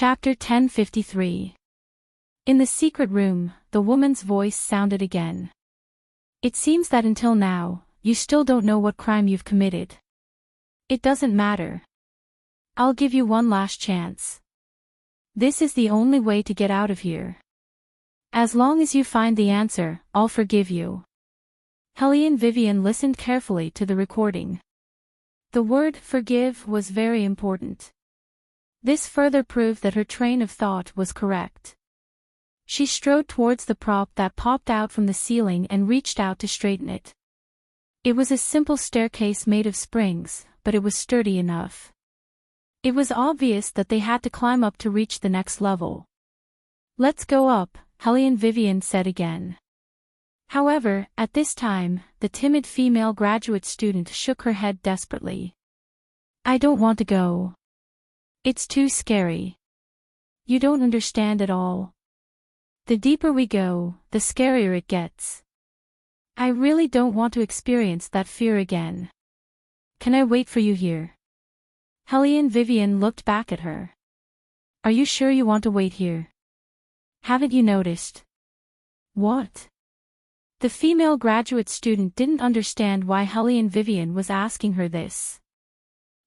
Chapter 1053. In the secret room, the woman's voice sounded again. It seems that until now, you still don't know what crime you've committed. It doesn't matter. I'll give you one last chance. This is the only way to get out of here. As long as you find the answer, I'll forgive you. Helene Vivian listened carefully to the recording. The word forgive was very important. This further proved that her train of thought was correct. She strode towards the prop that popped out from the ceiling and reached out to straighten it. It was a simple staircase made of springs, but it was sturdy enough. It was obvious that they had to climb up to reach the next level. Let's go up, Helene Vivian said again. However, at this time, the timid female graduate student shook her head desperately. I don't want to go. It's too scary. You don't understand at all. The deeper we go, the scarier it gets. I really don't want to experience that fear again. Can I wait for you here? Helene Vivian looked back at her. Are you sure you want to wait here? Haven't you noticed? What? The female graduate student didn't understand why Helene Vivian was asking her this.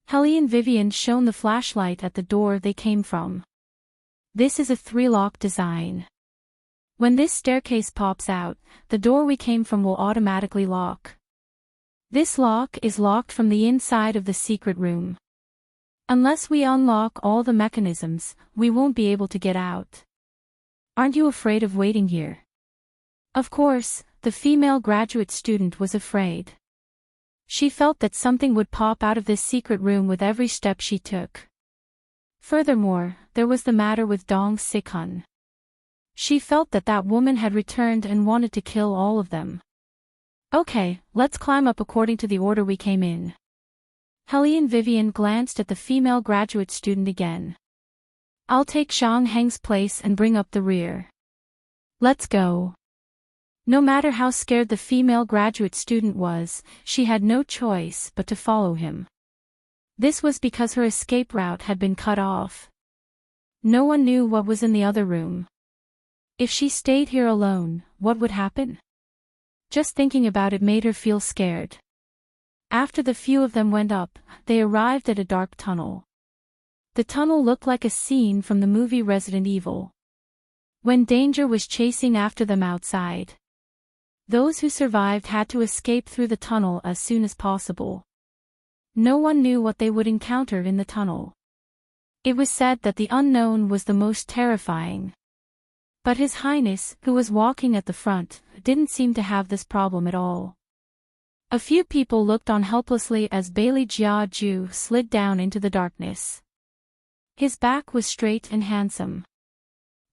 Helene Vivian shone the flashlight at the door they came from. This is a 3-lock design. When this staircase pops out, the door we came from will automatically lock. This lock is locked from the inside of the secret room. Unless we unlock all the mechanisms, we won't be able to get out. Aren't you afraid of waiting here? Of course, the female graduate student was afraid. She felt that something would pop out of this secret room with every step she took. Furthermore, there was the matter with Dong Sik-hun. She felt that that woman had returned and wanted to kill all of them. Okay, let's climb up according to the order we came in. Helene Vivian glanced at the female graduate student again. I'll take Shang Heng's place and bring up the rear. Let's go. No matter how scared the female graduate student was, she had no choice but to follow him. This was because her escape route had been cut off. No one knew what was in the other room. If she stayed here alone, what would happen? Just thinking about it made her feel scared. After the few of them went up, they arrived at a dark tunnel. The tunnel looked like a scene from the movie Resident Evil. When danger was chasing after them outside. Those who survived had to escape through the tunnel as soon as possible. No one knew what they would encounter in the tunnel. It was said that the unknown was the most terrifying. But His Highness, who was walking at the front, didn't seem to have this problem at all. A few people looked on helplessly as Bailey Jia-ju slid down into the darkness. His back was straight and handsome.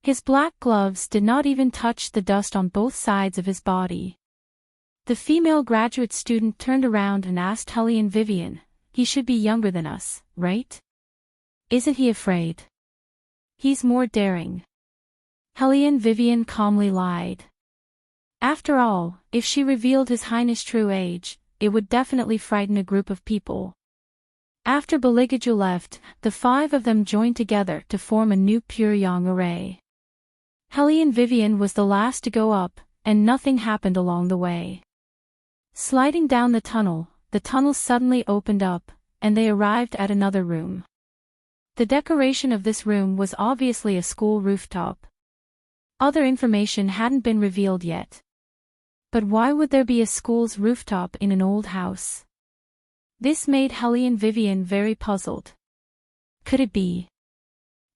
His black gloves did not even touch the dust on both sides of his body. The female graduate student turned around and asked Helene Vivian, he should be younger than us, right? Isn't he afraid? He's more daring. Helene Vivian calmly lied. After all, if she revealed His Highness' true age, it would definitely frighten a group of people. After Baligaju left, the 5 of them joined together to form a new pure young array. Helene Vivian was the last to go up, and nothing happened along the way. Sliding down the tunnel suddenly opened up, and they arrived at another room. The decoration of this room was obviously a school rooftop. Other information hadn't been revealed yet. But why would there be a school's rooftop in an old house? This made Helene Vivian very puzzled. Could it be?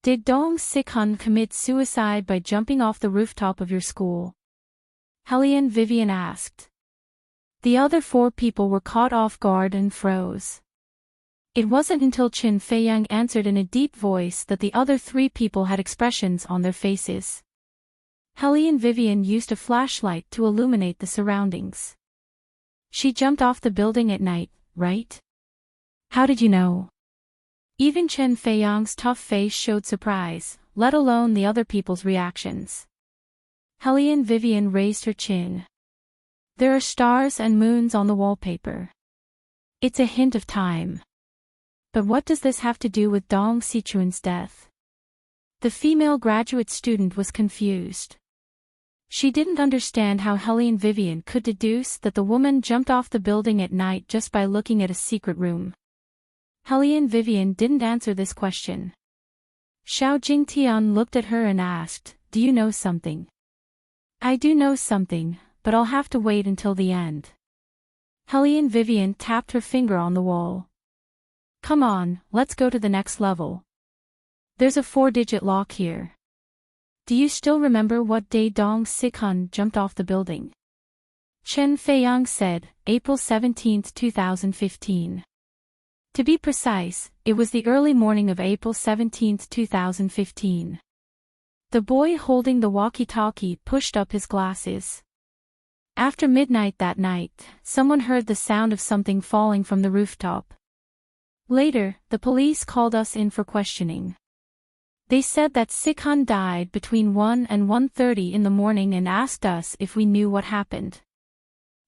Did Dong Sik-hun commit suicide by jumping off the rooftop of your school? Helene Vivian asked. The other 4 people were caught off guard and froze. It wasn't until Qin Feiyang answered in a deep voice that the other 3 people had expressions on their faces. Helene Vivian used a flashlight to illuminate the surroundings. She jumped off the building at night, right? How did you know? Even Qin Feiyang's tough face showed surprise, let alone the other people's reactions. Helene Vivian raised her chin. There are stars and moons on the wallpaper. It's a hint of time. But what does this have to do with Dong Sichuan's death? The female graduate student was confused. She didn't understand how Helene Vivian could deduce that the woman jumped off the building at night just by looking at a secret room. Helene Vivian didn't answer this question. Xiao Jingtian looked at her and asked, "Do you know something?" "I do know something, but I'll have to wait until the end." Helene Vivian tapped her finger on the wall. "Come on, let's go to the next level. There's a 4-digit lock here. Do you still remember what day Dong Sikhan jumped off the building?" Chen Feiyang said, April 17, 2015. To be precise, it was the early morning of April 17, 2015. The boy holding the walkie-talkie pushed up his glasses. After midnight that night, someone heard the sound of something falling from the rooftop. Later, the police called us in for questioning. They said that Sikhan died between 1 and 1:30 in the morning and asked us if we knew what happened.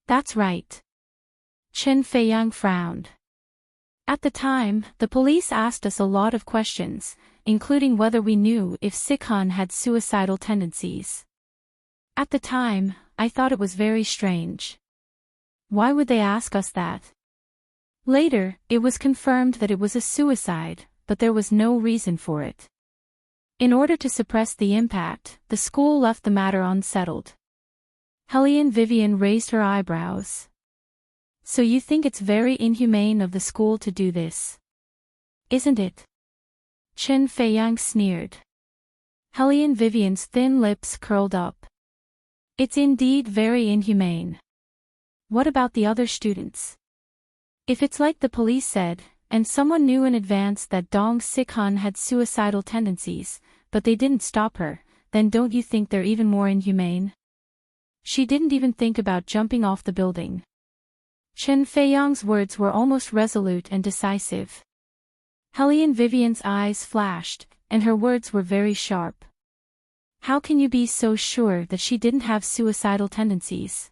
That's right. Chen Feiyang frowned. At the time, the police asked us a lot of questions, including whether we knew if Sikhan had suicidal tendencies. At the time, I thought it was very strange. Why would they ask us that? Later, it was confirmed that it was a suicide, but there was no reason for it. In order to suppress the impact, the school left the matter unsettled. Helene Vivian raised her eyebrows. So you think it's very inhumane of the school to do this? Isn't it? Chen Feiyang sneered. Helene Vivian's thin lips curled up. It's indeed very inhumane. What about the other students? If it's like the police said, and someone knew in advance that Dong Sikhan had suicidal tendencies, but they didn't stop her, then don't you think they're even more inhumane? She didn't even think about jumping off the building. Chen Feiyang's words were almost resolute and decisive. Helene Vivian's eyes flashed, and her words were very sharp. How can you be so sure that she didn't have suicidal tendencies?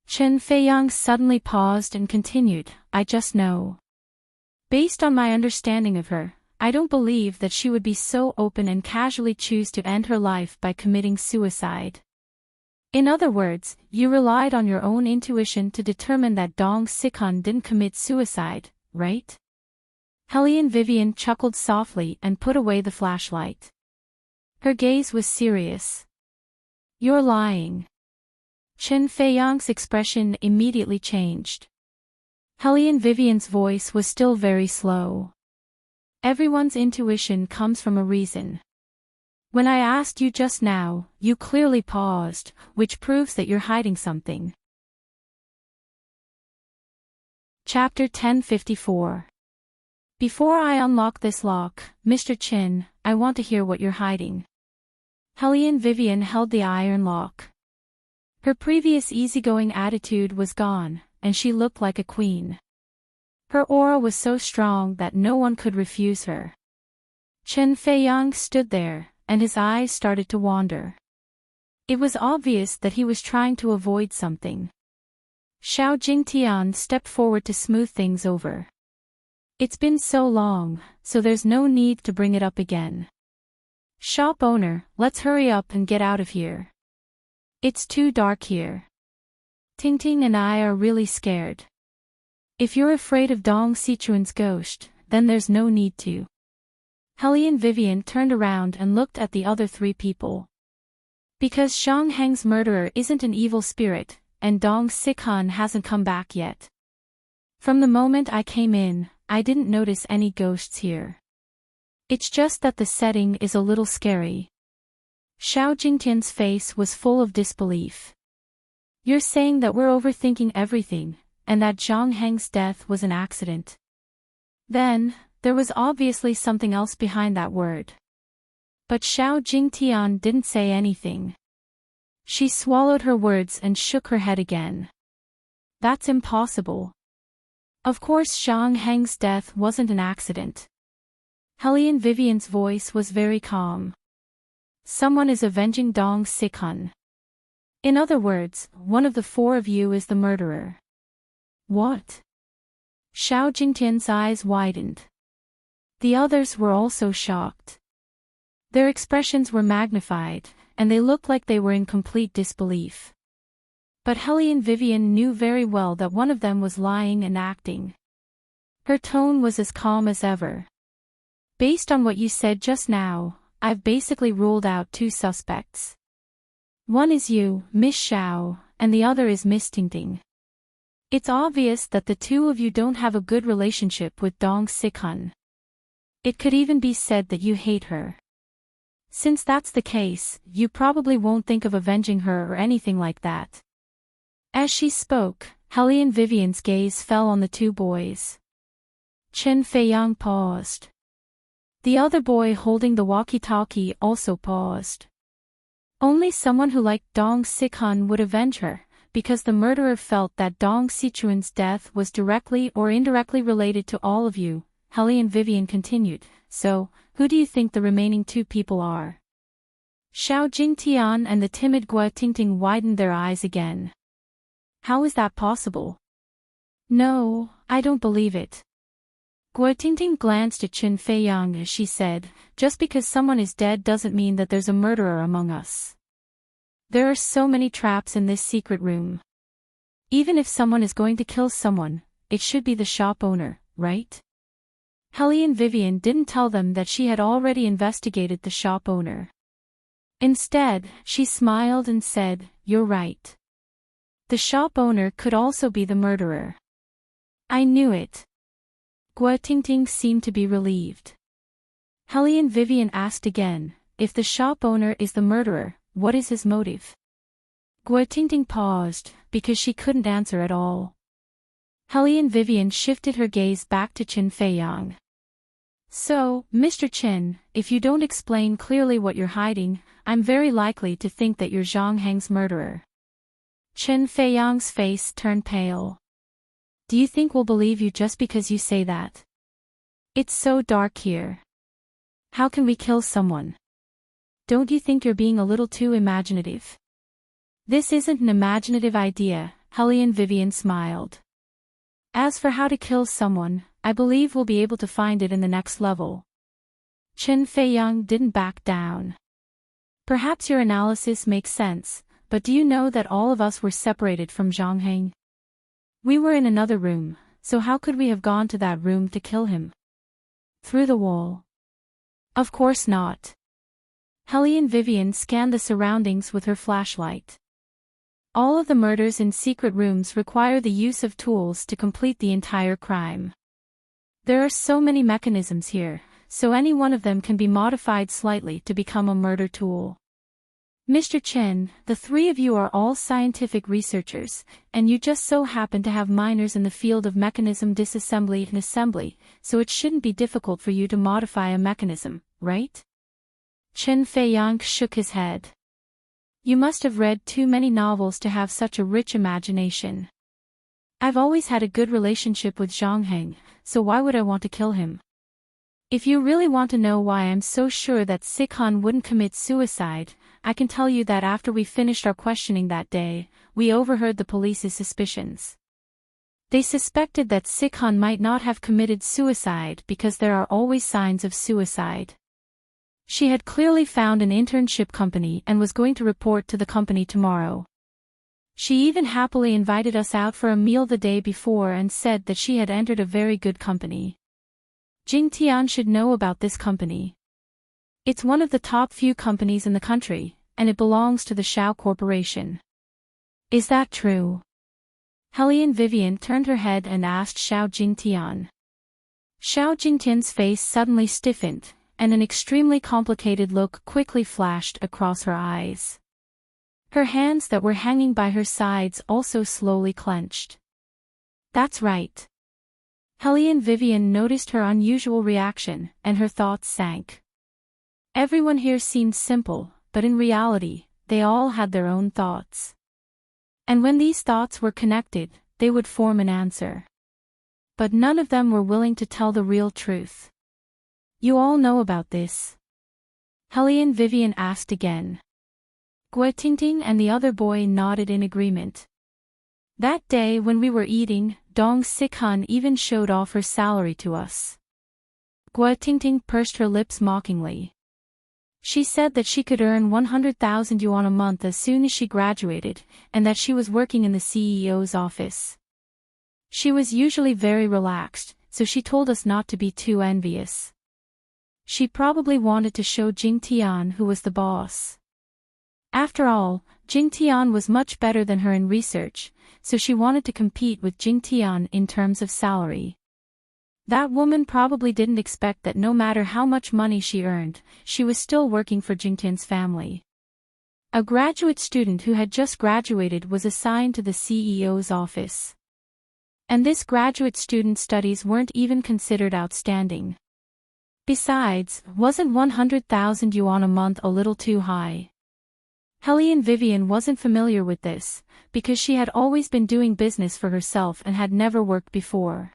Chen Feiyang suddenly paused and continued, I just know. Based on my understanding of her, I don't believe that she would be so open and casually choose to end her life by committing suicide. In other words, you relied on your own intuition to determine that Dong Sikhan didn't commit suicide, right? Helene Vivian chuckled softly and put away the flashlight. Her gaze was serious. You're lying. Chen Feiyang's expression immediately changed. Helene Vivian's voice was still very slow. Everyone's intuition comes from a reason. When I asked you just now, you clearly paused, which proves that you're hiding something. Chapter 1054. Before I unlock this lock, Mr. Chin, I want to hear what you're hiding. Helene Vivian held the iron lock. Her previous easygoing attitude was gone, and she looked like a queen. Her aura was so strong that no one could refuse her. Chen Feiyang stood there, and his eyes started to wander. It was obvious that he was trying to avoid something. Xiao Jingtian stepped forward to smooth things over. It's been so long, so there's no need to bring it up again. Shop owner, let's hurry up and get out of here. It's too dark here. Tingting and I are really scared. If you're afraid of Dong Sichuan's ghost, then there's no need to. Helene Vivian turned around and looked at the other 3 people. Because Shang Heng's murderer isn't an evil spirit, and Dong Sikhan hasn't come back yet. From the moment I came in, I didn't notice any ghosts here. It's just that the setting is a little scary. Xiao Jingtian's face was full of disbelief. You're saying that we're overthinking everything, and that Zhang Heng's death was an accident. Then, there was obviously something else behind that word. But Xiao Jingtian didn't say anything. She swallowed her words and shook her head again. That's impossible. Of course Zhang Heng's death wasn't an accident. Helene Vivian's voice was very calm. Someone is avenging Dong Sikhan. In other words, one of the 4 of you is the murderer. What? Xiao Jingtian's eyes widened. The others were also shocked. Their expressions were magnified, and they looked like they were in complete disbelief. But Helly and Vivian knew very well that one of them was lying and acting. Her tone was as calm as ever. Based on what you said just now, I've basically ruled out two suspects. One is you, Miss Xiao, and the other is Miss Tingting. It's obvious that the two of you don't have a good relationship with Dong Sikhun. It could even be said that you hate her. Since that's the case, you probably won't think of avenging her or anything like that. As she spoke, Helly and Vivian's gaze fell on the two boys. Chen Feiyang paused. The other boy holding the walkie-talkie also paused. Only someone who liked Dong Sikhun would avenge her, because the murderer felt that Dong Sichuan's death was directly or indirectly related to all of you, Helly and Vivian continued. So, who do you think the remaining two people are? Xiao Jingtian and the timid Gua Tingting widened their eyes again. How is that possible? No, I don't believe it. Gua Tingting glanced at Chen Feiyang as she said, just because someone is dead doesn't mean that there's a murderer among us. There are so many traps in this secret room. Even if someone is going to kill someone, it should be the shop owner, right? Helly and Vivian didn't tell them that she had already investigated the shop owner. Instead, she smiled and said, "You're right. The shop owner could also be the murderer." I knew it. Gua Tingting seemed to be relieved. Helly and Vivian asked again, if the shop owner is the murderer, what is his motive? Gua Tingting paused, because she couldn't answer at all. Helly and Vivian shifted her gaze back to Chen Feiyang. So, Mr. Chen, if you don't explain clearly what you're hiding, I'm very likely to think that you're Zhang Heng's murderer. Chen Feiyang's face turned pale. Do you think we'll believe you just because you say that? It's so dark here. How can we kill someone? Don't you think you're being a little too imaginative? This isn't an imaginative idea, Helly and Vivian smiled. As for how to kill someone, I believe we'll be able to find it in the next level. Chen Feiyang didn't back down. Perhaps your analysis makes sense, but do you know that all of us were separated from Zhang Heng? We were in another room, so how could we have gone to that room to kill him? Through the wall? Of course not. Helly and Vivian scanned the surroundings with her flashlight. All of the murders in secret rooms require the use of tools to complete the entire crime. There are so many mechanisms here, so any one of them can be modified slightly to become a murder tool. Mr. Chen, the three of you are all scientific researchers, and you just so happen to have minors in the field of mechanism disassembly and assembly, so it shouldn't be difficult for you to modify a mechanism, right? Chen Feiyang shook his head. You must have read too many novels to have such a rich imagination. I've always had a good relationship with Zhang Heng, so why would I want to kill him? If you really want to know why I'm so sure that Sikhun wouldn't commit suicide, I can tell you that after we finished our questioning that day, we overheard the police's suspicions. They suspected that Sikhun might not have committed suicide because there are always signs of suicide. She had clearly found an internship company and was going to report to the company tomorrow. She even happily invited us out for a meal the day before and said that she had entered a very good company. Jing Tian should know about this company. It's one of the top few companies in the country, and it belongs to the Shao Corporation. Is that true? Helly and Vivian turned her head and asked Xiao Jingtian. Xiao Jingtian's face suddenly stiffened, and an extremely complicated look quickly flashed across her eyes. Her hands that were hanging by her sides also slowly clenched. That's right. Helly and Vivian noticed her unusual reaction, and her thoughts sank. Everyone here seemed simple, but in reality, they all had their own thoughts. And when these thoughts were connected, they would form an answer. But none of them were willing to tell the real truth. You all know about this? Helly and Vivian asked again. Gua Tingting and the other boy nodded in agreement. That day when we were eating, Dong Sikhun even showed off her salary to us. Gua Tingting pursed her lips mockingly. She said that she could earn 100,000 yuan a month as soon as she graduated, and that she was working in the CEO's office. She was usually very relaxed, so she told us not to be too envious. She probably wanted to show Jing Tian who was the boss. After all, Jing Tian was much better than her in research, so she wanted to compete with Jing Tian in terms of salary. That woman probably didn't expect that no matter how much money she earned, she was still working for Jing Tian's family. A graduate student who had just graduated was assigned to the CEO's office. And this graduate student's studies weren't even considered outstanding. Besides, wasn't 100,000 yuan a month a little too high? Helene Vivian wasn't familiar with this, because she had always been doing business for herself and had never worked before.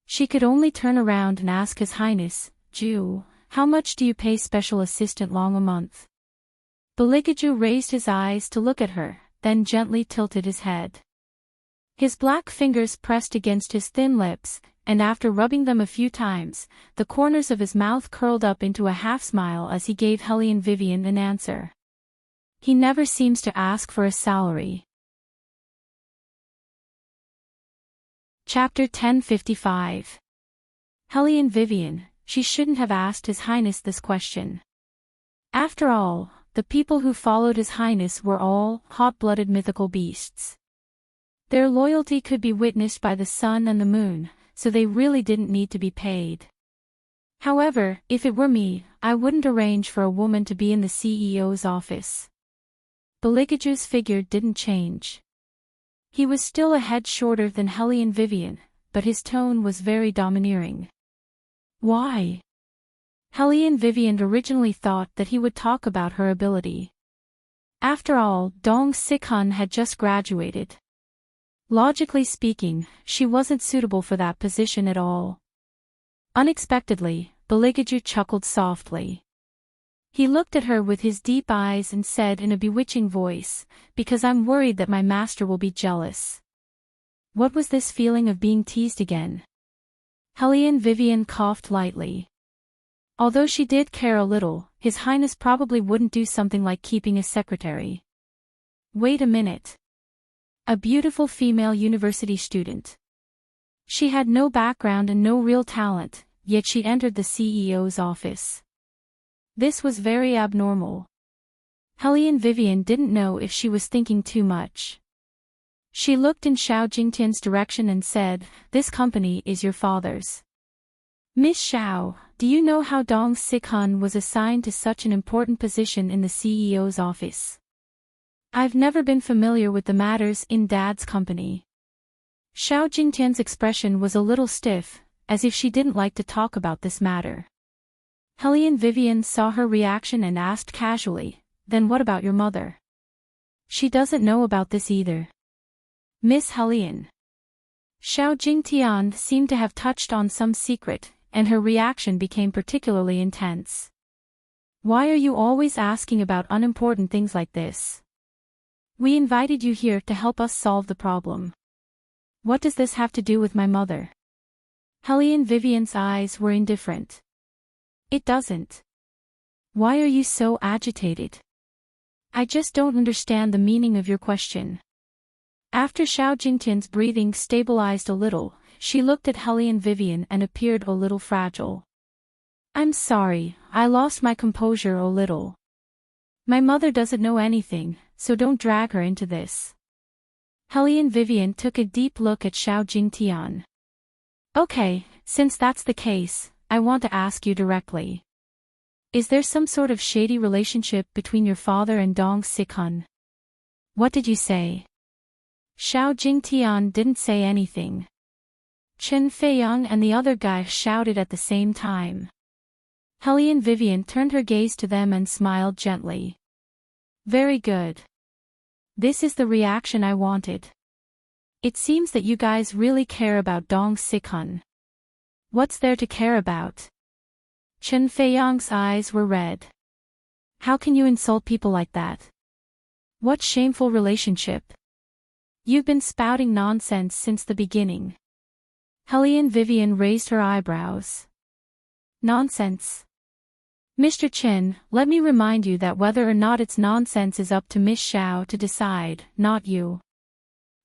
She could only turn around and ask His Highness, Ju, how much do you pay Special Assistant Long a month? Beligaju raised his eyes to look at her, then gently tilted his head. His black fingers pressed against his thin lips, and after rubbing them a few times, the corners of his mouth curled up into a half-smile as he gave Helene Vivian an answer. He never seems to ask for a salary. Chapter 1055. Helene Vivian, she shouldn't have asked His Highness this question. After all, the people who followed His Highness were all hot-blooded mythical beasts. Their loyalty could be witnessed by the sun and the moon, so they really didn't need to be paid. However, if it were me, I wouldn't arrange for a woman to be in the CEO's office. Beligaju's figure didn't change. He was still a head shorter than Helene Vivian, but his tone was very domineering. Why? Helene Vivian originally thought that he would talk about her ability. After all, Dong Sikhun had just graduated. Logically speaking, she wasn't suitable for that position at all. Unexpectedly, Beligaju chuckled softly. He looked at her with his deep eyes and said in a bewitching voice, because I'm worried that my master will be jealous. What was this feeling of being teased again? Helene Vivian coughed lightly. Although she did care a little, His Highness probably wouldn't do something like keeping a secretary. Wait a minute. A beautiful female university student. She had no background and no real talent, yet she entered the CEO's office. This was very abnormal. Helene Vivian didn't know if she was thinking too much. She looked in Xiao Jingtian's direction and said, "This company is your father's." Miss Xiao, do you know how Dong Sikhun was assigned to such an important position in the CEO's office? I've never been familiar with the matters in Dad's company. Xiao Jingtian's expression was a little stiff, as if she didn't like to talk about this matter. Helene Vivian saw her reaction and asked casually, "Then what about your mother?" "She doesn't know about this either." Miss Helene. Xiao Jingtian seemed to have touched on some secret, and her reaction became particularly intense. "Why are you always asking about unimportant things like this? We invited you here to help us solve the problem. What does this have to do with my mother?" Helene Vivian's eyes were indifferent. "It doesn't. Why are you so agitated? I just don't understand the meaning of your question." After Xiao Jingtian's breathing stabilized a little, she looked at Helene Vivian and appeared a little fragile. "I'm sorry, I lost my composure a little. My mother doesn't know anything, so don't drag her into this." Helene Vivian took a deep look at Xiao Jingtian. "Okay, since that's the case, I want to ask you directly. Is there some sort of shady relationship between your father and Dong Sikhun?" "What did you say?" Xiao Jingtian didn't say anything. Chen Feiyang and the other guy shouted at the same time. Helene Vivian turned her gaze to them and smiled gently. "Very good. This is the reaction I wanted. It seems that you guys really care about Dong Sikhun. What's there to care about?" Chen Feiyang's eyes were red. "How can you insult people like that? What shameful relationship? You've been spouting nonsense since the beginning." Helene Vivian raised her eyebrows. Nonsense. Mr. Chin, let me remind you that whether or not it's nonsense is up to Miss Xiao to decide, not you.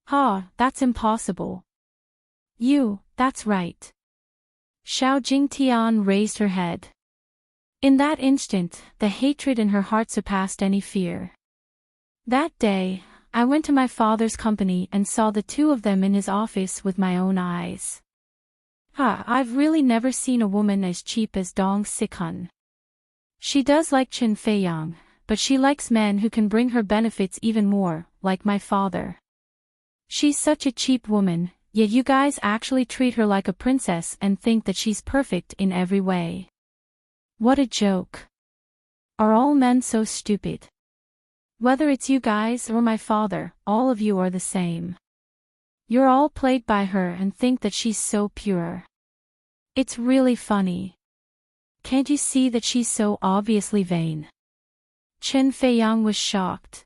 Ha, that's impossible. That's right. Xiao Jingtian raised her head. In that instant, the hatred in her heart surpassed any fear. That day, I went to my father's company and saw the two of them in his office with my own eyes. I've really never seen a woman as cheap as Dong Sikun. She does like Qin Feiyang, but she likes men who can bring her benefits even more, like my father. She's such a cheap woman, yet you guys actually treat her like a princess and think that she's perfect in every way. What a joke. Are all men so stupid? Whether it's you guys or my father, all of you are the same. You're all played by her and think that she's so pure. It's really funny. Can't you see that she's so obviously vain? Qin Feiyang was shocked.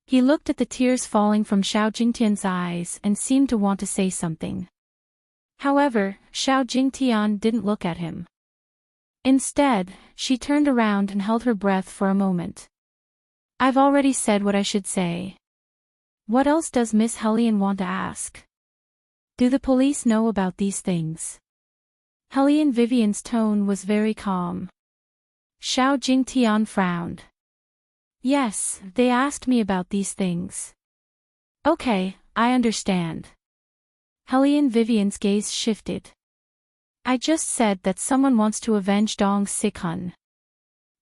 He looked at the tears falling from Xiao Jingtian's eyes and seemed to want to say something. However, Xiao Jingtian didn't look at him. Instead, she turned around and held her breath for a moment. I've already said what I should say. What else does Miss Hellion want to ask? Do the police know about these things? Hellion Vivian's tone was very calm. Xiao Jingtian frowned. Yes, they asked me about these things. Okay, I understand. Hellion Vivian's gaze shifted. I just said that someone wants to avenge Dong Sikun.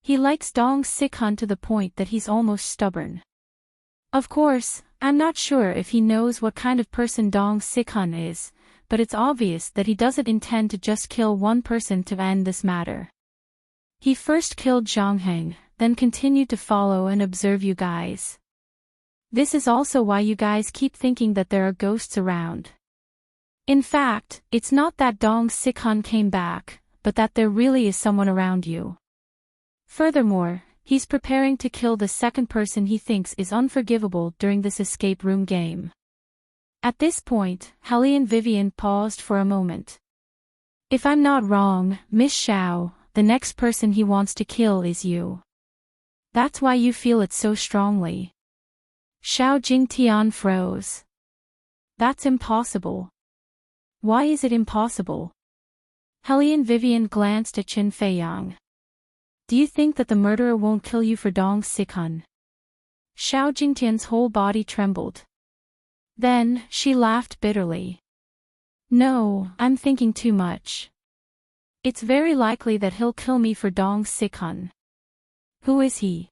He likes Dong Sikun to the point that he's almost stubborn. Of course, I'm not sure if he knows what kind of person Dong Sikun is, but it's obvious that he doesn't intend to just kill one person to end this matter. He first killed Zhang Heng, then continued to follow and observe you guys. This is also why you guys keep thinking that there are ghosts around. In fact, it's not that Dong Sikun came back, but that there really is someone around you. Furthermore, he's preparing to kill the second person he thinks is unforgivable during this escape room game. At this point, Hellion Vivian paused for a moment. If I'm not wrong, Miss Xiao, the next person he wants to kill is you. That's why you feel it so strongly. Xiao Jingtian froze. That's impossible. Why is it impossible? Hellion Vivian glanced at Qin Feiyang. Do you think that the murderer won't kill you for Dong Sikun? Xiao Jingtian's whole body trembled. Then, she laughed bitterly. No, I'm thinking too much. It's very likely that he'll kill me for Dong Sikun. Who is he?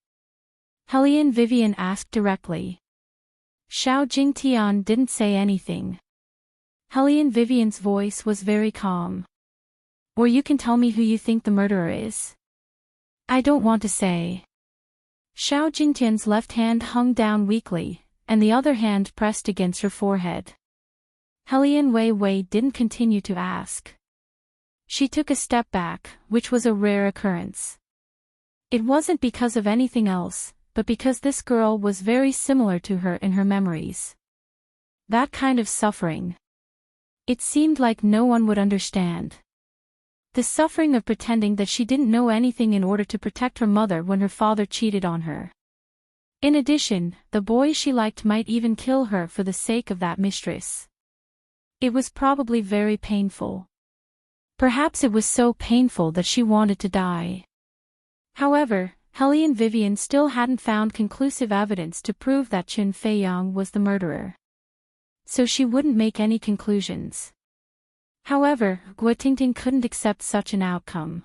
Hellion Vivian asked directly. Xiao Jingtian didn't say anything. Hellion Vivian's voice was very calm. Or you can tell me who you think the murderer is. I don't want to say. Xiao Jingtian's left hand hung down weakly, and the other hand pressed against her forehead. Hellion Wei didn't continue to ask. She took a step back, which was a rare occurrence. It wasn't because of anything else, but because this girl was very similar to her in her memories. That kind of suffering. It seemed like no one would understand. The suffering of pretending that she didn't know anything in order to protect her mother when her father cheated on her. In addition, the boy she liked might even kill her for the sake of that mistress. It was probably very painful. Perhaps it was so painful that she wanted to die. However, Hellion Vivian still hadn't found conclusive evidence to prove that Qin Feiyang was the murderer. So she wouldn't make any conclusions. However, Guotingting couldn't accept such an outcome.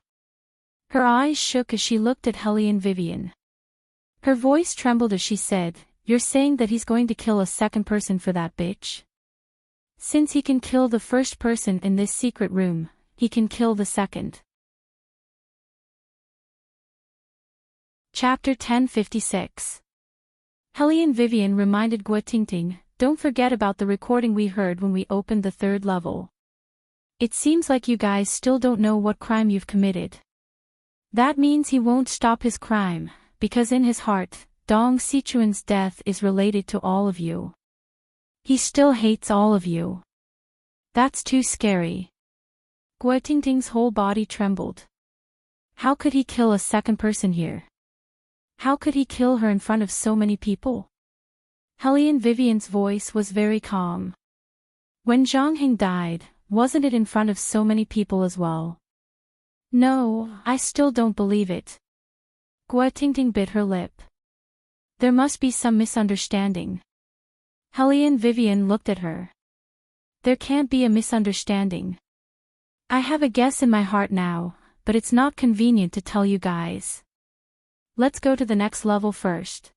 Her eyes shook as she looked at Hellion Vivian. Her voice trembled as she said, "You're saying that he's going to kill a second person for that bitch? Since he can kill the first person in this secret room, he can kill the second." Chapter 1056. Hellion Vivian reminded Guotingting, "Don't forget about the recording we heard when we opened the third level. It seems like you guys still don't know what crime you've committed. That means he won't stop his crime, because in his heart, Dong Sichuan's death is related to all of you. He still hates all of you. That's too scary." Guotingting's whole body trembled. How could he kill a second person here? How could he kill her in front of so many people? Helene Vivian's voice was very calm. When Zhang Heng died, wasn't it in front of so many people as well? No, I still don't believe it. Gua Tingting bit her lip. There must be some misunderstanding. Helene Vivian looked at her. There can't be a misunderstanding. I have a guess in my heart now, but it's not convenient to tell you guys. Let's go to the next level first.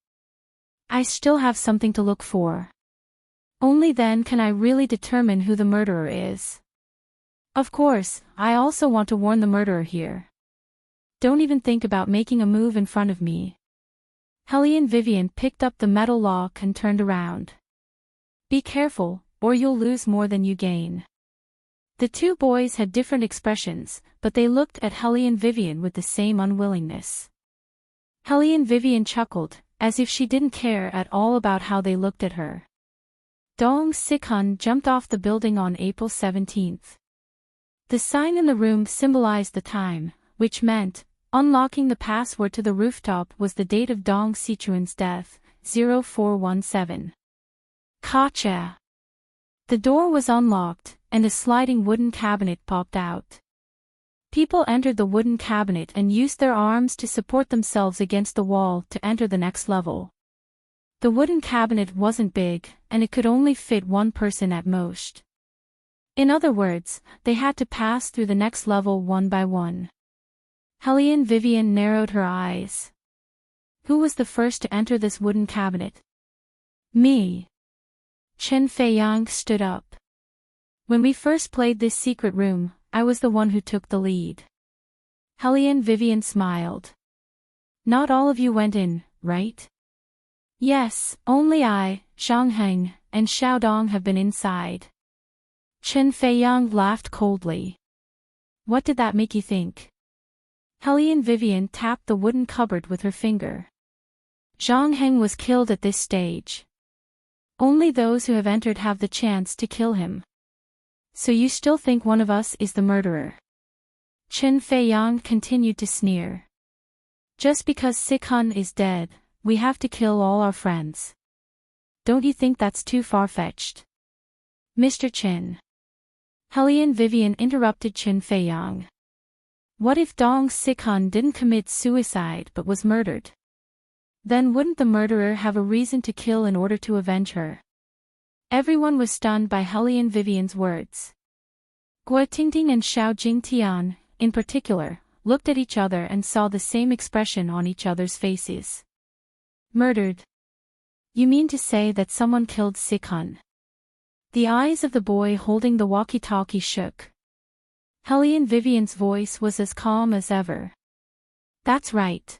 I still have something to look for. Only then can I really determine who the murderer is. Of course, I also want to warn the murderer here. Don't even think about making a move in front of me. Helene Vivian picked up the metal lock and turned around. Be careful, or you'll lose more than you gain. The two boys had different expressions, but they looked at Helene Vivian with the same unwillingness. Helene Vivian chuckled, as if she didn't care at all about how they looked at her. Dong Sikhan jumped off the building on April 17th. The sign in the room symbolized the time, which meant, unlocking the password to the rooftop was the date of Dong Sichuan's death, 0417. Gotcha! The door was unlocked, and a sliding wooden cabinet popped out. People entered the wooden cabinet and used their arms to support themselves against the wall to enter the next level. The wooden cabinet wasn't big, and it could only fit one person at most. In other words, they had to pass through the next level one by one. Helene Vivian narrowed her eyes. Who was the first to enter this wooden cabinet? Me. Chen Feiyang stood up. When we first played this secret room, I was the one who took the lead. Helene Vivian smiled. Not all of you went in, right? Yes, only I, Zhang Heng, and Xiaodong have been inside. Chen Feiyang laughed coldly. What did that make you think? Helene Vivian tapped the wooden cupboard with her finger. Zhang Heng was killed at this stage. Only those who have entered have the chance to kill him. So you still think one of us is the murderer? Chen Feiyang continued to sneer. Just because Sikhan is dead, we have to kill all our friends. Don't you think that's too far-fetched? Mr. Chen. Helene Vivian interrupted Chen Feiyang. What if Dong Sikhan didn't commit suicide but was murdered? Then wouldn't the murderer have a reason to kill in order to avenge her? Everyone was stunned by Helene Vivian's words. Gua Tingting and Xiao Jingtian, in particular, looked at each other and saw the same expression on each other's faces. Murdered? You mean to say that someone killed Sikhan? The eyes of the boy holding the walkie-talkie shook. Helene Vivian's voice was as calm as ever. That's right.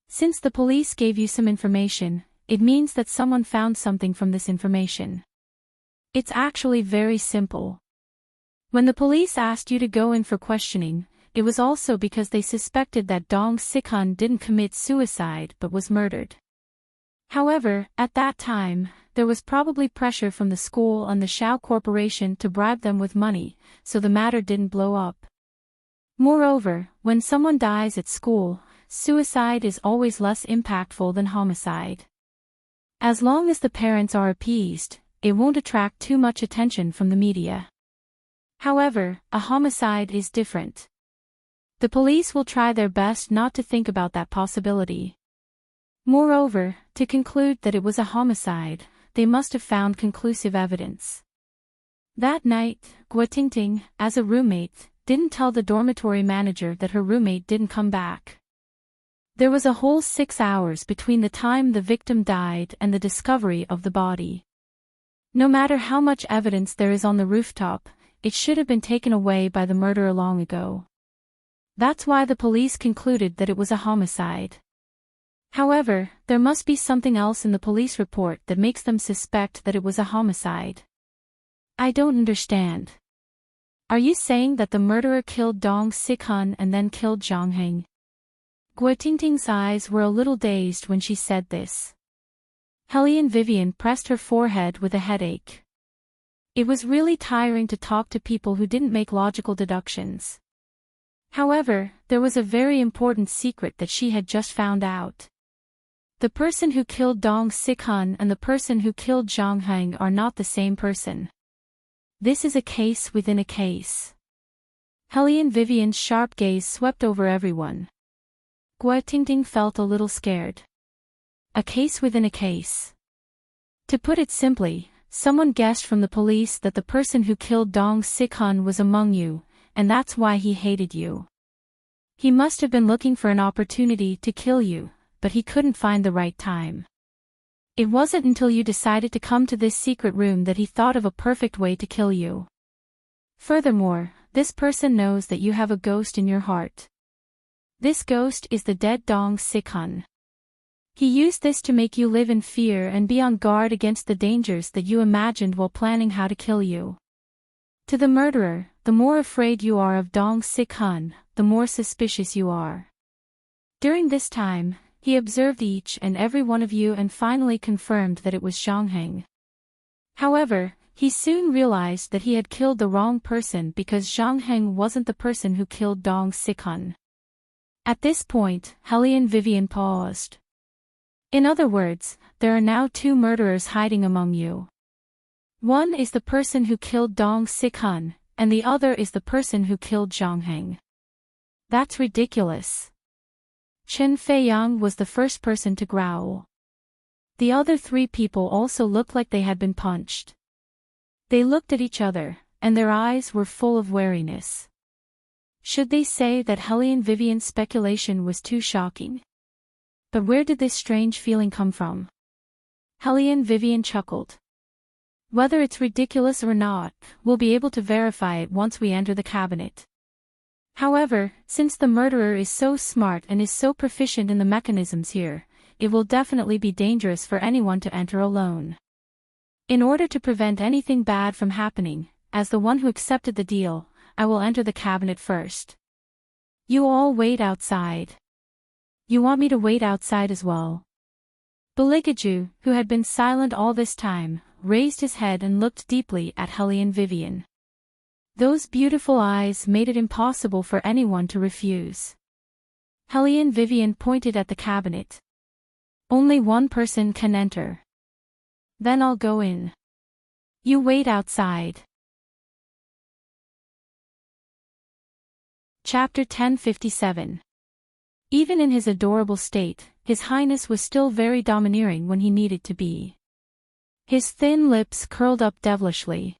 Since the police gave you some information, it means that someone found something from this information. It's actually very simple. When the police asked you to go in for questioning, it was also because they suspected that Dong Sikhan didn't commit suicide but was murdered. However, at that time, there was probably pressure from the school and the Shao Corporation to bribe them with money, so the matter didn't blow up. Moreover, when someone dies at school, suicide is always less impactful than homicide. As long as the parents are appeased, it won't attract too much attention from the media. However, a homicide is different. The police will try their best not to think about that possibility. Moreover, to conclude that it was a homicide, they must have found conclusive evidence. That night, Gua Tingting, as a roommate, didn't tell the dormitory manager that her roommate didn't come back. There was a whole 6 hours between the time the victim died and the discovery of the body. No matter how much evidence there is on the rooftop, it should have been taken away by the murderer long ago. That's why the police concluded that it was a homicide. However, there must be something else in the police report that makes them suspect that it was a homicide. I don't understand. Are you saying that the murderer killed Dong Sikhan and then killed Zhang Heng? Gua Tingting's eyes were a little dazed when she said this. Helene Vivian pressed her forehead with a headache. It was really tiring to talk to people who didn't make logical deductions. However, there was a very important secret that she had just found out. The person who killed Dong Sikhan and the person who killed Zhang Heng are not the same person. This is a case within a case. Hellion Vivian's sharp gaze swept over everyone. Gua Tingting felt a little scared. A case within a case. To put it simply, someone guessed from the police that the person who killed Dong Sikhan was among you, and that's why he hated you. He must have been looking for an opportunity to kill you, but he couldn't find the right time. It wasn't until you decided to come to this secret room that he thought of a perfect way to kill you. Furthermore, this person knows that you have a ghost in your heart. This ghost is the dead Dong Sikhan. He used this to make you live in fear and be on guard against the dangers that you imagined while planning how to kill you. To the murderer, the more afraid you are of Dong Sikhan, the more suspicious you are. During this time, he observed each and every one of you and finally confirmed that it was Zhang Heng. However, he soon realized that he had killed the wrong person because Zhang Heng wasn't the person who killed Dong Sikhan. At this point, Hellion Vivian paused. In other words, there are now two murderers hiding among you. One is the person who killed Dong Sikhan, and the other is the person who killed Zhang Heng. That's ridiculous. Chen Feiyang was the first person to growl. The other three people also looked like they had been punched. They looked at each other, and their eyes were full of wariness. Should they say that Hellion Vivian's speculation was too shocking? But where did this strange feeling come from? Hellion Vivian chuckled. Whether it's ridiculous or not, we'll be able to verify it once we enter the cabinet. However, since the murderer is so smart and is so proficient in the mechanisms here, it will definitely be dangerous for anyone to enter alone. In order to prevent anything bad from happening, as the one who accepted the deal, I will enter the cabinet first. You all wait outside. You want me to wait outside as well? Beligaju, who had been silent all this time, raised his head and looked deeply at Hellion Vivian. Those beautiful eyes made it impossible for anyone to refuse. Hellion Vivian pointed at the cabinet. Only one person can enter. Then I'll go in. You wait outside. Chapter 1057. Even in his adorable state, His Highness was still very domineering when he needed to be. His thin lips curled up devilishly.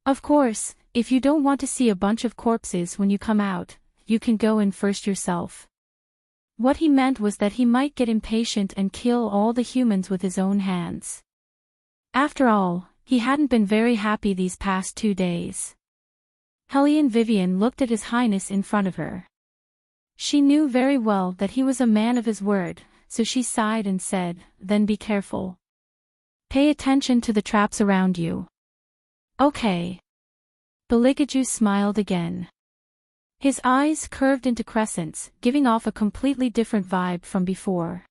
Of course, if you don't want to see a bunch of corpses when you come out, you can go in first yourself. What he meant was that he might get impatient and kill all the humans with his own hands. After all, he hadn't been very happy these past 2 days. Hellion Vivian looked at His Highness in front of her. She knew very well that he was a man of his word, so she sighed and said, "Then be careful. Pay attention to the traps around you." Okay. Beligaju smiled again. His eyes curved into crescents, giving off a completely different vibe from before.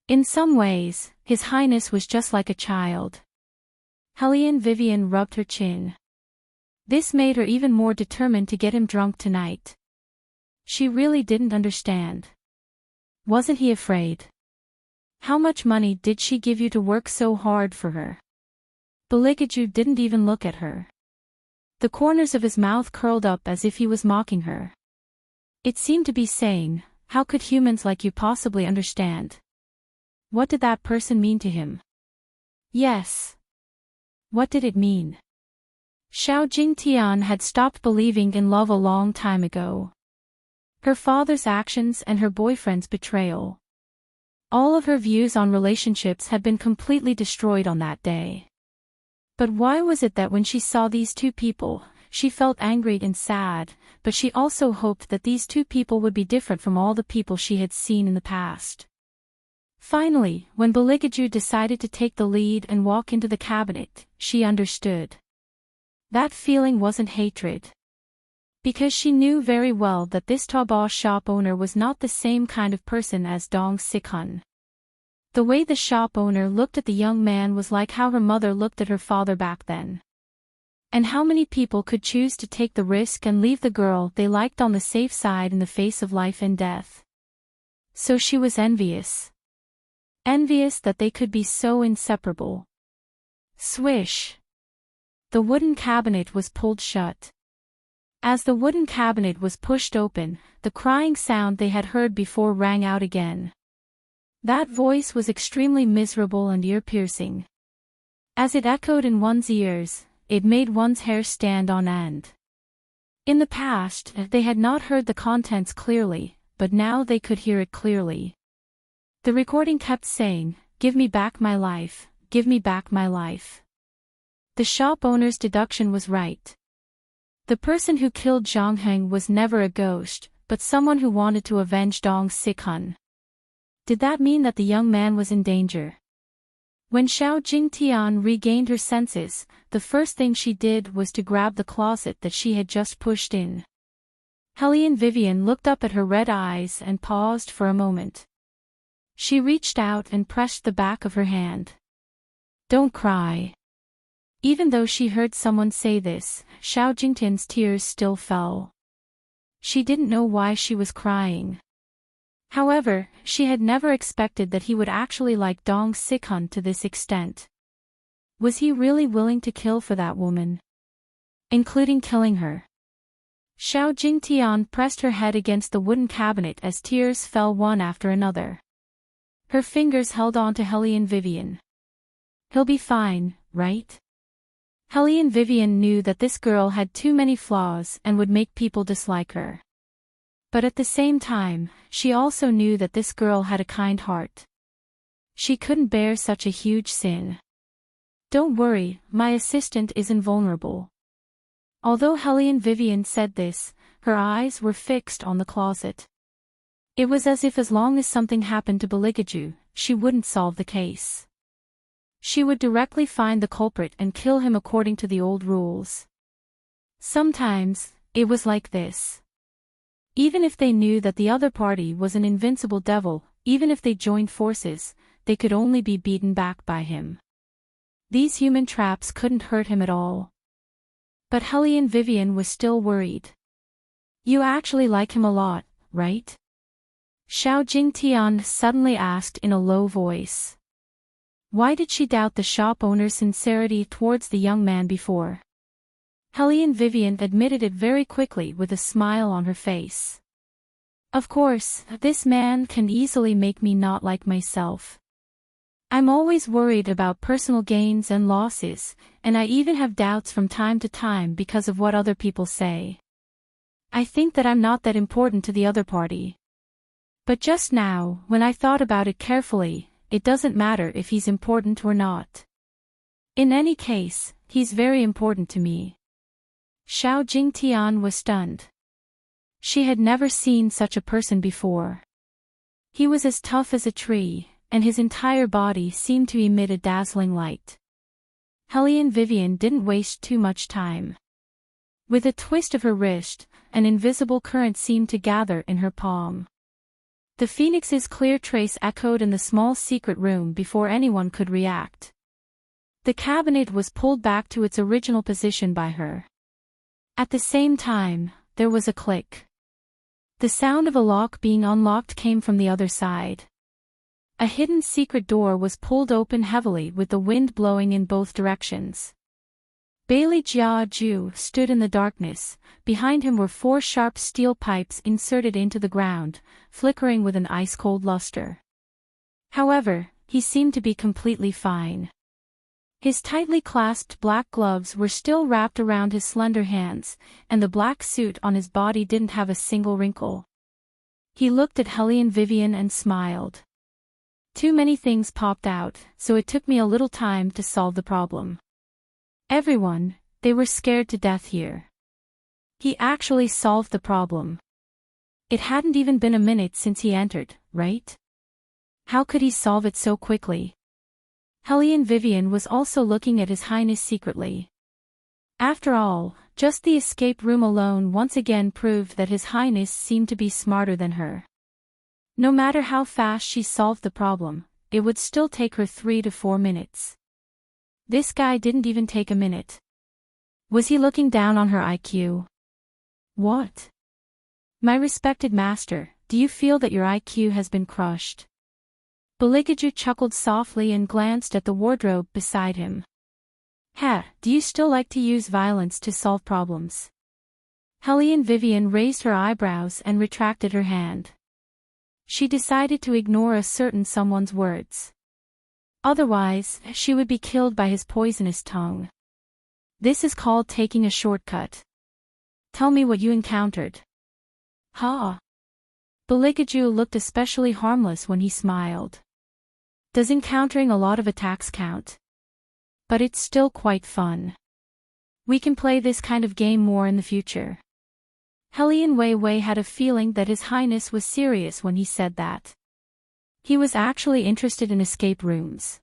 In some ways, His Highness was just like a child. Hellion Vivian rubbed her chin. This made her even more determined to get him drunk tonight. She really didn't understand. Wasn't he afraid? How much money did she give you to work so hard for her? Beligaju didn't even look at her. The corners of his mouth curled up as if he was mocking her. It seemed to be saying, how could humans like you possibly understand? What did that person mean to him? Yes. What did it mean? Xiao Jingtian had stopped believing in love a long time ago. Her father's actions and her boyfriend's betrayal. All of her views on relationships had been completely destroyed on that day. But why was it that when she saw these two people, she felt angry and sad, but she also hoped that these two people would be different from all the people she had seen in the past? Finally, when Beligaju decided to take the lead and walk into the cabinet, she understood. That feeling wasn't hatred. Because she knew very well that this Taobao shop owner was not the same kind of person as Dong Sikhan. The way the shop owner looked at the young man was like how her mother looked at her father back then. And how many people could choose to take the risk and leave the girl they liked on the safe side in the face of life and death? So she was envious. Envious that they could be so inseparable. Swish! The wooden cabinet was pulled shut. As the wooden cabinet was pushed open, the crying sound they had heard before rang out again. That voice was extremely miserable and ear-piercing. As it echoed in one's ears, it made one's hair stand on end. In the past, they had not heard the contents clearly, but now they could hear it clearly. The recording kept saying, "Give me back my life, give me back my life." The shop owner's deduction was right. The person who killed Zhang Heng was never a ghost, but someone who wanted to avenge Dong Sikhun. Did that mean that the young man was in danger? When Xiao Jingtian regained her senses, the first thing she did was to grab the closet that she had just pushed in. Hellion Vivian looked up at her red eyes and paused for a moment. She reached out and pressed the back of her hand. "Don't cry." Even though she heard someone say this, Xiao Jingtian's tears still fell. She didn't know why she was crying. However, she had never expected that he would actually like Dong Sikhun to this extent. Was he really willing to kill for that woman? Including killing her? Xiao Jingtian pressed her head against the wooden cabinet as tears fell one after another. Her fingers held on to Hellion Vivian. "He'll be fine, right?" Hellion Vivian knew that this girl had too many flaws and would make people dislike her. But at the same time, she also knew that this girl had a kind heart. She couldn't bear such a huge sin. "Don't worry, my assistant is invulnerable." Although Hellion Vivian said this, her eyes were fixed on the closet. It was as if as long as something happened to Beligaju, she wouldn't solve the case. She would directly find the culprit and kill him according to the old rules. Sometimes, it was like this. Even if they knew that the other party was an invincible devil, even if they joined forces, they could only be beaten back by him. These human traps couldn't hurt him at all. But Hellion Vivian was still worried. "You actually like him a lot, right?" Xiao Jingtian suddenly asked in a low voice. Why did she doubt the shop owner's sincerity towards the young man before? Hellion Vivian admitted it very quickly with a smile on her face. "Of course, this man can easily make me not like myself. I'm always worried about personal gains and losses, and I even have doubts from time to time because of what other people say. I think that I'm not that important to the other party. But just now, when I thought about it carefully, it doesn't matter if he's important or not. In any case, he's very important to me." Xiao Jingtian was stunned. She had never seen such a person before. He was as tough as a tree, and his entire body seemed to emit a dazzling light. Hellion Vivian didn't waste too much time. With a twist of her wrist, an invisible current seemed to gather in her palm. The phoenix's clear trace echoed in the small secret room before anyone could react. The cabinet was pulled back to its original position by her. At the same time, there was a click. The sound of a lock being unlocked came from the other side. A hidden secret door was pulled open heavily with the wind blowing in both directions. Bailey Jiaju stood in the darkness. Behind him were 4 sharp steel pipes inserted into the ground, flickering with an ice-cold luster. However, he seemed to be completely fine. His tightly clasped black gloves were still wrapped around his slender hands, and the black suit on his body didn't have a single wrinkle. He looked at Hellion Vivian and smiled. "Too many things popped out, so it took me a little time to solve the problem. Everyone, they were scared to death here." He actually solved the problem. It hadn't even been a minute since he entered, right? How could he solve it so quickly? Hellion Vivian was also looking at His Highness secretly. After all, just the escape room alone once again proved that His Highness seemed to be smarter than her. No matter how fast she solved the problem, it would still take her 3 to 4 minutes. This guy didn't even take a minute. Was he looking down on her IQ? What? My respected master, do you feel that your IQ has been crushed? Beligaju chuckled softly and glanced at the wardrobe beside him. Ha, do you still like to use violence to solve problems? Helene Vivian raised her eyebrows and retracted her hand. She decided to ignore a certain someone's words. Otherwise, she would be killed by his poisonous tongue. This is called taking a shortcut. Tell me what you encountered. Ha! Beligaju looked especially harmless when he smiled. Does encountering a lot of attacks count? But it's still quite fun. We can play this kind of game more in the future. Helene Wei Wei had a feeling that His Highness was serious when he said that. He was actually interested in escape rooms.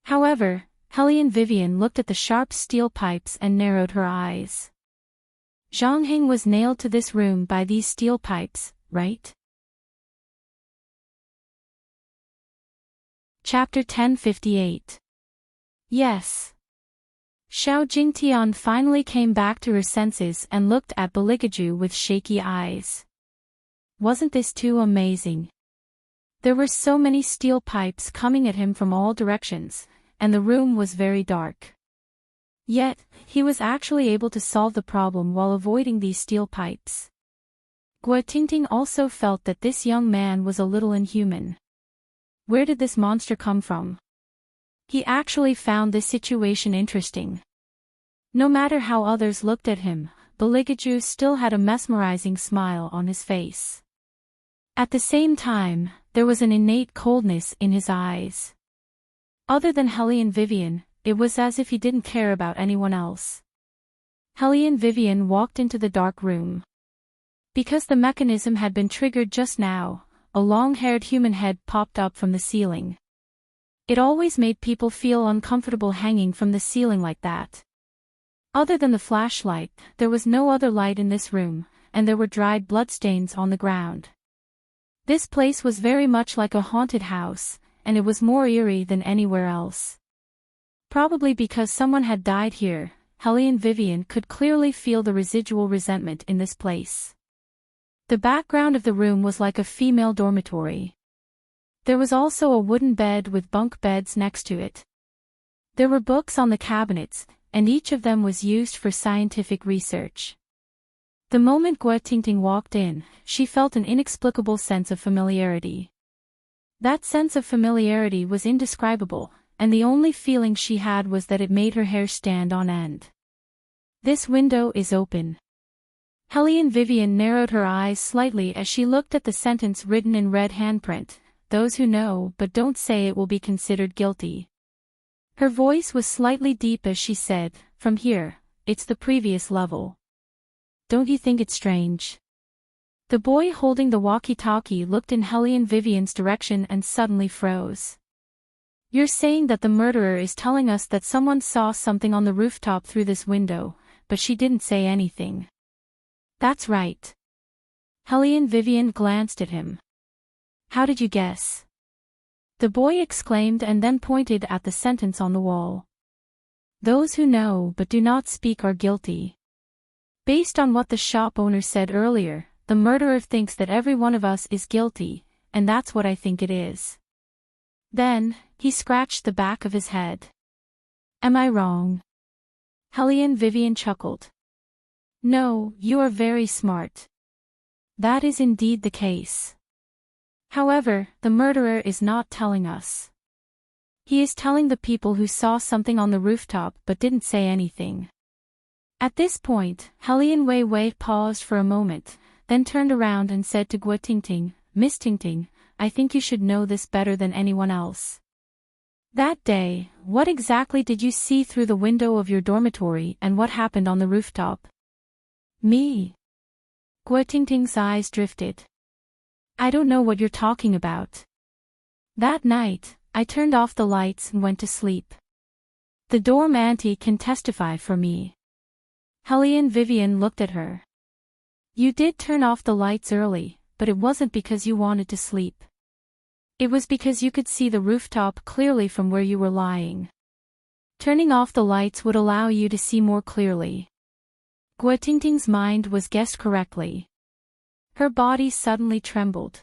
However, Helene Vivian looked at the sharp steel pipes and narrowed her eyes. Zhang Hing was nailed to this room by these steel pipes, right? Chapter 1058. Yes. Xiao Jingtian finally came back to her senses and looked at Beligaju with shaky eyes. Wasn't this too amazing? There were so many steel pipes coming at him from all directions, and the room was very dark. Yet, he was actually able to solve the problem while avoiding these steel pipes. Guo Tingting also felt that this young man was a little inhuman. Where did this monster come from? He actually found this situation interesting. No matter how others looked at him, Beligaju still had a mesmerizing smile on his face. At the same time, there was an innate coldness in his eyes. Other than Helene Vivian, it was as if he didn't care about anyone else. Helene Vivian walked into the dark room. Because the mechanism had been triggered just now, a long-haired human head popped up from the ceiling. It always made people feel uncomfortable hanging from the ceiling like that. Other than the flashlight, there was no other light in this room, and there were dried bloodstains on the ground. This place was very much like a haunted house, and it was more eerie than anywhere else. Probably because someone had died here, Helene Vivian could clearly feel the residual resentment in this place. The background of the room was like a female dormitory. There was also a wooden bed with bunk beds next to it. There were books on the cabinets, and each of them was used for scientific research. The moment Guo Tingting walked in, she felt an inexplicable sense of familiarity. That sense of familiarity was indescribable, and the only feeling she had was that it made her hair stand on end. This window is open. Helene Vivian narrowed her eyes slightly as she looked at the sentence written in red handprint, "Those who know but don't say it will be considered guilty." Her voice was slightly deep as she said, "From here, it's the previous level. Don't you think it's strange?" The boy holding the walkie-talkie looked in Helene Vivian's direction and suddenly froze. "You're saying that the murderer is telling us that someone saw something on the rooftop through this window, but she didn't say anything." "That's right." Helene Vivian glanced at him. "How did you guess?" The boy exclaimed and then pointed at the sentence on the wall. "Those who know but do not speak are guilty." Based on what the shop owner said earlier, the murderer thinks that every one of us is guilty, and that's what I think it is. Then, he scratched the back of his head. "Am I wrong?" Helene Vivian chuckled. "No, you are very smart. That is indeed the case. However, the murderer is not telling us. He is telling the people who saw something on the rooftop but didn't say anything." At this point, Helene Wei Wei paused for a moment, then turned around and said to Guo Tingting, "Miss Tingting, I think you should know this better than anyone else. That day, what exactly did you see through the window of your dormitory and what happened on the rooftop?" "Me?" Guo Tingting's eyes drifted. "I don't know what you're talking about. That night, I turned off the lights and went to sleep. The dorm auntie can testify for me." Helene Vivian looked at her. "You did turn off the lights early, but it wasn't because you wanted to sleep. It was because you could see the rooftop clearly from where you were lying." Turning off the lights would allow you to see more clearly. Guatingting's mind was guessed correctly. Her body suddenly trembled.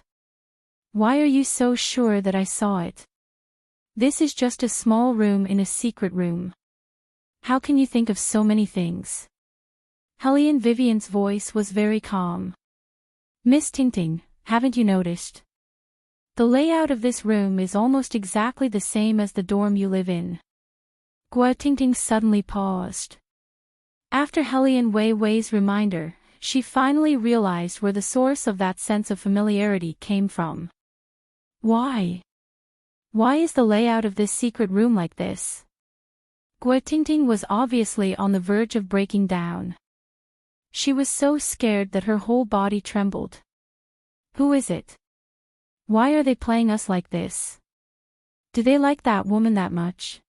Why are you so sure that I saw it? This is just a small room in a secret room. How can you think of so many things? Hellion Vivian's voice was very calm. Miss Tingting, haven't you noticed? The layout of this room is almost exactly the same as the dorm you live in. Gua Tingting suddenly paused. After Hellion Wei Wei's reminder, she finally realized where the source of that sense of familiarity came from. Why? Why is the layout of this secret room like this? Gua Tingting was obviously on the verge of breaking down. She was so scared that her whole body trembled. Who is it? Why are they playing us like this? Do they like that woman that much?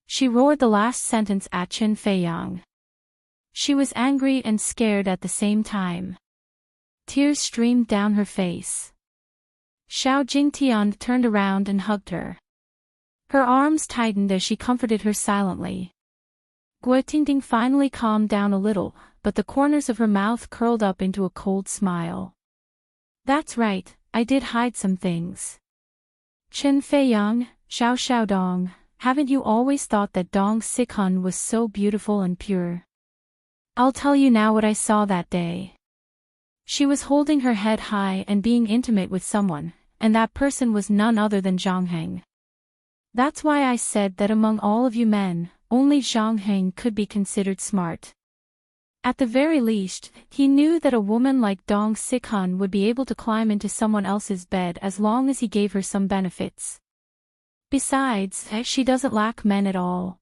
She roared the last sentence at Chen Feiyang. She was angry and scared at the same time. Tears streamed down her face. Xiao Jingtian turned around and hugged her. Her arms tightened as she comforted her silently. Gua Tingting finally calmed down a little, but the corners of her mouth curled up into a cold smile. That's right, I did hide some things. Chen Feiyang, Xiao Xiaodong, haven't you always thought that Dong Sikhun was so beautiful and pure? I'll tell you now what I saw that day. She was holding her head high and being intimate with someone, and that person was none other than Zhang Heng. That's why I said that among all of you men, only Zhang Heng could be considered smart. At the very least, he knew that a woman like Dong Sikhun would be able to climb into someone else's bed as long as he gave her some benefits. Besides, she doesn't lack men at all.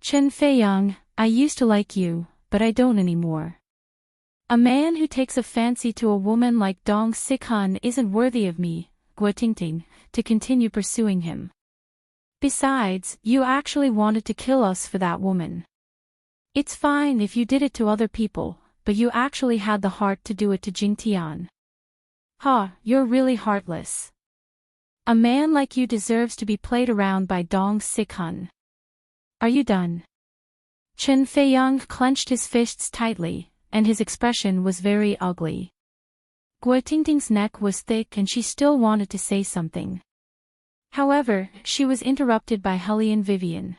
Chen Feiyang, I used to like you, but I don't anymore. A man who takes a fancy to a woman like Dong Sikhun isn't worthy of me, Gua Tingting, to continue pursuing him. Besides, you actually wanted to kill us for that woman. It's fine if you did it to other people, but you actually had the heart to do it to Jingtian. Ha, you're really heartless. A man like you deserves to be played around by Dong Sikhun. Are you done? Chen Feiyang clenched his fists tightly, and his expression was very ugly. Gua Tingting's neck was thick and she still wanted to say something. However, she was interrupted by Hellion Vivian.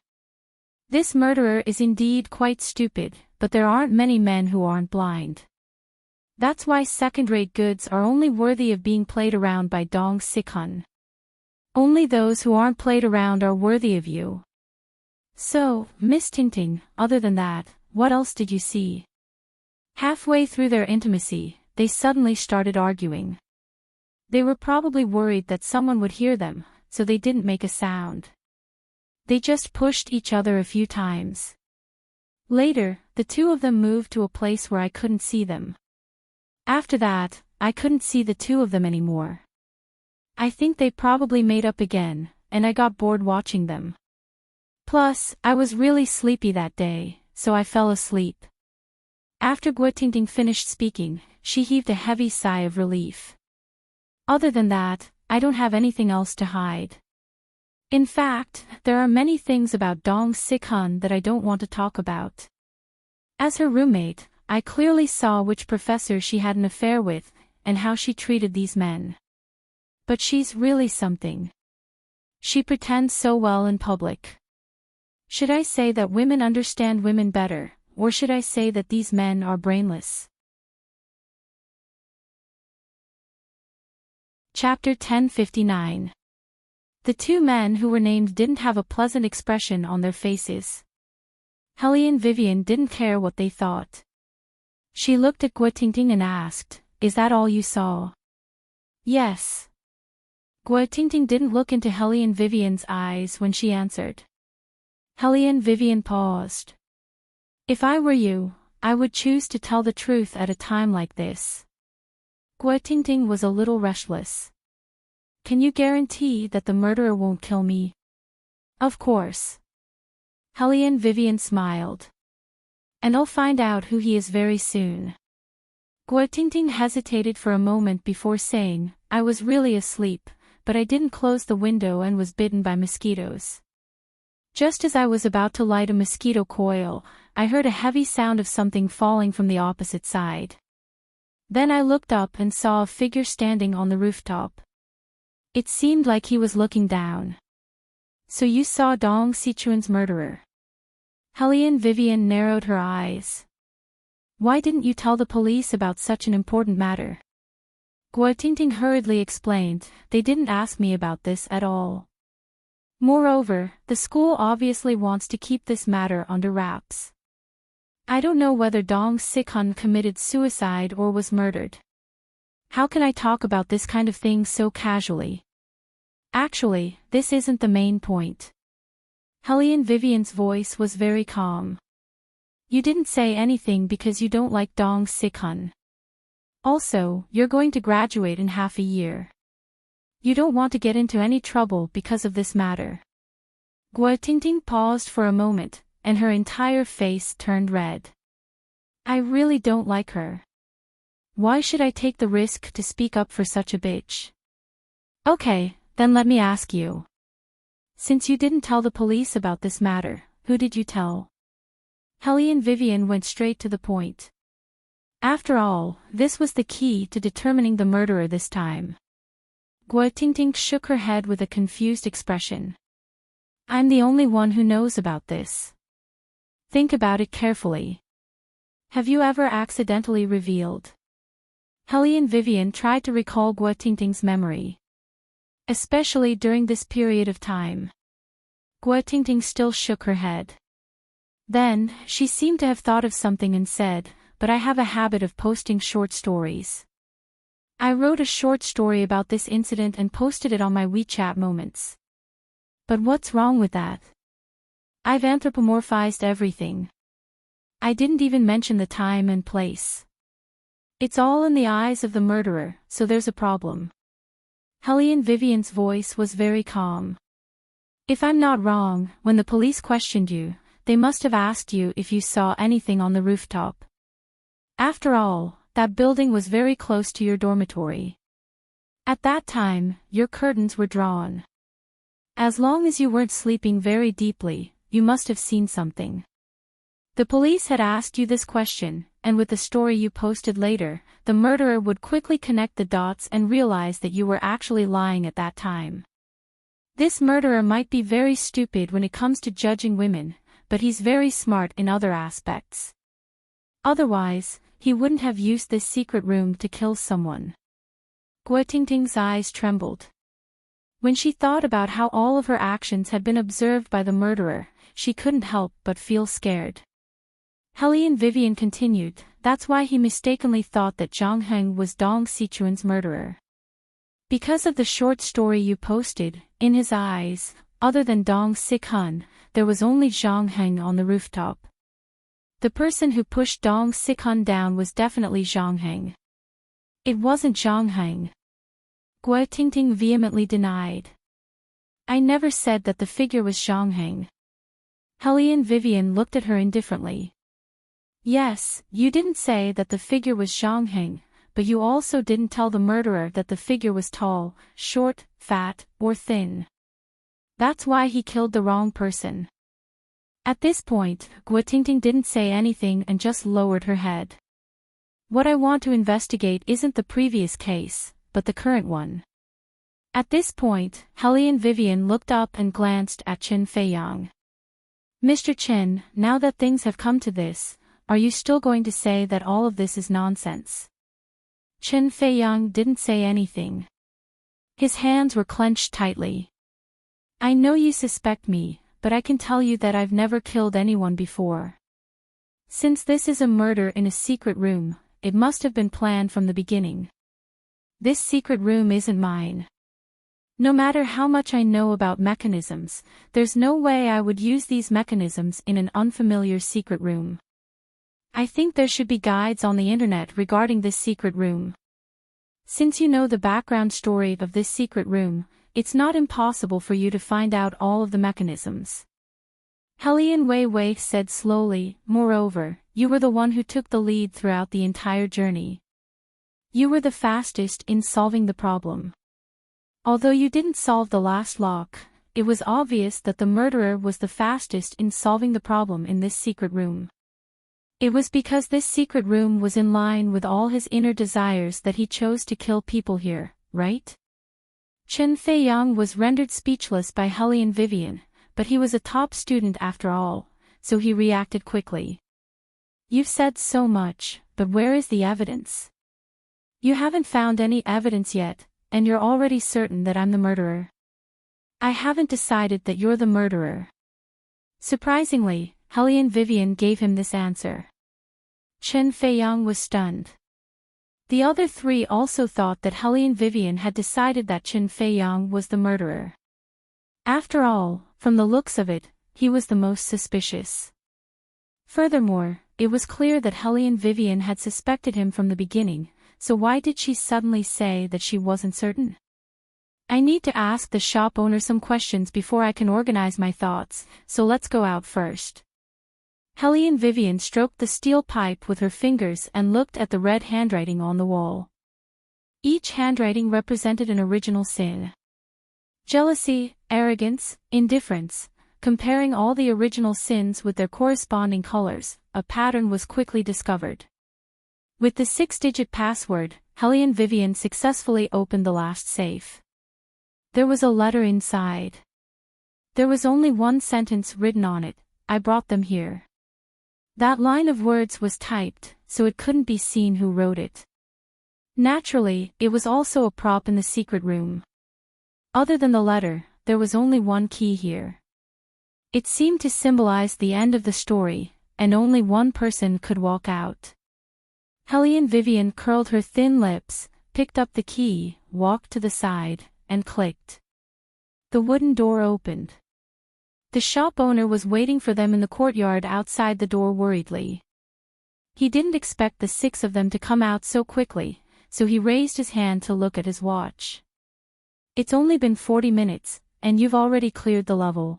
This murderer is indeed quite stupid, but there aren't many men who aren't blind. That's why second-rate goods are only worthy of being played around by Dong Sikhun. Only those who aren't played around are worthy of you. So, Miss Tingting, other than that, what else did you see? Halfway through their intimacy, they suddenly started arguing. They were probably worried that someone would hear them, so they didn't make a sound. They just pushed each other a few times. Later, the two of them moved to a place where I couldn't see them. After that, I couldn't see the two of them anymore. I think they probably made up again, and I got bored watching them. Plus, I was really sleepy that day, so I fell asleep. After Gua Tingting finished speaking, she heaved a heavy sigh of relief. Other than that, I don't have anything else to hide. In fact, there are many things about Dong Sikhun that I don't want to talk about. As her roommate, I clearly saw which professor she had an affair with, and how she treated these men. But she's really something. She pretends so well in public. Should I say that women understand women better, or should I say that these men are brainless? Chapter 1059. The two men who were named didn't have a pleasant expression on their faces. Hellion Vivian didn't care what they thought. She looked at Gua Tingting and asked, "Is that all you saw?" "Yes." Gua Tingting didn't look into Hellion Vivian's eyes when she answered. Hellion Vivian paused. "If I were you, I would choose to tell the truth at a time like this." Gua Tingting was a little restless. "Can you guarantee that the murderer won't kill me?" "Of course." Hellion Vivian smiled. "And I'll find out who he is very soon." Gua Tingting hesitated for a moment before saying, "I was really asleep, but I didn't close the window and was bitten by mosquitoes." Just as I was about to light a mosquito coil, I heard a heavy sound of something falling from the opposite side. Then I looked up and saw a figure standing on the rooftop. It seemed like he was looking down. So you saw Dong Sichuan's murderer? Hellion Vivian narrowed her eyes. Why didn't you tell the police about such an important matter? Guotingting hurriedly explained, they didn't ask me about this at all. Moreover, the school obviously wants to keep this matter under wraps. I don't know whether Dong Sichun committed suicide or was murdered. How can I talk about this kind of thing so casually? Actually, this isn't the main point. Hellion Vivian's voice was very calm. You didn't say anything because you don't like Dong Sichun. Also, you're going to graduate in half a year. You don't want to get into any trouble because of this matter. Guotingting paused for a moment, and her entire face turned red. I really don't like her. Why should I take the risk to speak up for such a bitch? Okay, then let me ask you. Since you didn't tell the police about this matter, who did you tell? Hellion Vivian went straight to the point. After all, this was the key to determining the murderer this time. Guotingting shook her head with a confused expression. I'm the only one who knows about this. Think about it carefully. Have you ever accidentally revealed? Hellion Vivian tried to recall Guotingting's memory. Especially during this period of time. Guotingting still shook her head. Then, she seemed to have thought of something and said, but I have a habit of posting short stories. I wrote a short story about this incident and posted it on my WeChat moments. But what's wrong with that? I've anthropomorphized everything. I didn't even mention the time and place. It's all in the eyes of the murderer, so there's a problem. Hellion Vivian's voice was very calm. If I'm not wrong, when the police questioned you, they must have asked you if you saw anything on the rooftop. After all, that building was very close to your dormitory. At that time, your curtains were drawn. As long as you weren't sleeping very deeply, you must have seen something. The police had asked you this question, and with the story you posted later, the murderer would quickly connect the dots and realize that you were actually lying at that time. This murderer might be very stupid when it comes to judging women, but he's very smart in other aspects. Otherwise, he wouldn't have used this secret room to kill someone. Guotingting's eyes trembled. When she thought about how all of her actions had been observed by the murderer, she couldn't help but feel scared. Hellion Vivian continued, that's why he mistakenly thought that Zhang Heng was Dong Sichuan's murderer. Because of the short story you posted, in his eyes, other than Dong Sichun, there was only Zhang Heng on the rooftop. The person who pushed Dong Sichun down was definitely Zhang Heng. It wasn't Zhang Heng. Guotingting vehemently denied. I never said that the figure was Zhang Heng. Hellion Vivian looked at her indifferently. Yes, you didn't say that the figure was Zhang Heng, but you also didn't tell the murderer that the figure was tall, short, fat, or thin. That's why he killed the wrong person. At this point, Guotingting didn't say anything and just lowered her head. What I want to investigate isn't the previous case, but the current one. At this point, Hellion Vivian looked up and glanced at Chen Feiyang. Mr. Chen, now that things have come to this, are you still going to say that all of this is nonsense? Chen Feiyang didn't say anything. His hands were clenched tightly. I know you suspect me, but I can tell you that I've never killed anyone before. Since this is a murder in a secret room, it must have been planned from the beginning. This secret room isn't mine. No matter how much I know about mechanisms, there's no way I would use these mechanisms in an unfamiliar secret room. I think there should be guides on the internet regarding this secret room. Since you know the background story of this secret room, it's not impossible for you to find out all of the mechanisms. Hellion Wei said slowly, moreover, you were the one who took the lead throughout the entire journey. You were the fastest in solving the problem. Although you didn't solve the last lock, it was obvious that the murderer was the fastest in solving the problem in this secret room. It was because this secret room was in line with all his inner desires that he chose to kill people here, right? Chen Feiyang was rendered speechless by Hellion Vivian, but he was a top student after all, so he reacted quickly. You've said so much, but where is the evidence? You haven't found any evidence yet, and you're already certain that I'm the murderer. I haven't decided that you're the murderer. Surprisingly, Hellion Vivian gave him this answer. Chen Feiyang was stunned. The other three also thought that Hellion Vivian had decided that Chen Feiyang was the murderer. After all, from the looks of it, he was the most suspicious. Furthermore, it was clear that Hellion Vivian had suspected him from the beginning, so why did she suddenly say that she wasn't certain? I need to ask the shop owner some questions before I can organize my thoughts, so let's go out first. Hellion Vivian stroked the steel pipe with her fingers and looked at the red handwriting on the wall. Each handwriting represented an original sin. Jealousy, arrogance, indifference. Comparing all the original sins with their corresponding colors, a pattern was quickly discovered. With the 6-digit password, Hellion Vivian successfully opened the last safe. There was a letter inside. There was only one sentence written on it: I brought them here. That line of words was typed, so it couldn't be seen who wrote it. Naturally, it was also a prop in the secret room. Other than the letter, there was only one key here. It seemed to symbolize the end of the story, and only one person could walk out. Hellion Vivian curled her thin lips, picked up the key, walked to the side, and clicked. The wooden door opened. The shop owner was waiting for them in the courtyard outside the door worriedly. He didn't expect the 6 of them to come out so quickly, so he raised his hand to look at his watch. It's only been 40 minutes, and you've already cleared the level.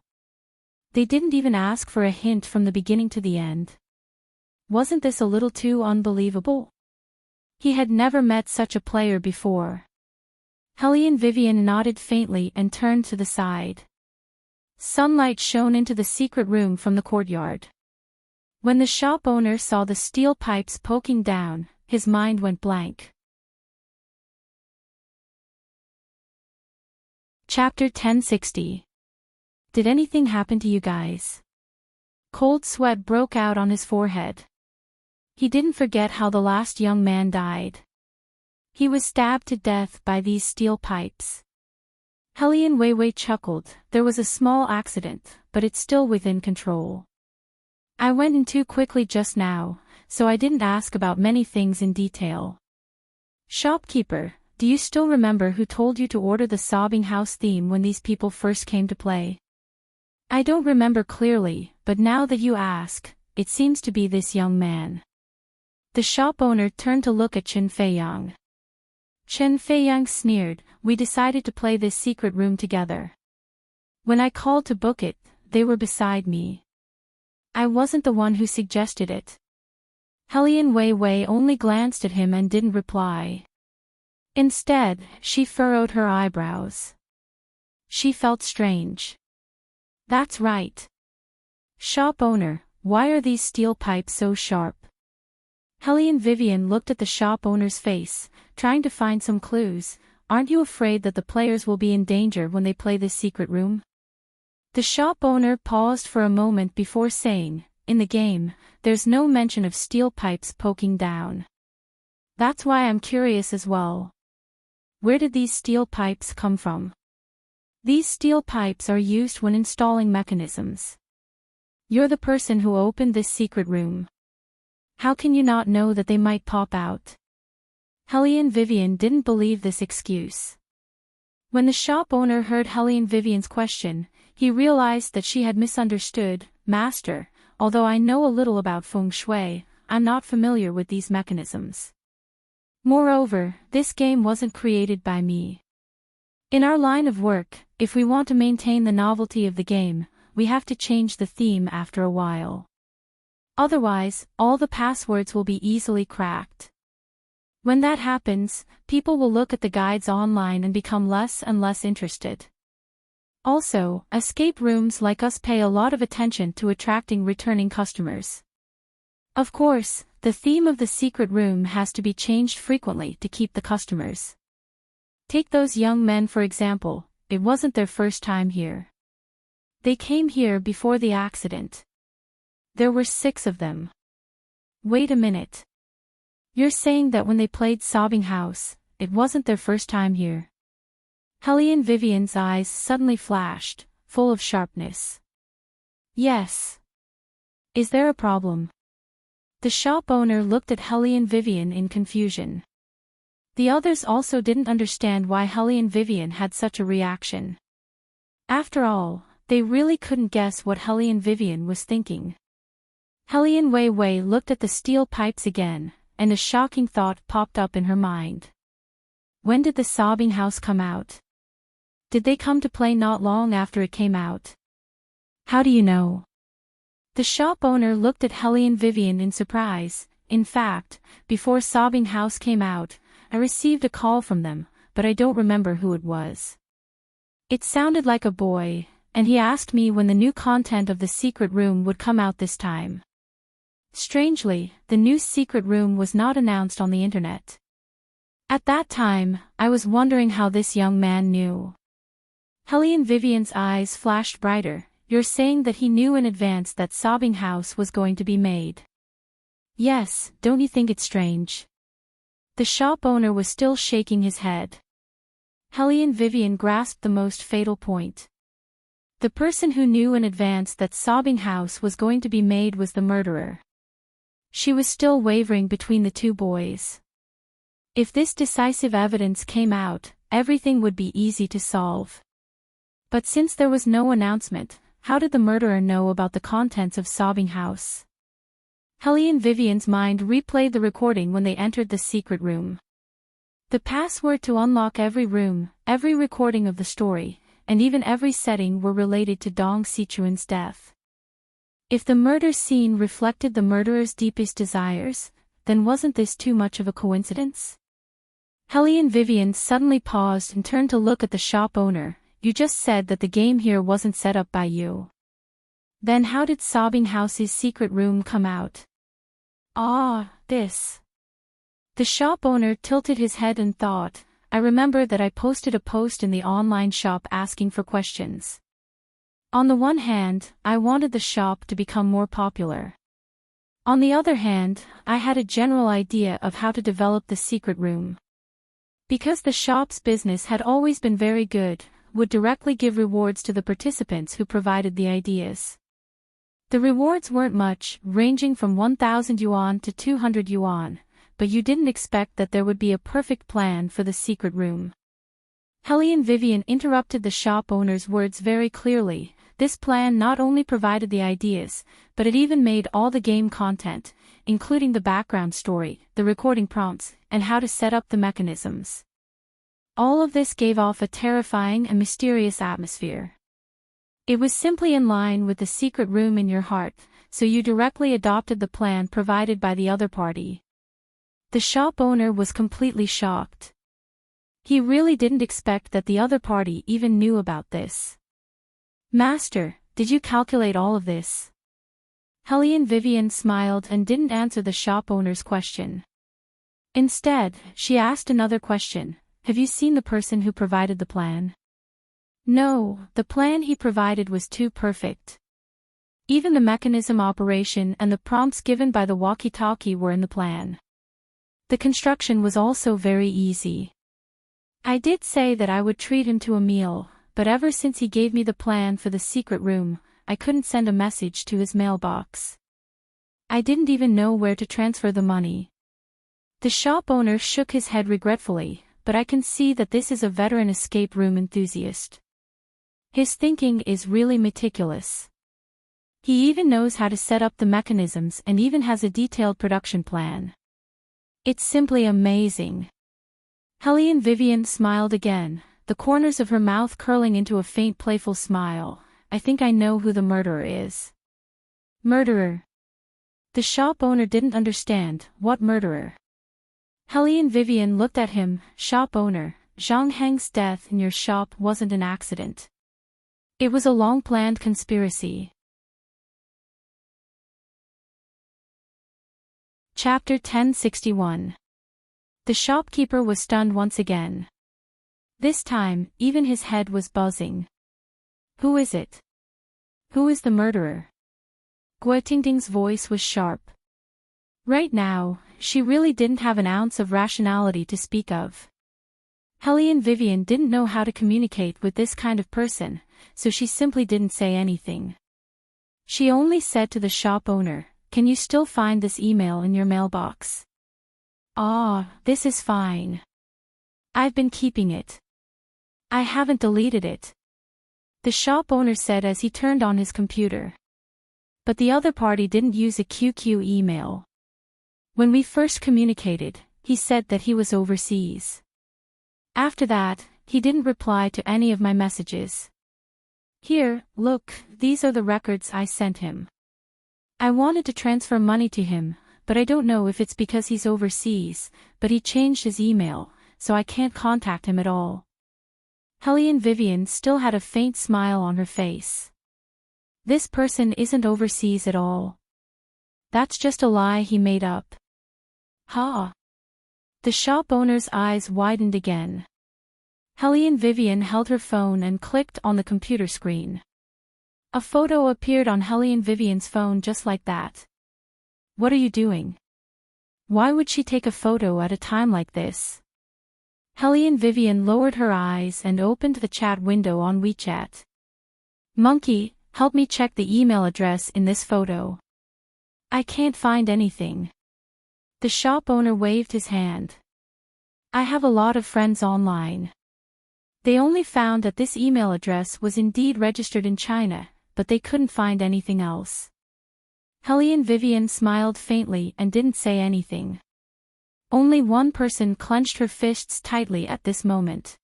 They didn't even ask for a hint from the beginning to the end. Wasn't this a little too unbelievable? He had never met such a player before. Hellion Vivian nodded faintly and turned to the side. Sunlight shone into the secret room from the courtyard. When the shop owner saw the steel pipes poking down, his mind went blank. Chapter 1060. Did anything happen to you guys? Cold sweat broke out on his forehead. He didn't forget how the last young man died. He was stabbed to death by these steel pipes. Hellion Weiwei chuckled. There was a small accident, but it's still within control. I went in too quickly just now, so I didn't ask about many things in detail. Shopkeeper, do you still remember who told you to order the sobbing house theme when these people first came to play? I don't remember clearly, but now that you ask, it seems to be this young man. The shop owner turned to look at Chen Feiyang. Chen Feiyang sneered. We decided to play this secret room together. When I called to book it, they were beside me. I wasn't the one who suggested it. Hellion Weiwei only glanced at him and didn't reply. Instead, she furrowed her eyebrows. She felt strange. That's right. Shop owner, why are these steel pipes so sharp? Hellion Vivian looked at the shop owner's face, trying to find some clues. Aren't you afraid that the players will be in danger when they play this secret room? The shop owner paused for a moment before saying, in the game, there's no mention of steel pipes poking down. That's why I'm curious as well. Where did these steel pipes come from? These steel pipes are used when installing mechanisms. You're the person who opened this secret room. How can you not know that they might pop out? Hellion Vivian didn't believe this excuse. When the shop owner heard Hellion Vivian's question, he realized that she had misunderstood. Master, although I know a little about feng shui, I'm not familiar with these mechanisms. Moreover, this game wasn't created by me. In our line of work, if we want to maintain the novelty of the game, we have to change the theme after a while. Otherwise, all the passwords will be easily cracked. When that happens, people will look at the guides online and become less and less interested. Also, escape rooms like us pay a lot of attention to attracting returning customers. Of course, the theme of the secret room has to be changed frequently to keep the customers. Take those young men for example, it wasn't their first time here. They came here before the accident. There were 6 of them. Wait a minute. You're saying that when they played Sobbing House, it wasn't their first time here? Helene Vivian's eyes suddenly flashed, full of sharpness. Yes. Is there a problem? The shop owner looked at Helene Vivian in confusion. The others also didn't understand why Helene Vivian had such a reaction. After all, they really couldn't guess what Helene Vivian was thinking. Helene Wei looked at the steel pipes again, and a shocking thought popped up in her mind. When did the Sobbing House come out? Did they come to play not long after it came out? How do you know? The shop owner looked at Helene Vivian in surprise. In fact, before Sobbing House came out, I received a call from them, but I don't remember who it was. It sounded like a boy, and he asked me when the new content of the secret room would come out this time. Strangely, the new secret room was not announced on the internet. At that time, I was wondering how this young man knew. Helene Vivian's eyes flashed brighter. You're saying that he knew in advance that Sobbing House was going to be made? Yes, don't you think it's strange? The shop owner was still shaking his head. Helene Vivian grasped the most fatal point. The person who knew in advance that Sobbing House was going to be made was the murderer. She was still wavering between the 2 boys. If this decisive evidence came out, everything would be easy to solve. But since there was no announcement, how did the murderer know about the contents of Sobbing House? Helene Vivian's mind replayed the recording when they entered the secret room. The password to unlock every room, every recording of the story, and even every setting were related to Dong Sichuan's death. If the murder scene reflected the murderer's deepest desires, then wasn't this too much of a coincidence? Helene Vivian suddenly paused and turned to look at the shop owner. You just said that the game here wasn't set up by you. Then how did Sobbing House's secret room come out? This. The shop owner tilted his head and thought, I remember that I posted a post in the online shop asking for questions. On the one hand, I wanted the shop to become more popular. On the other hand, I had a general idea of how to develop the secret room. Because the shop's business had always been very good, would directly give rewards to the participants who provided the ideas. The rewards weren't much, ranging from 1,000 yuan to 200 yuan, but you didn't expect that there would be a perfect plan for the secret room. Helene Vivian interrupted the shop owner's words very clearly. This plan not only provided the ideas, but it even made all the game content, including the background story, the recording prompts, and how to set up the mechanisms. All of this gave off a terrifying and mysterious atmosphere. It was simply in line with the secret room in your heart, so you directly adopted the plan provided by the other party. The shop owner was completely shocked. He really didn't expect that the other party even knew about this. Master, did you calculate all of this? Helene Vivian smiled and didn't answer the shop owner's question. Instead, she asked another question. Have you seen the person who provided the plan? No, the plan he provided was too perfect. Even the mechanism operation and the prompts given by the walkie-talkie were in the plan. The construction was also very easy. I did say that I would treat him to a meal, but ever since he gave me the plan for the secret room, I couldn't send a message to his mailbox. I didn't even know where to transfer the money. The shop owner shook his head regretfully, but I can see that this is a veteran escape room enthusiast. His thinking is really meticulous. He even knows how to set up the mechanisms and even has a detailed production plan. It's simply amazing. Helene Vivian smiled again, the corners of her mouth curling into a faint playful smile. I think I know who the murderer is. Murderer? The shop owner didn't understand. What murderer? Helene Vivian looked at him. Shop owner, Zhang Heng's death in your shop wasn't an accident. It was a long-planned conspiracy. Chapter 1061. The shopkeeper was stunned once again. This time, even his head was buzzing. Who is it? Who is the murderer? Guotingting's voice was sharp. Right now, she really didn't have an ounce of rationality to speak of. Helene Vivian didn't know how to communicate with this kind of person, so she simply didn't say anything. She only said to the shop owner, "Can you still find this email in your mailbox?" "Ah, this is fine. I've been keeping it. I haven't deleted it," the shop owner said as he turned on his computer. But the other party didn't use a QQ email. When we first communicated, he said that he was overseas. After that, he didn't reply to any of my messages. Here, look, these are the records I sent him. I wanted to transfer money to him, but I don't know if it's because he's overseas, but he changed his email, so I can't contact him at all. Helene Vivian still had a faint smile on her face. This person isn't overseas at all. That's just a lie he made up. Ha! The shop owner's eyes widened again. Helene Vivian held her phone and clicked on the computer screen. A photo appeared on Helene Vivian's phone just like that. What are you doing? Why would she take a photo at a time like this? Helene Vivian lowered her eyes and opened the chat window on WeChat. Monkey, help me check the email address in this photo. I can't find anything. The shop owner waved his hand. I have a lot of friends online. They only found that this email address was indeed registered in China, but they couldn't find anything else. Helene Vivian smiled faintly and didn't say anything. Only one person clenched her fists tightly at this moment.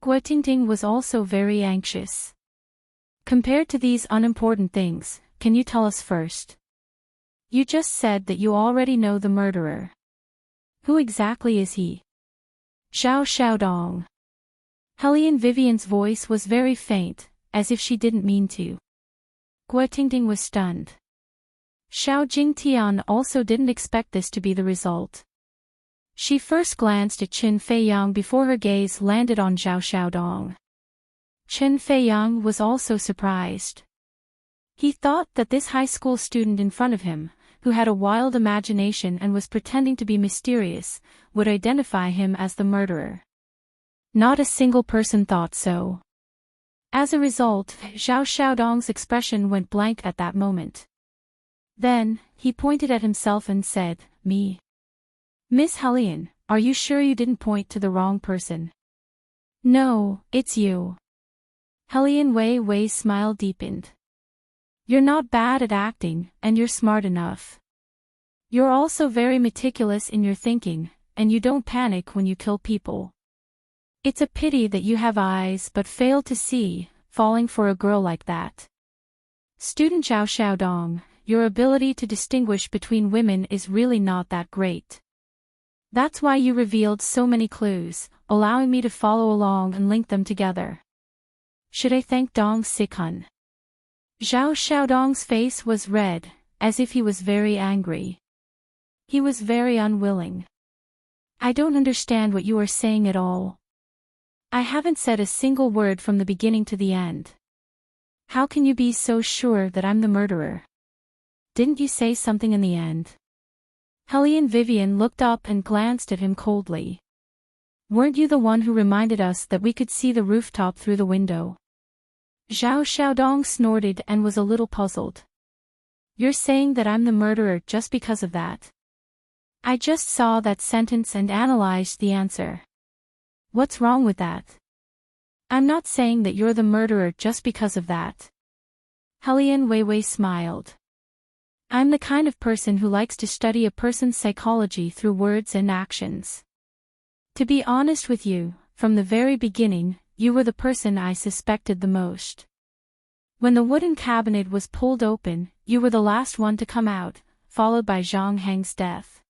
Guotingting was also very anxious. Compared to these unimportant things, can you tell us first? You just said that you already know the murderer. Who exactly is he? Zhao Xiaodong. Helene Vivian's voice was very faint, as if she didn't mean to. Guotingting was stunned. Xiao Jingtian also didn't expect this to be the result. She first glanced at Qin Feiyang before her gaze landed on Zhao Xiaodong. Qin Feiyang was also surprised. He thought that this high school student in front of him, who had a wild imagination and was pretending to be mysterious, would identify him as the murderer. Not a single person thought so. As a result, Zhao Xiaodong's expression went blank at that moment. Then, he pointed at himself and said, "Me. Miss Helene, are you sure you didn't point to the wrong person?" "No, it's you." Helene Wei's smile deepened. "You're not bad at acting, and you're smart enough. You're also very meticulous in your thinking, and you don't panic when you kill people. It's a pity that you have eyes but fail to see, falling for a girl like that. Student Zhao Xiaodong, your ability to distinguish between women is really not that great. That's why you revealed so many clues, allowing me to follow along and link them together. Should I thank Dong Sikun?" Zhao Xiaodong's face was red, as if he was very angry. He was very unwilling. "I don't understand what you are saying at all. I haven't said a single word from the beginning to the end. How can you be so sure that I'm the murderer? Didn't you say something in the end?" Helene Vivian looked up and glanced at him coldly. "Weren't you the one who reminded us that we could see the rooftop through the window?" Zhao Xiaodong snorted and was a little puzzled. "You're saying that I'm the murderer just because of that?" "I just saw that sentence and analyzed the answer. What's wrong with that?" "I'm not saying that you're the murderer just because of that." Helene Wei smiled. "I'm the kind of person who likes to study a person's psychology through words and actions. To be honest with you, from the very beginning, you were the person I suspected the most. When the wooden cabinet was pulled open, you were the last one to come out, followed by Zhang Heng's death.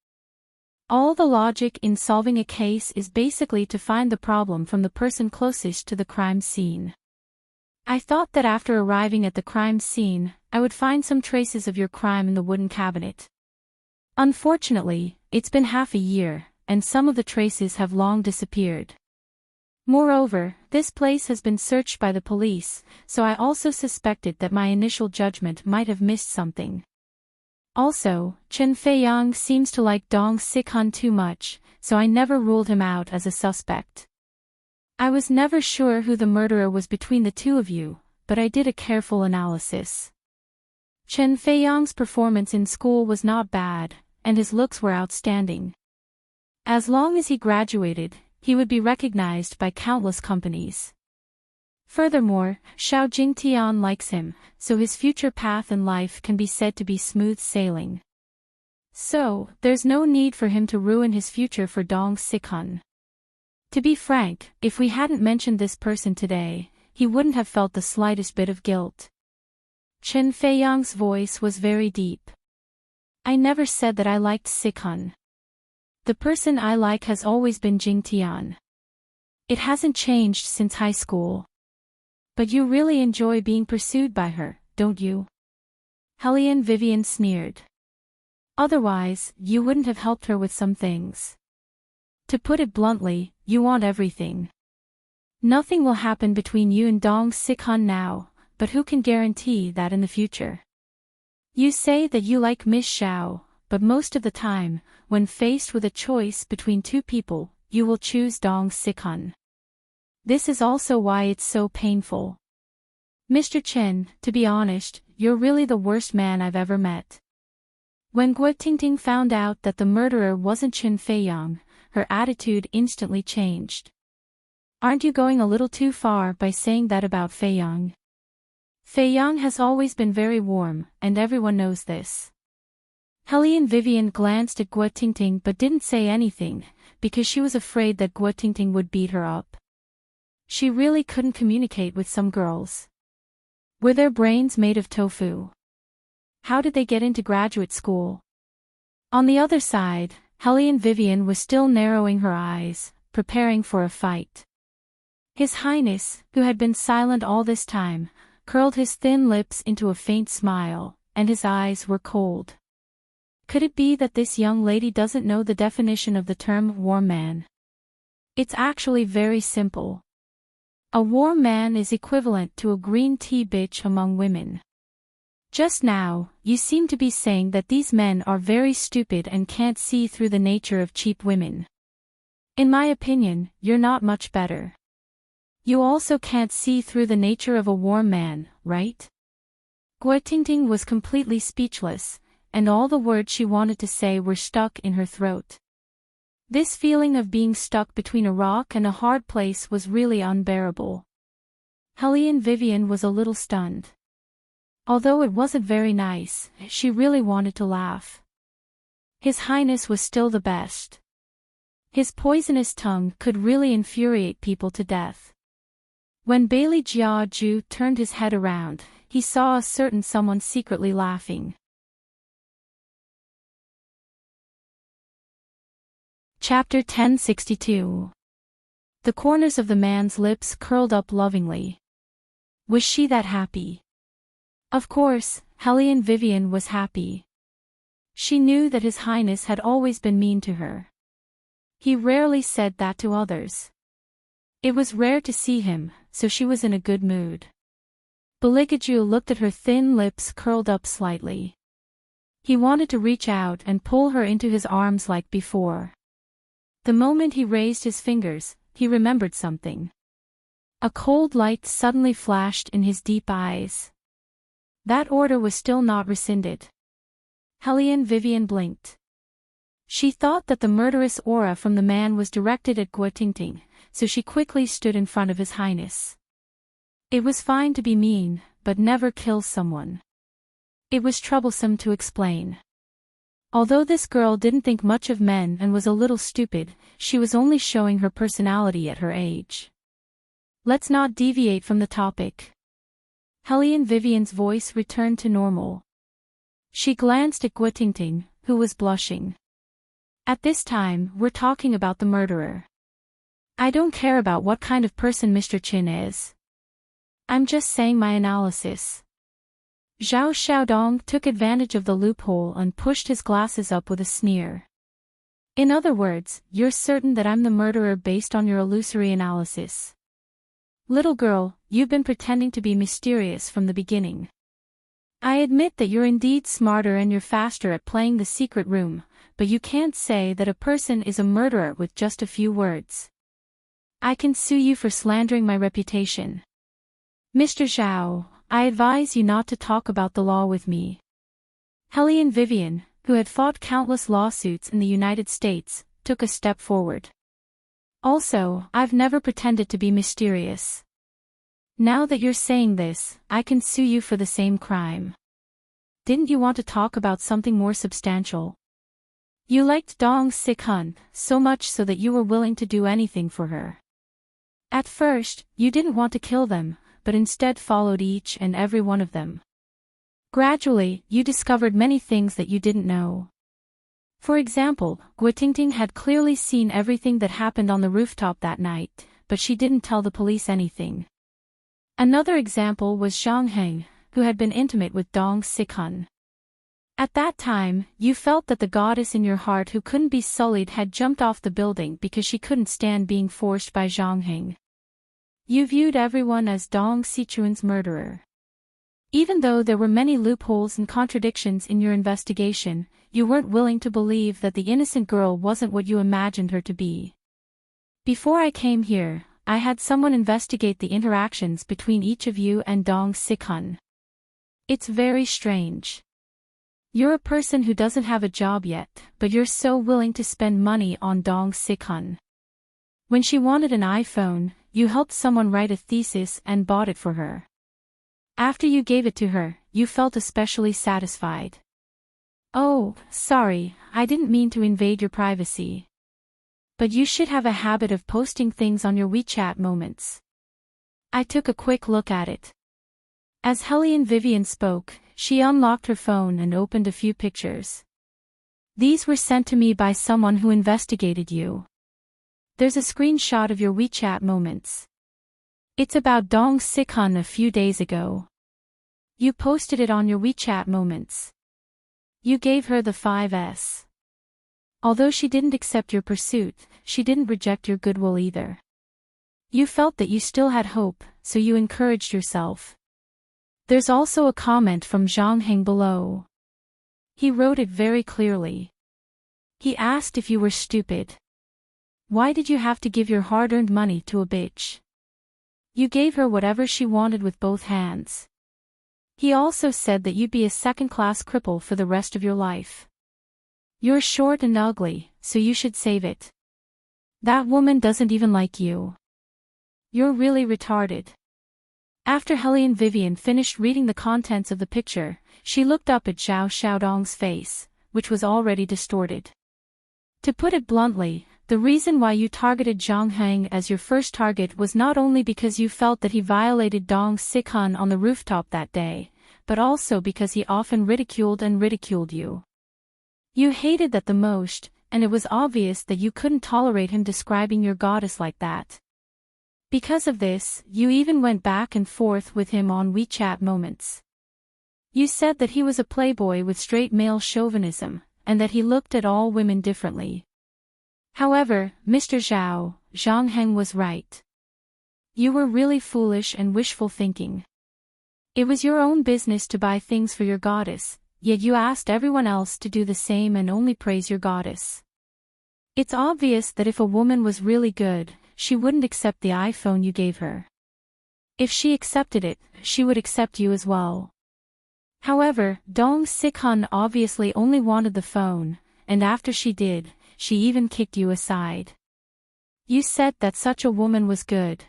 All the logic in solving a case is basically to find the problem from the person closest to the crime scene. I thought that after arriving at the crime scene, I would find some traces of your crime in the wooden cabinet. Unfortunately, it's been half a year, and some of the traces have long disappeared. Moreover, this place has been searched by the police, so I also suspected that my initial judgment might have missed something. Also, Chen Feiyang seems to like Dong Sikhan too much, so I never ruled him out as a suspect. I was never sure who the murderer was between the two of you, but I did a careful analysis. Chen Feiyang's performance in school was not bad, and his looks were outstanding. As long as he graduated, he would be recognized by countless companies. Furthermore, Xiao Jingtian likes him, so his future path in life can be said to be smooth sailing. So, there's no need for him to ruin his future for Dong Sikhan. To be frank, if we hadn't mentioned this person today, he wouldn't have felt the slightest bit of guilt. Chen Feiyang's voice was very deep. I never said that I liked Sikhan. The person I like has always been Jingtian. It hasn't changed since high school. But you really enjoy being pursued by her, don't you? Hellion Vivian sneered. Otherwise, you wouldn't have helped her with some things. To put it bluntly, you want everything. Nothing will happen between you and Dong Sikhan now, but who can guarantee that in the future? You say that you like Miss Xiao, but most of the time, when faced with a choice between two people, you will choose Dong Sikhan. This is also why it's so painful. Mr. Chen, to be honest, you're really the worst man I've ever met. When Guo Tingting found out that the murderer wasn't Chen Feiyang, her attitude instantly changed. Aren't you going a little too far by saying that about Feiyang? Feiyang has always been very warm, and everyone knows this. Hellion Vivian glanced at Guo Tingting but didn't say anything, because she was afraid that Guo Tingting would beat her up. She really couldn't communicate with some girls. Were their brains made of tofu? How did they get into graduate school? On the other side, Hellion Vivian was still narrowing her eyes, preparing for a fight. His Highness, who had been silent all this time, curled his thin lips into a faint smile, and his eyes were cold. Could it be that this young lady doesn't know the definition of the term warm man? It's actually very simple. A warm man is equivalent to a green tea bitch among women. Just now, you seem to be saying that these men are very stupid and can't see through the nature of cheap women. In my opinion, you're not much better. You also can't see through the nature of a warm man, right? Guo Tingting was completely speechless, and all the words she wanted to say were stuck in her throat. This feeling of being stuck between a rock and a hard place was really unbearable. Hellion Vivian was a little stunned. Although it wasn't very nice, she really wanted to laugh. His Highness was still the best. His poisonous tongue could really infuriate people to death. When Bailey Jiaju turned his head around, he saw a certain someone secretly laughing. Chapter 1062. The corners of the man's lips curled up lovingly. Was she that happy? Of course, Hellion Vivian was happy. She knew that His Highness had always been mean to her. He rarely said that to others. It was rare to see him, so she was in a good mood. Beligaju looked at her thin lips curled up slightly. He wanted to reach out and pull her into his arms like before. The moment he raised his fingers, he remembered something. A cold light suddenly flashed in his deep eyes. That order was still not rescinded. Hellion Vivian blinked. She thought that the murderous aura from the man was directed at Guo Tingting, so she quickly stood in front of His Highness. It was fine to be mean, but never kill someone. It was troublesome to explain. Although this girl didn't think much of men and was a little stupid, she was only showing her personality at her age. Let's not deviate from the topic. Hellion Vivian's voice returned to normal. She glanced at Guo Tingting, who was blushing. At this time, we're talking about the murderer. I don't care about what kind of person Mr. Chin is. I'm just saying my analysis. Zhao Xiaodong took advantage of the loophole and pushed his glasses up with a sneer. In other words, you're certain that I'm the murderer based on your illusory analysis. Little girl, you've been pretending to be mysterious from the beginning. I admit that you're indeed smarter and you're faster at playing the secret room, but you can't say that a person is a murderer with just a few words. I can sue you for slandering my reputation. Mr. Zhao, I advise you not to talk about the law with me. Hellion Vivian, who had fought countless lawsuits in the United States, took a step forward. Also, I've never pretended to be mysterious. Now that you're saying this, I can sue you for the same crime. Didn't you want to talk about something more substantial? You liked Dong Sik-hun, so much so that you were willing to do anything for her. At first, you didn't want to kill them, but instead followed each and every one of them. Gradually, you discovered many things that you didn't know. For example, Guotingting had clearly seen everything that happened on the rooftop that night, but she didn't tell the police anything. Another example was Zhang Heng, who had been intimate with Dong Sik-hun. At that time, you felt that the goddess in your heart who couldn't be sullied had jumped off the building because she couldn't stand being forced by Zhang Heng. You viewed everyone as Dong Sichuan's murderer. Even though there were many loopholes and contradictions in your investigation, you weren't willing to believe that the innocent girl wasn't what you imagined her to be. Before I came here, I had someone investigate the interactions between each of you and Dong Sik-hun. It's very strange. You're a person who doesn't have a job yet, but you're so willing to spend money on Dong Sik-hun. When she wanted an iPhone, you helped someone write a thesis and bought it for her. After you gave it to her, you felt especially satisfied. Oh, sorry, I didn't mean to invade your privacy. But you should have a habit of posting things on your WeChat moments. I took a quick look at it. As Hellion Vivian spoke, she unlocked her phone and opened a few pictures. These were sent to me by someone who investigated you. There's a screenshot of your WeChat moments. It's about Dong Sik-hun a few days ago. You posted it on your WeChat moments. You gave her the 5S. Although she didn't accept your pursuit, she didn't reject your goodwill either. You felt that you still had hope, so you encouraged yourself. There's also a comment from Zhang Heng below. He wrote it very clearly. He asked if you were stupid. Why did you have to give your hard-earned money to a bitch? You gave her whatever she wanted with both hands. He also said that you'd be a second-class cripple for the rest of your life. You're short and ugly, so you should save it. That woman doesn't even like you. You're really retarded. After Hellion Vivian finished reading the contents of the picture, she looked up at Zhao Xiaodong's face, which was already distorted. To put it bluntly, the reason why you targeted Zhang Heng as your first target was not only because you felt that he violated Dong Sik-hun on the rooftop that day, but also because he often ridiculed you. You hated that the most, and it was obvious that you couldn't tolerate him describing your goddess like that. Because of this, you even went back and forth with him on WeChat moments. You said that he was a playboy with straight male chauvinism, and that he looked at all women differently. However, Mr. Zhao, Zhang Heng was right. You were really foolish and wishful thinking. It was your own business to buy things for your goddess, yet you asked everyone else to do the same and only praise your goddess. It's obvious that if a woman was really good, she wouldn't accept the iPhone you gave her. If she accepted it, she would accept you as well. However, Dong Sik-hun obviously only wanted the phone, and after she did, she even kicked you aside. You said that such a woman was good.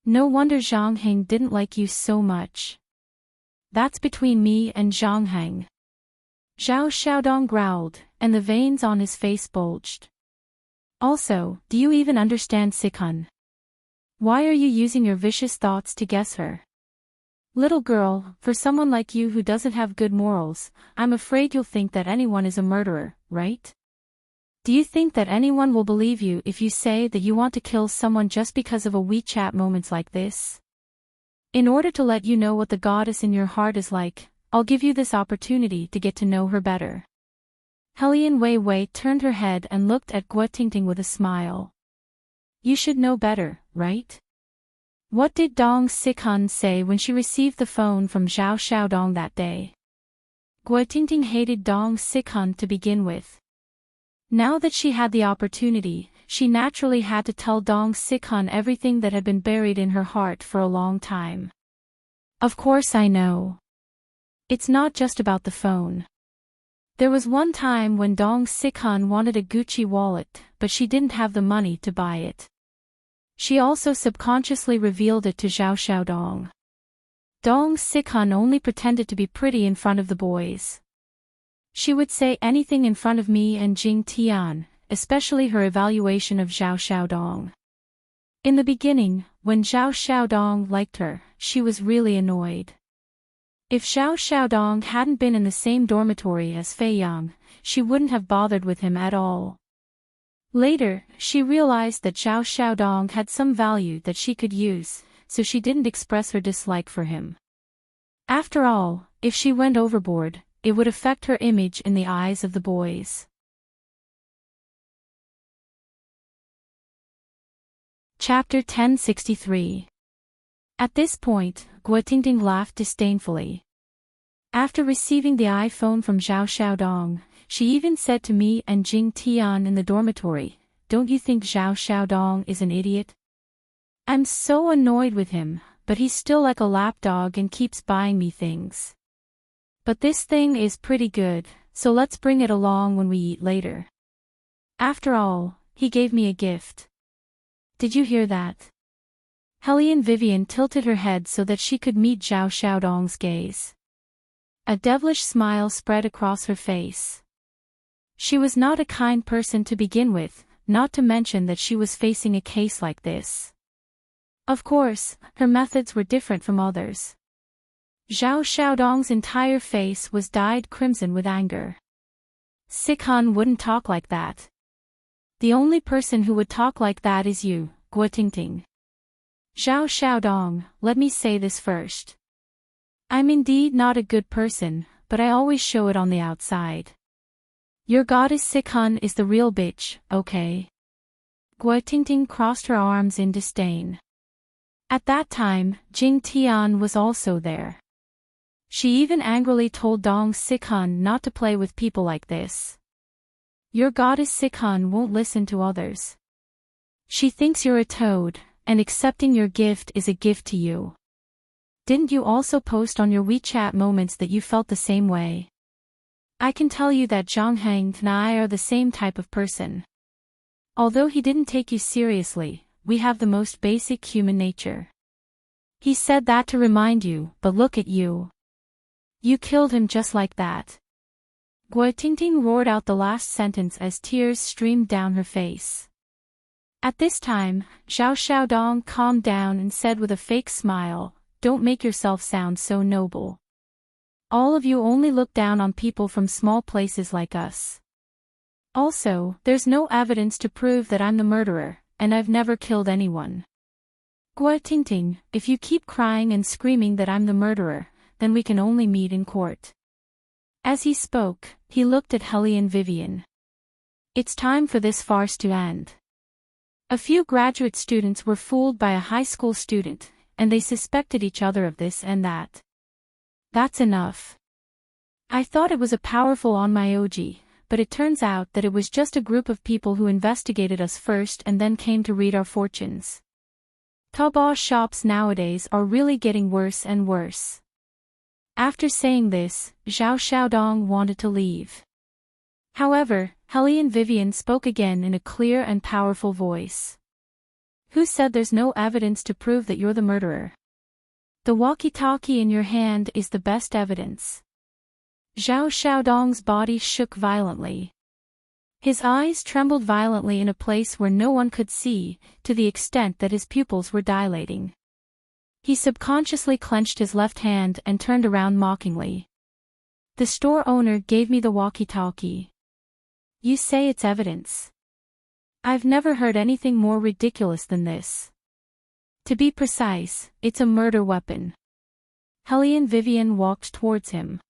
No wonder Zhang Heng didn't like you so much. That's between me and Zhang Heng. Zhao Xiaodong growled, and the veins on his face bulged. Also, do you even understand Sik-hun? Why are you using your vicious thoughts to guess her? Little girl, for someone like you who doesn't have good morals, I'm afraid you'll think that anyone is a murderer, right? Do you think that anyone will believe you if you say that you want to kill someone just because of a WeChat moments like this? In order to let you know what the goddess in your heart is like, I'll give you this opportunity to get to know her better. Hellion Wei Wei turned her head and looked at Guo Tingting with a smile. You should know better, right? What did Dong Sikhan say when she received the phone from Zhao Xiaodong that day? Guo Tingting hated Dong Sikhan to begin with. Now that she had the opportunity, she naturally had to tell Dong Sikhan everything that had been buried in her heart for a long time. Of course I know. It's not just about the phone. There was one time when Dong Sikhan wanted a Gucci wallet, but she didn't have the money to buy it. She also subconsciously revealed it to Zhao Xiaodong. Dong Sikhan only pretended to be pretty in front of the boys. She would say anything in front of me and Jing Tian, especially her evaluation of Zhao Xiaodong. In the beginning, when Zhao Xiaodong liked her, she was really annoyed. If Zhao Xiaodong hadn't been in the same dormitory as Fei Yang, she wouldn't have bothered with him at all. Later, she realized that Zhao Xiaodong had some value that she could use, so she didn't express her dislike for him. After all, if she went overboard, it would affect her image in the eyes of the boys. Chapter 1063. At this point, Guo Tingting laughed disdainfully. After receiving the iPhone from Zhao Xiaodong, she even said to me and Jing Tian in the dormitory, "Don't you think Zhao Xiaodong is an idiot? I'm so annoyed with him, but he's still like a lapdog and keeps buying me things. But this thing is pretty good, so let's bring it along when we eat later. After all, he gave me a gift." Did you hear that? Hellion Vivian tilted her head so that she could meet Zhao Xiaodong's gaze. A devilish smile spread across her face. She was not a kind person to begin with, not to mention that she was facing a case like this. Of course, her methods were different from others. Zhao Xiaodong's entire face was dyed crimson with anger. Sikhan wouldn't talk like that. The only person who would talk like that is you, Guo Tingting. Zhao Xiaodong, let me say this first. I'm indeed not a good person, but I always show it on the outside. Your goddess Sikhan is the real bitch, okay? Guo Tingting crossed her arms in disdain. At that time, Jing Tian was also there. She even angrily told Dong Sikhan not to play with people like this. Your goddess Sikhan won't listen to others. She thinks you're a toad, and accepting your gift is a gift to you. Didn't you also post on your WeChat moments that you felt the same way? I can tell you that Zhongheng and I are the same type of person. Although he didn't take you seriously, we have the most basic human nature. He said that to remind you, but look at you. You killed him just like that. Guo Tingting roared out the last sentence as tears streamed down her face. At this time, Zhao Xiaodong calmed down and said with a fake smile, "Don't make yourself sound so noble. All of you only look down on people from small places like us. Also, there's no evidence to prove that I'm the murderer, and I've never killed anyone. Guo Tingting, if you keep crying and screaming that I'm the murderer, then we can only meet in court." As he spoke, he looked at Hellion Vivian. It's time for this farce to end. A few graduate students were fooled by a high school student, and they suspected each other of this and that. That's enough. I thought it was a powerful onmyoji, but it turns out that it was just a group of people who investigated us first and then came to read our fortunes. Taobao shops nowadays are really getting worse and worse. After saying this, Zhao Xiaodong wanted to leave. However, Hellion Vivian spoke again in a clear and powerful voice. Who said there's no evidence to prove that you're the murderer? The walkie-talkie in your hand is the best evidence. Zhao Xiaodong's body shook violently. His eyes trembled violently in a place where no one could see, to the extent that his pupils were dilating. He subconsciously clenched his left hand and turned around mockingly. The store owner gave me the walkie-talkie. You say it's evidence. I've never heard anything more ridiculous than this. To be precise, it's a murder weapon. Hellion Vivian walked towards him.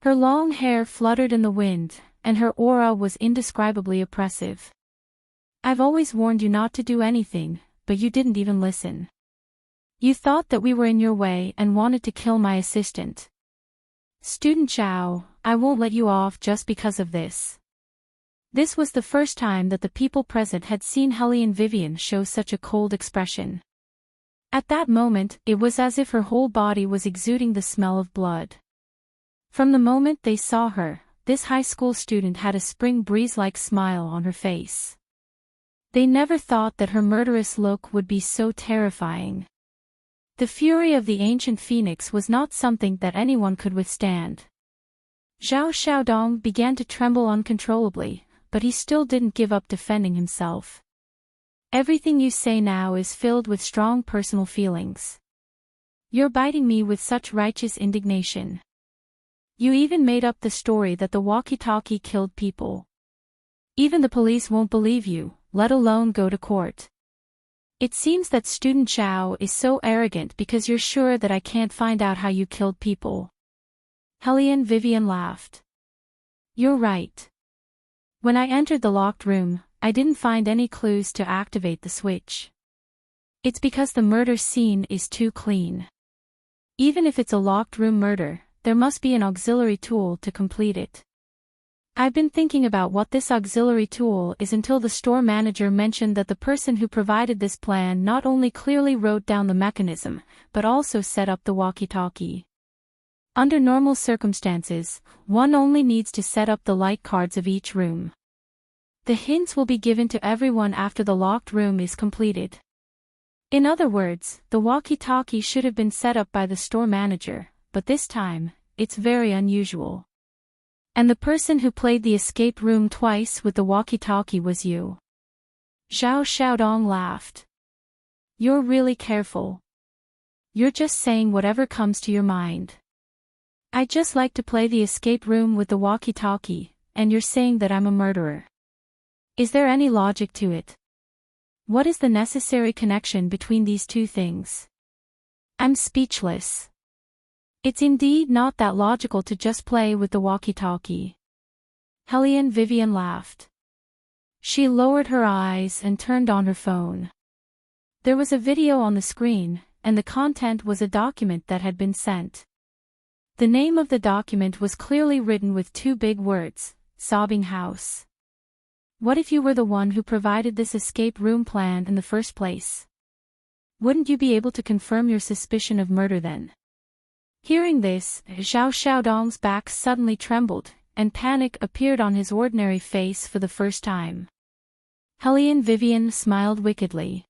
Her long hair fluttered in the wind, and her aura was indescribably oppressive. I've always warned you not to do anything, but you didn't even listen. You thought that we were in your way and wanted to kill my assistant. Student Zhao, I won't let you off just because of this. This was the first time that the people present had seen Hellion Vivian show such a cold expression. At that moment, it was as if her whole body was exuding the smell of blood. From the moment they saw her, this high school student had a spring breeze-like smile on her face. They never thought that her murderous look would be so terrifying. The fury of the ancient phoenix was not something that anyone could withstand. Zhao Xiaodong began to tremble uncontrollably, but he still didn't give up defending himself. Everything you say now is filled with strong personal feelings. You're biting me with such righteous indignation. You even made up the story that the walkie-talkie killed people. Even the police won't believe you, let alone go to court. It seems that Student Zhao is so arrogant because you're sure that I can't find out how you killed people. Hellion Vivian laughed. You're right. When I entered the locked room, I didn't find any clues to activate the switch. It's because the murder scene is too clean. Even if it's a locked room murder, there must be an auxiliary tool to complete it. I've been thinking about what this auxiliary tool is until the store manager mentioned that the person who provided this plan not only clearly wrote down the mechanism, but also set up the walkie-talkie. Under normal circumstances, one only needs to set up the light cards of each room. The hints will be given to everyone after the locked room is completed. In other words, the walkie-talkie should have been set up by the store manager, but this time, it's very unusual. And the person who played the escape room twice with the walkie-talkie was you. Zhao Xiaodong laughed. You're really careful. You're just saying whatever comes to your mind. I just like to play the escape room with the walkie-talkie, and you're saying that I'm a murderer. Is there any logic to it? What is the necessary connection between these two things? I'm speechless. It's indeed not that logical to just play with the walkie-talkie. Hellion Vivian laughed. She lowered her eyes and turned on her phone. There was a video on the screen, and the content was a document that had been sent. The name of the document was clearly written with two big words, Sobbing House. What if you were the one who provided this escape room plan in the first place? Wouldn't you be able to confirm your suspicion of murder then? Hearing this, Zhao Xiaodong's back suddenly trembled, and panic appeared on his ordinary face for the first time. Hellion Vivian smiled wickedly.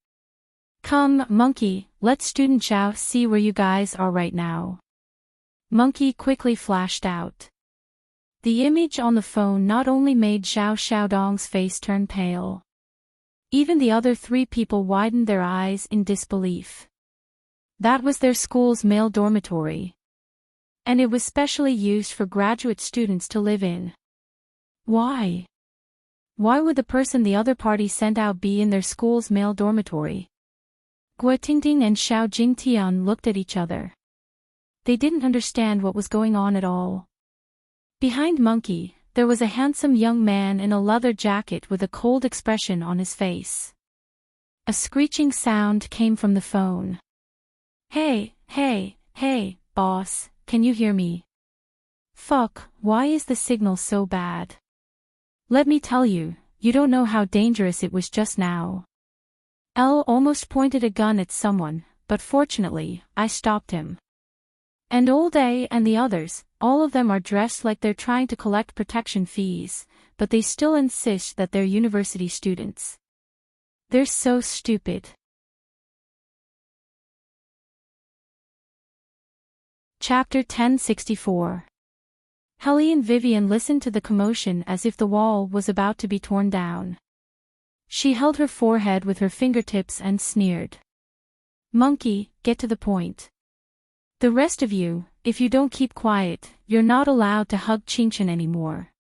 Come, Monkey, let Student Zhao see where you guys are right now. Monkey quickly flashed out. The image on the phone not only made Zhao Xiaodong's face turn pale. Even the other three people widened their eyes in disbelief. That was their school's male dormitory. And it was specially used for graduate students to live in. Why? Why would the person the other party sent out be in their school's male dormitory? Guo Tingting and Xiao Jingtian looked at each other. They didn't understand what was going on at all. Behind Monkey, there was a handsome young man in a leather jacket with a cold expression on his face. A screeching sound came from the phone. Hey, boss, can you hear me? Fuck, why is the signal so bad? Let me tell you, you don't know how dangerous it was just now. L almost pointed a gun at someone, but fortunately, I stopped him. And Old A and the others, all of them are dressed like they're trying to collect protection fees, but they still insist that they're university students. They're so stupid. Chapter 1064. Hellion Vivian listened to the commotion as if the wall was about to be torn down. She held her forehead with her fingertips and sneered. Monkey, get to the point. The rest of you, if you don't keep quiet, you're not allowed to hug Qingchen anymore.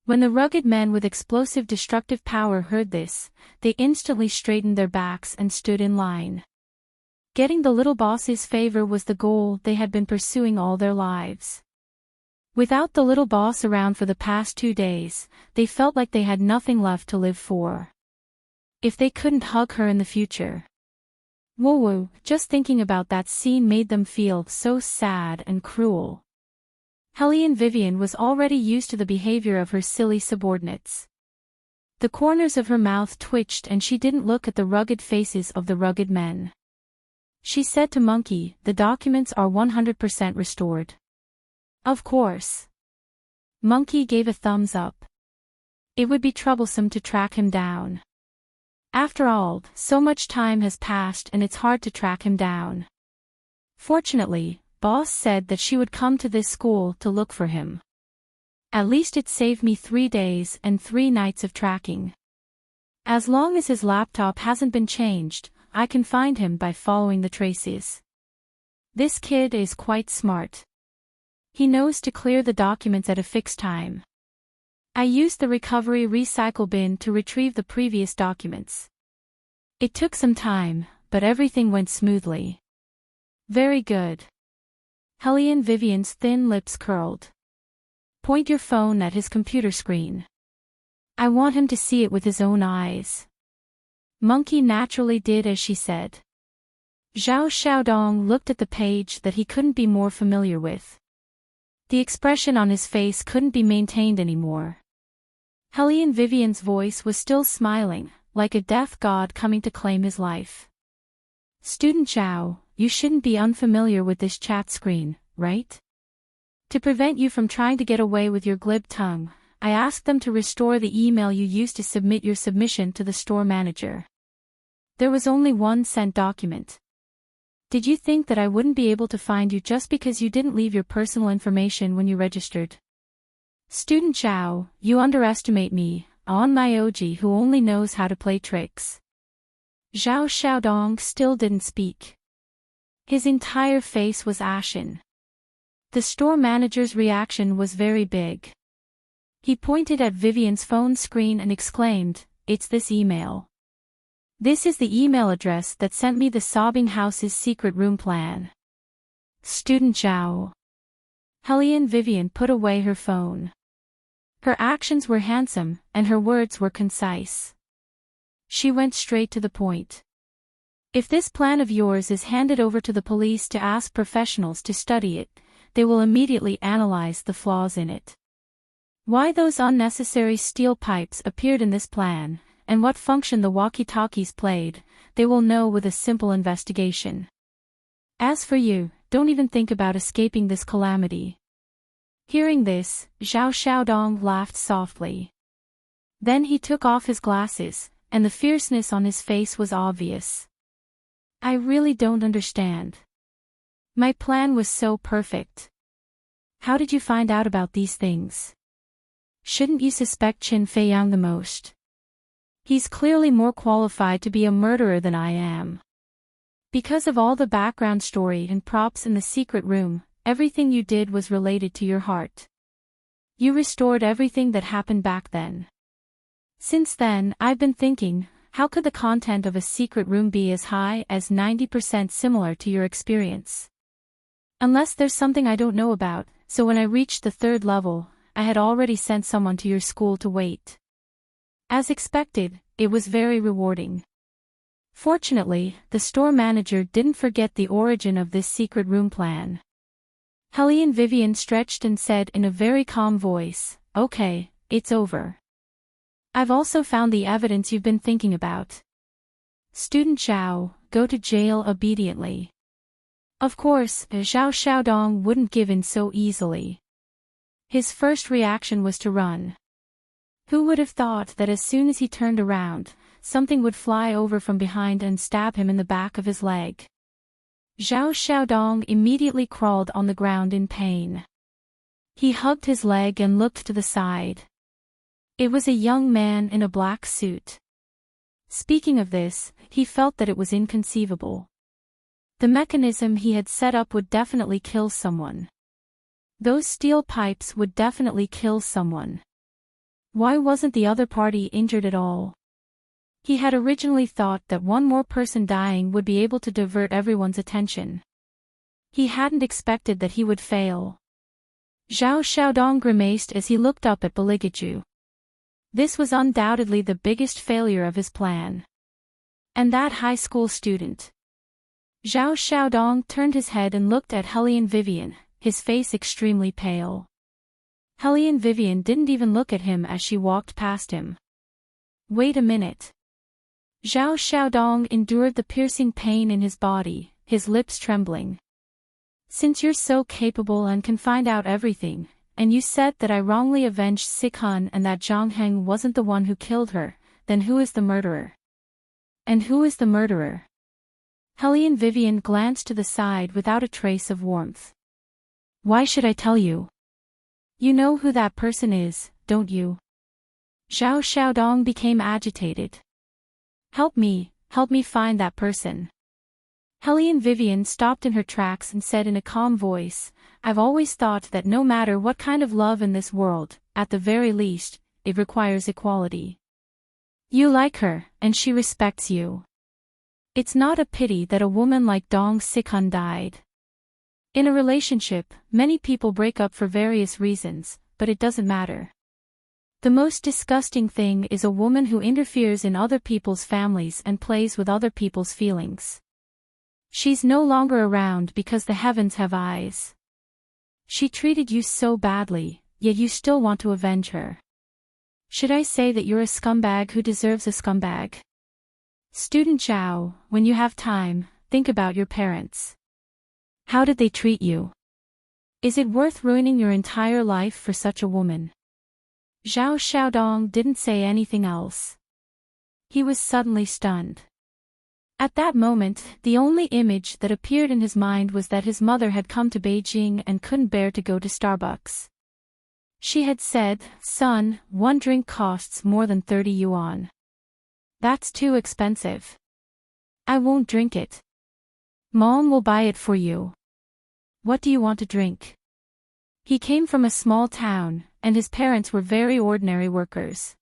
When the rugged men with explosive destructive power heard this, they instantly straightened their backs and stood in line. Getting the little boss's favor was the goal they had been pursuing all their lives. Without the little boss around for the past 2 days, they felt like they had nothing left to live for. If they couldn't hug her in the future. Whoa, just thinking about that scene made them feel so sad and cruel. Helene Vivian was already used to the behavior of her silly subordinates. The corners of her mouth twitched and she didn't look at the rugged faces of the rugged men. She said to Monkey, "The documents are 100% restored." "Of course." Monkey gave a thumbs up. It would be troublesome to track him down. After all, so much time has passed and it's hard to track him down. Fortunately, Boss said that she would come to this school to look for him. At least it saved me 3 days and 3 nights of tracking. As long as his laptop hasn't been changed, I can find him by following the traces. This kid is quite smart. He knows to clear the documents at a fixed time. I used the recovery recycle bin to retrieve the previous documents. It took some time, but everything went smoothly. Very good. Helene Vivian's thin lips curled. Point your phone at his computer screen. I want him to see it with his own eyes. Monkey naturally did as she said. Zhao Xiaodong looked at the page that he couldn't be more familiar with. The expression on his face couldn't be maintained anymore. Helene Vivian's voice was still smiling, like a death god coming to claim his life. Student Zhao, you shouldn't be unfamiliar with this chat screen, right? To prevent you from trying to get away with your glib tongue, I asked them to restore the email you used to submit your submission to the store manager. There was only 1 sent document. Did you think that I wouldn't be able to find you just because you didn't leave your personal information when you registered? Student Zhao, you underestimate me, on my OG who only knows how to play tricks. Zhao Xiaodong still didn't speak. His entire face was ashen. The store manager's reaction was very big. He pointed at Vivian's phone screen and exclaimed, "It's this email. This is the email address that sent me the sobbing house's secret room plan." Student Zhao. Helene Vivian put away her phone. Her actions were handsome, and her words were concise. She went straight to the point. If this plan of yours is handed over to the police to ask professionals to study it, they will immediately analyze the flaws in it. Why those unnecessary steel pipes appeared in this plan, and what function the walkie-talkies played, they will know with a simple investigation. As for you, don't even think about escaping this calamity. Hearing this, Zhao Xiaodong laughed softly. Then he took off his glasses, and the fierceness on his face was obvious. I really don't understand. My plan was so perfect. How did you find out about these things? Shouldn't you suspect Qin Feiyang the most? He's clearly more qualified to be a murderer than I am. Because of all the background story and props in the secret room, everything you did was related to your heart. You restored everything that happened back then. Since then, I've been thinking, how could the content of a secret room be as high as 90% similar to your experience? Unless there's something I don't know about, so when I reached the 3rd level, I had already sent someone to your school to wait. As expected, it was very rewarding. Fortunately, the store manager didn't forget the origin of this secret room plan. Helene Vivian stretched and said in a very calm voice, "Okay, it's over. I've also found the evidence you've been thinking about. Student Zhao, go to jail obediently." Of course, Zhao Xiaodong wouldn't give in so easily. His first reaction was to run. Who would have thought that as soon as he turned around, something would fly over from behind and stab him in the back of his leg? Zhao Xiaodong immediately crawled on the ground in pain. He hugged his leg and looked to the side. It was a young man in a black suit. Speaking of this, he felt that it was inconceivable. The mechanism he had set up would definitely kill someone. Those steel pipes would definitely kill someone. Why wasn't the other party injured at all? He had originally thought that one more person dying would be able to divert everyone's attention. He hadn't expected that he would fail. Zhao Xiaodong grimaced as he looked up at Baligaju. This was undoubtedly the biggest failure of his plan. And that high school student. Zhao Xiaodong turned his head and looked at Hellion Vivian, his face extremely pale. Hellion Vivian didn't even look at him as she walked past him. Wait a minute. Zhao Xiaodong endured the piercing pain in his body, his lips trembling. Since you're so capable and can find out everything, and you said that I wrongly avenged Sikhan and that Zhang Heng wasn't the one who killed her, then who is the murderer? And who is the murderer? Hellion Vivian glanced to the side without a trace of warmth. Why should I tell you? You know who that person is, don't you? Zhao Xiaodong became agitated. Help me find that person. Hellion Vivian stopped in her tracks and said in a calm voice, I've always thought that no matter what kind of love in this world, at the very least, it requires equality. You like her, and she respects you. It's not a pity that a woman like Dong Sikhan died. In a relationship, many people break up for various reasons, but it doesn't matter. The most disgusting thing is a woman who interferes in other people's families and plays with other people's feelings. She's no longer around because the heavens have eyes. She treated you so badly, yet you still want to avenge her. Should I say that you're a scumbag who deserves a scumbag? Student Zhao, when you have time, think about your parents. How did they treat you? Is it worth ruining your entire life for such a woman? Zhao Xiaodong didn't say anything else. He was suddenly stunned. At that moment, the only image that appeared in his mind was that his mother had come to Beijing and couldn't bear to go to Starbucks. She had said, son, one drink costs more than 30 yuan. That's too expensive. I won't drink it. Mom will buy it for you. What do you want to drink? He came from a small town, and his parents were very ordinary workers.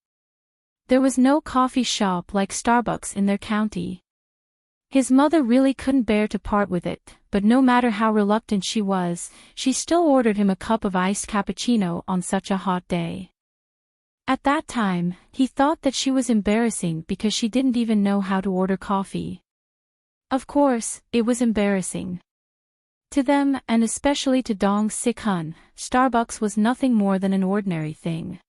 There was no coffee shop like Starbucks in their county. His mother really couldn't bear to part with it, but no matter how reluctant she was, she still ordered him a cup of iced cappuccino on such a hot day. At that time, he thought that she was embarrassing because she didn't even know how to order coffee. Of course, it was embarrassing. To them, and especially to Dong Sikhan, Starbucks was nothing more than an ordinary thing.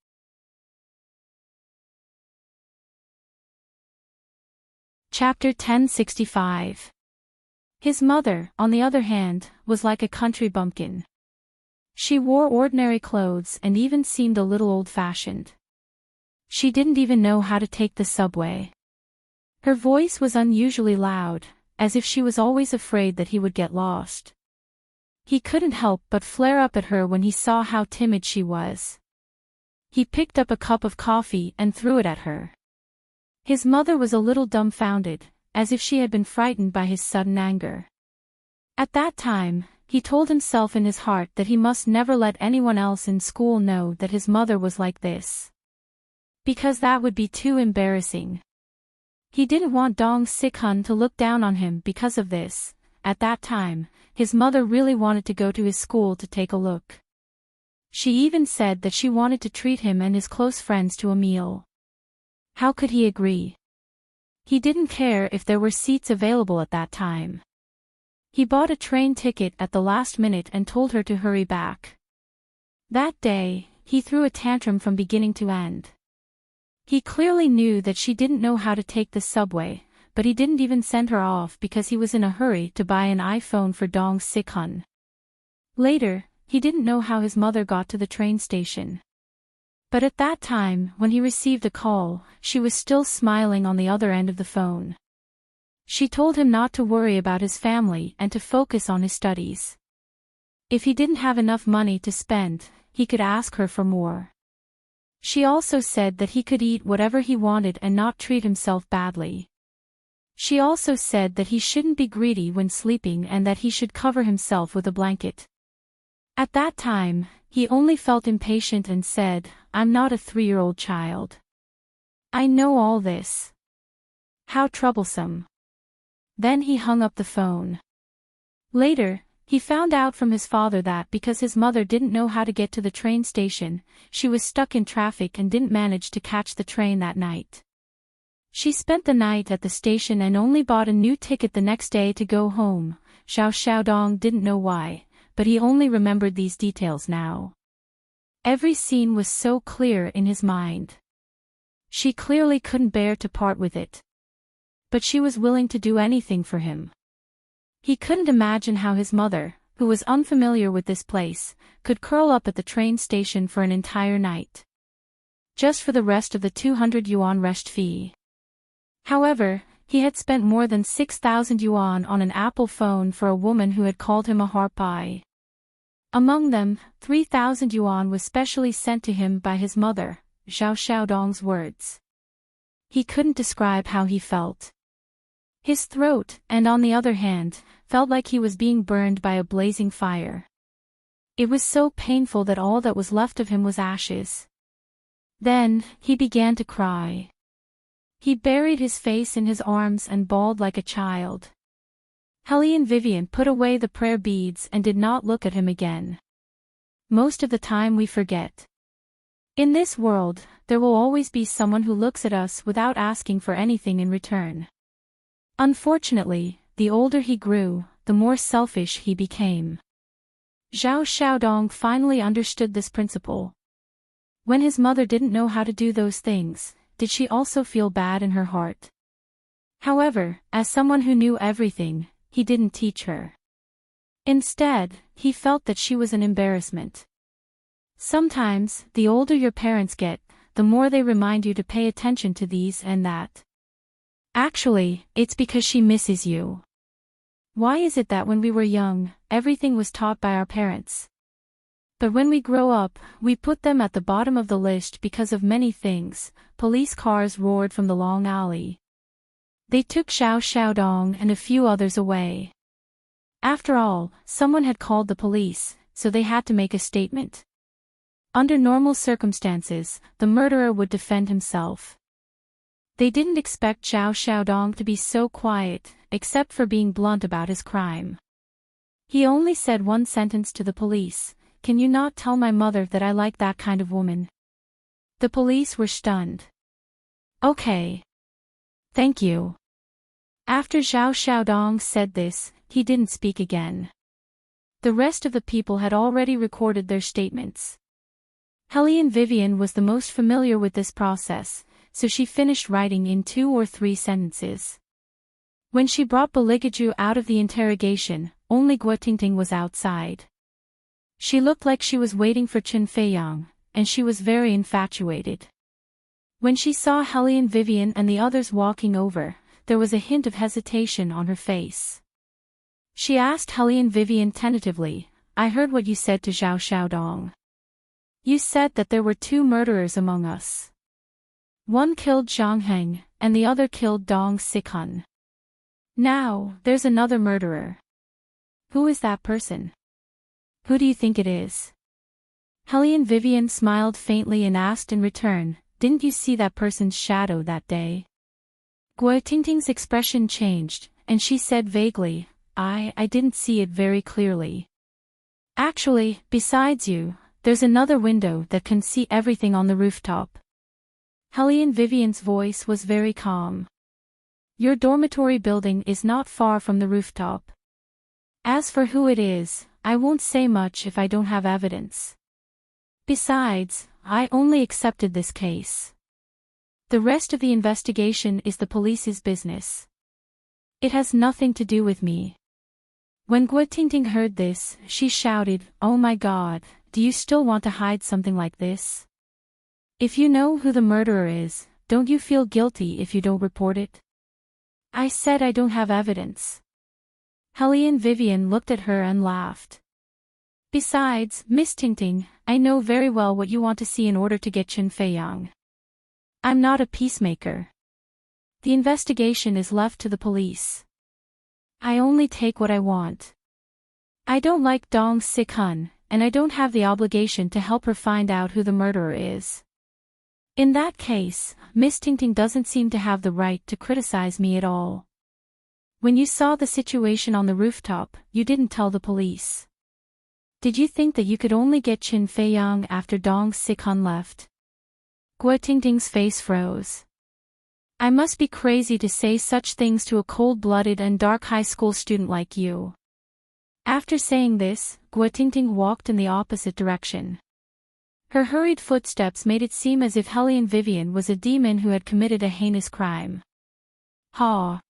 Chapter 1065. His mother, on the other hand, was like a country bumpkin. She wore ordinary clothes and even seemed a little old-fashioned. She didn't even know how to take the subway. Her voice was unusually loud, as if she was always afraid that he would get lost. He couldn't help but flare up at her when he saw how timid she was. He picked up a cup of coffee and threw it at her. His mother was a little dumbfounded, as if she had been frightened by his sudden anger. At that time, he told himself in his heart that he must never let anyone else in school know that his mother was like this. Because that would be too embarrassing. He didn't want Dong Sikhan to look down on him because of this. At that time, his mother really wanted to go to his school to take a look. She even said that she wanted to treat him and his close friends to a meal. How could he agree? He didn't care if there were seats available at that time. He bought a train ticket at the last minute and told her to hurry back. That day, he threw a tantrum from beginning to end. He clearly knew that she didn't know how to take the subway, but he didn't even send her off because he was in a hurry to buy an iPhone for Dong Sikhan. Later, he didn't know how his mother got to the train station. But at that time, when he received a call, she was still smiling on the other end of the phone. She told him not to worry about his family and to focus on his studies. If he didn't have enough money to spend, he could ask her for more. She also said that he could eat whatever he wanted and not treat himself badly. She also said that he shouldn't be greedy when sleeping and that he should cover himself with a blanket. At that time, he only felt impatient and said, I'm not a 3-year-old child. I know all this. How troublesome. Then he hung up the phone. Later, he found out from his father that because his mother didn't know how to get to the train station, she was stuck in traffic and didn't manage to catch the train that night. She spent the night at the station and only bought a new ticket the next day to go home. Xiao Xiaodong didn't know why, but he only remembered these details now. Every scene was so clear in his mind. She clearly couldn't bear to part with it. But she was willing to do anything for him. He couldn't imagine how his mother, who was unfamiliar with this place, could curl up at the train station for an entire night. Just for the rest of the 200 yuan rest fee. However, he had spent more than 6,000 yuan on an Apple phone for a woman who had called him a harpy. Among them, 3,000 yuan was specially sent to him by his mother, Xiao Xiaodong's words. He couldn't describe how he felt. His throat, and on the other hand, felt like he was being burned by a blazing fire. It was so painful that all that was left of him was ashes. Then, he began to cry. He buried his face in his arms and bawled like a child. Helene Vivian put away the prayer beads and did not look at him again. Most of the time we forget. In this world, there will always be someone who looks at us without asking for anything in return. Unfortunately, the older he grew, the more selfish he became. Xiao Xiaodong finally understood this principle. When his mother didn't know how to do those things, did she also feel bad in her heart? However, as someone who knew everything, he didn't teach her. Instead, he felt that she was an embarrassment. Sometimes, the older your parents get, the more they remind you to pay attention to these and that. Actually, it's because she misses you. Why is it that when we were young, everything was taught by our parents? But when we grow up, we put them at the bottom of the list because of many things. Police cars roared from the long alley. They took Xiao Xiaodong and a few others away. After all, someone had called the police, so they had to make a statement. Under normal circumstances, the murderer would defend himself. They didn't expect Xiao Xiaodong to be so quiet, except for being blunt about his crime. He only said one sentence to the police: "Can you not tell my mother that I like that kind of woman?" The police were stunned. "Okay. Thank you." After Xiao Xiaodong said this, he didn't speak again. The rest of the people had already recorded their statements. Helene Vivian was the most familiar with this process, so she finished writing in 2 or 3 sentences. When she brought Beligaju out of the interrogation, only Guotingting was outside. She looked like she was waiting for Chen Feiyang, and she was very infatuated. When she saw Helene Vivian and the others walking over, there was a hint of hesitation on her face. She asked Helene Vivian tentatively, "I heard what you said to Xiao Xiaodong. You said that there were 2 murderers among us. One killed Zhang Heng, and the other killed Dong Sikun. Now, there's another murderer. Who is that person? Who do you think it is?" Helene Vivian smiled faintly and asked in return, "Didn't you see that person's shadow that day?" Guo Tingting's expression changed, and she said vaguely, I didn't see it very clearly. Actually, besides you, there's another window that can see everything on the rooftop." Helene Vivian's voice was very calm. "Your dormitory building is not far from the rooftop. As for who it is, I won't say much if I don't have evidence. Besides, I only accepted this case. The rest of the investigation is the police's business. It has nothing to do with me." When Guo Tingting heard this, she shouted, "Oh my God, do you still want to hide something like this? If you know who the murderer is, don't you feel guilty if you don't report it?" "I said I don't have evidence." Helene Vivian looked at her and laughed. "Besides, Miss Tingting, I know very well what you want to see in order to get Chen Feiyang. I'm not a peacemaker. The investigation is left to the police. I only take what I want. I don't like Dong Sikun, and I don't have the obligation to help her find out who the murderer is. In that case, Miss Tingting doesn't seem to have the right to criticize me at all. When you saw the situation on the rooftop, you didn't tell the police. Did you think that you could only get Chin Fei Yang after Dong Sikun left? Gua Tingting's face froze. I must be crazy to say such things to a cold-blooded and dark high school student like you. After saying this, Gua Tingting walked in the opposite direction. Her hurried footsteps made it seem as if Hellion Vivian was a demon who had committed a heinous crime. Ha!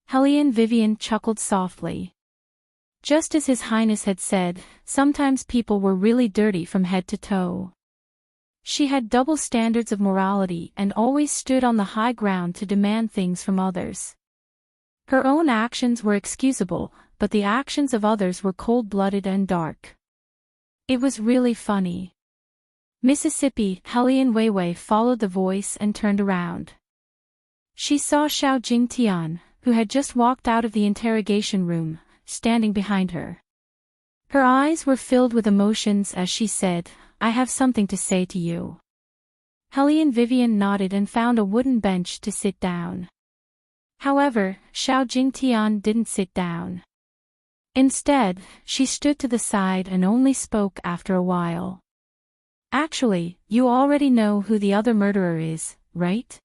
Hellion Vivian chuckled softly. Just as His Highness had said, sometimes people were really dirty from head to toe. She had double standards of morality and always stood on the high ground to demand things from others. Her own actions were excusable, but the actions of others were cold-blooded and dark. It was really funny. Mississippi, Hellion Weiwei followed the voice and turned around. She saw Xiao Jingtian, who had just walked out of the interrogation room, standing behind her. Her eyes were filled with emotions as she said, I have something to say to you. Hellion Vivian nodded and found a wooden bench to sit down. However, Xiao Jingtian didn't sit down. Instead, she stood to the side and only spoke after a while. Actually, you already know who the other murderer is, right?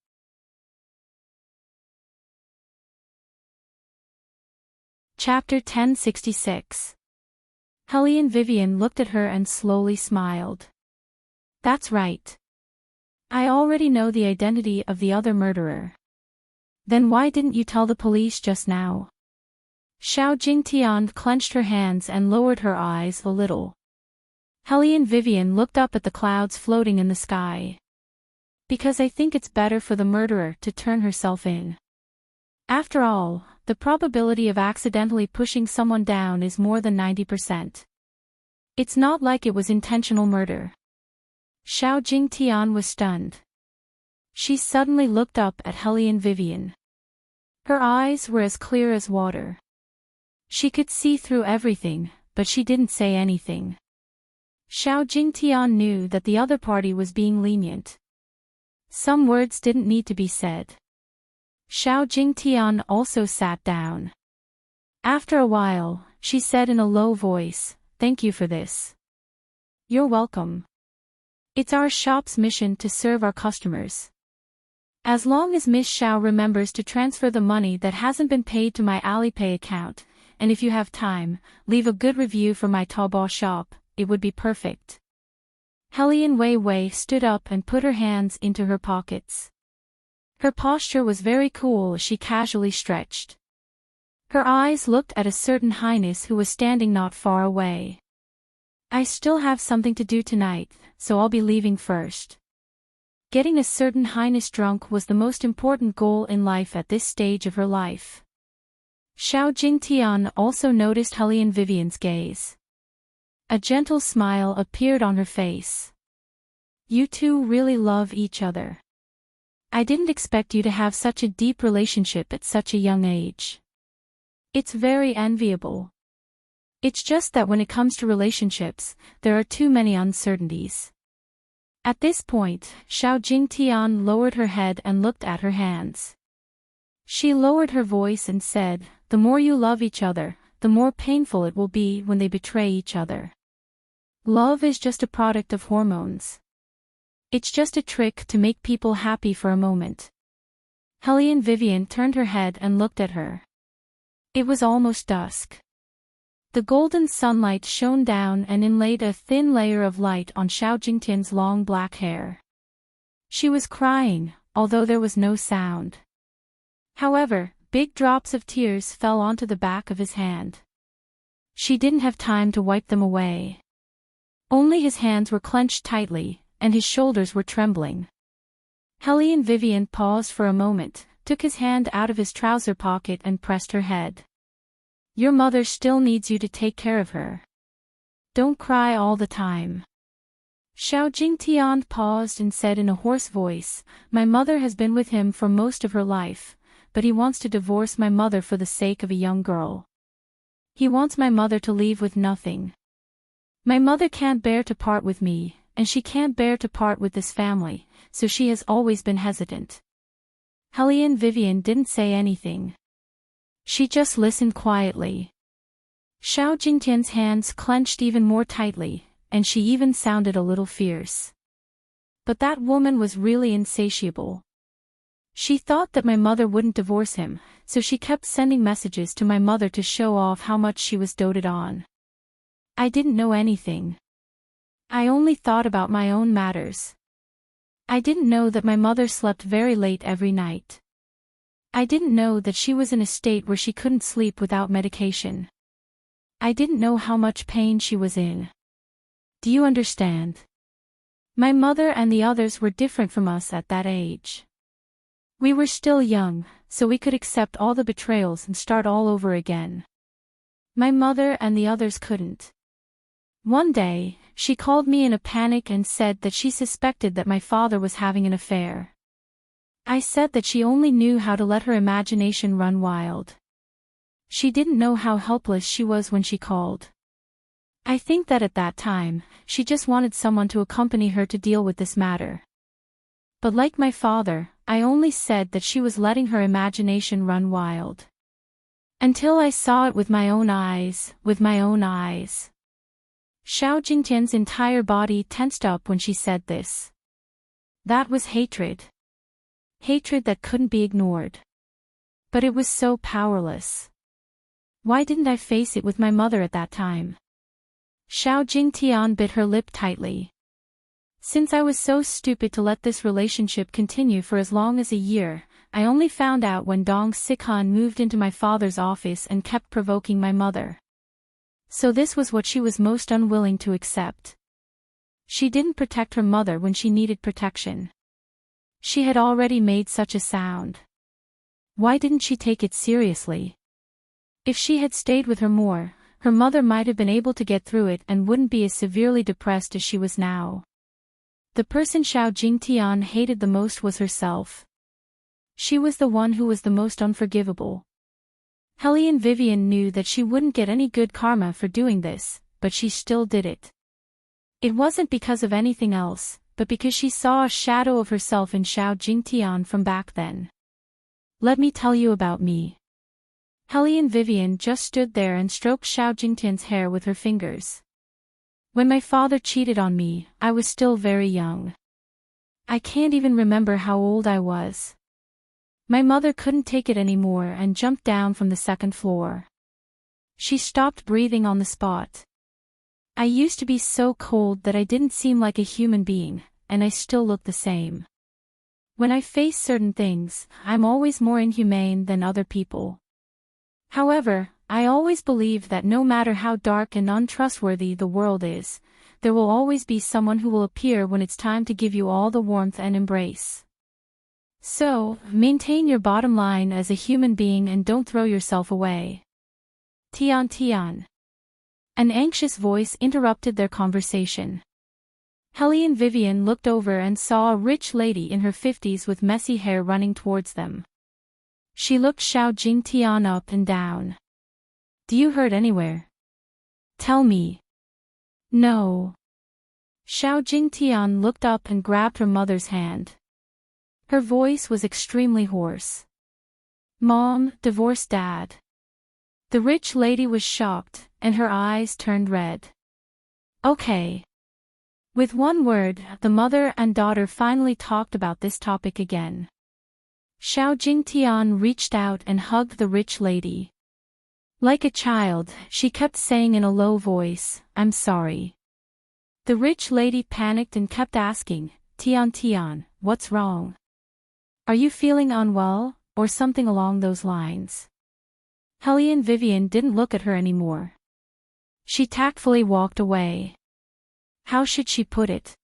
Chapter 1066. Hellion Vivian looked at her and slowly smiled. That's right. I already know the identity of the other murderer. Then why didn't you tell the police just now? Xiao Jingtian clenched her hands and lowered her eyes a little. Hellion Vivian looked up at the clouds floating in the sky. Because I think it's better for the murderer to turn herself in. After all, the probability of accidentally pushing someone down is more than 90%. It's not like it was intentional murder. Xiao Jingtian was stunned. She suddenly looked up at Hellion Vivian. Her eyes were as clear as water. She could see through everything, but she didn't say anything. Xiao Jingtian knew that the other party was being lenient. Some words didn't need to be said. Xiao Jingtian also sat down. After a while, she said in a low voice, Thank you for this. You're welcome. It's our shop's mission to serve our customers. As long as Miss Xiao remembers to transfer the money that hasn't been paid to my Alipay account, and if you have time, leave a good review for my Taobao shop, it would be perfect. Hellion Weiwei stood up and put her hands into her pockets. Her posture was very cool as she casually stretched. Her eyes looked at a certain highness who was standing not far away. I still have something to do tonight, so I'll be leaving first. Getting a certain highness drunk was the most important goal in life at this stage of her life. Xiao Jingtian also noticed Hellion Vivian's gaze. A gentle smile appeared on her face. You two really love each other. I didn't expect you to have such a deep relationship at such a young age. It's very enviable. It's just that when it comes to relationships, there are too many uncertainties. At this point, Xiao Jingtian lowered her head and looked at her hands. She lowered her voice and said, The more you love each other, the more painful it will be when they betray each other. Love is just a product of hormones. It's just a trick to make people happy for a moment. Hellion Vivian turned her head and looked at her. It was almost dusk. The golden sunlight shone down and inlaid a thin layer of light on Xiao Jingtian's long black hair. She was crying, although there was no sound. However, big drops of tears fell onto the back of his hand. She didn't have time to wipe them away. Only his hands were clenched tightly, and his shoulders were trembling. Hellion Vivian paused for a moment, took his hand out of his trouser pocket and pressed her head. Your mother still needs you to take care of her. Don't cry all the time. Xiao Jingtian paused and said in a hoarse voice, My mother has been with him for most of her life, but he wants to divorce my mother for the sake of a young girl. He wants my mother to leave with nothing. My mother can't bear to part with me, and she can't bear to part with this family, so she has always been hesitant. Helene Vivian didn't say anything. She just listened quietly. Xiao Jingtian's hands clenched even more tightly, and she even sounded a little fierce. But that woman was really insatiable. She thought that my mother wouldn't divorce him, so she kept sending messages to my mother to show off how much she was doted on. I didn't know anything. I only thought about my own matters. I didn't know that my mother slept very late every night. I didn't know that she was in a state where she couldn't sleep without medication. I didn't know how much pain she was in. Do you understand? My mother and the others were different from us at that age. We were still young, so we could accept all the betrayals and start all over again. My mother and the others couldn't. One day, she called me in a panic and said that she suspected that my father was having an affair. I said that she only knew how to let her imagination run wild. She didn't know how helpless she was when she called. I think that at that time, she just wanted someone to accompany her to deal with this matter. But like my father, I only said that she was letting her imagination run wild. Until I saw it with my own eyes, Xiao Jingtian's entire body tensed up when she said this. That was hatred. Hatred that couldn't be ignored. But it was so powerless. Why didn't I face it with my mother at that time? Xiao Jingtian bit her lip tightly. Since I was so stupid to let this relationship continue for as long as a year, I only found out when Dong Sikan moved into my father's office and kept provoking my mother. So this was what she was most unwilling to accept. She didn't protect her mother when she needed protection. She had already made such a sound. Why didn't she take it seriously? If she had stayed with her more, her mother might have been able to get through it and wouldn't be as severely depressed as she was now. The person Xiao Jingtian hated the most was herself. She was the one who was the most unforgivable. Helene Vivian knew that she wouldn't get any good karma for doing this, but she still did it. It wasn't because of anything else, but because she saw a shadow of herself in Xiao Jingtian from back then. Let me tell you about me. Helene Vivian just stood there and stroked Xiao Jingtian's hair with her fingers. When my father cheated on me, I was still very young. I can't even remember how old I was. My mother couldn't take it anymore and jumped down from the second floor. She stopped breathing on the spot. I used to be so cold that I didn't seem like a human being, and I still look the same. When I face certain things, I'm always more inhumane than other people. However, I always believe that no matter how dark and untrustworthy the world is, there will always be someone who will appear when it's time to give you all the warmth and embrace. So, maintain your bottom line as a human being and don't throw yourself away. Tian. An anxious voice interrupted their conversation. Helene Vivian looked over and saw a rich lady in her 50s with messy hair running towards them. She looked Xiao Jingtian up and down. Do you hurt anywhere? Tell me. No. Xiao Jingtian looked up and grabbed her mother's hand. Her voice was extremely hoarse. Mom, divorced Dad. The rich lady was shocked, and her eyes turned red. Okay. With one word, the mother and daughter finally talked about this topic again. Xiao Jingtian reached out and hugged the rich lady. Like a child, she kept saying in a low voice, I'm sorry. The rich lady panicked and kept asking, Tian, what's wrong? Are you feeling unwell, or something along those lines? Helene Vivian didn't look at her anymore. She tactfully walked away. How should she put it?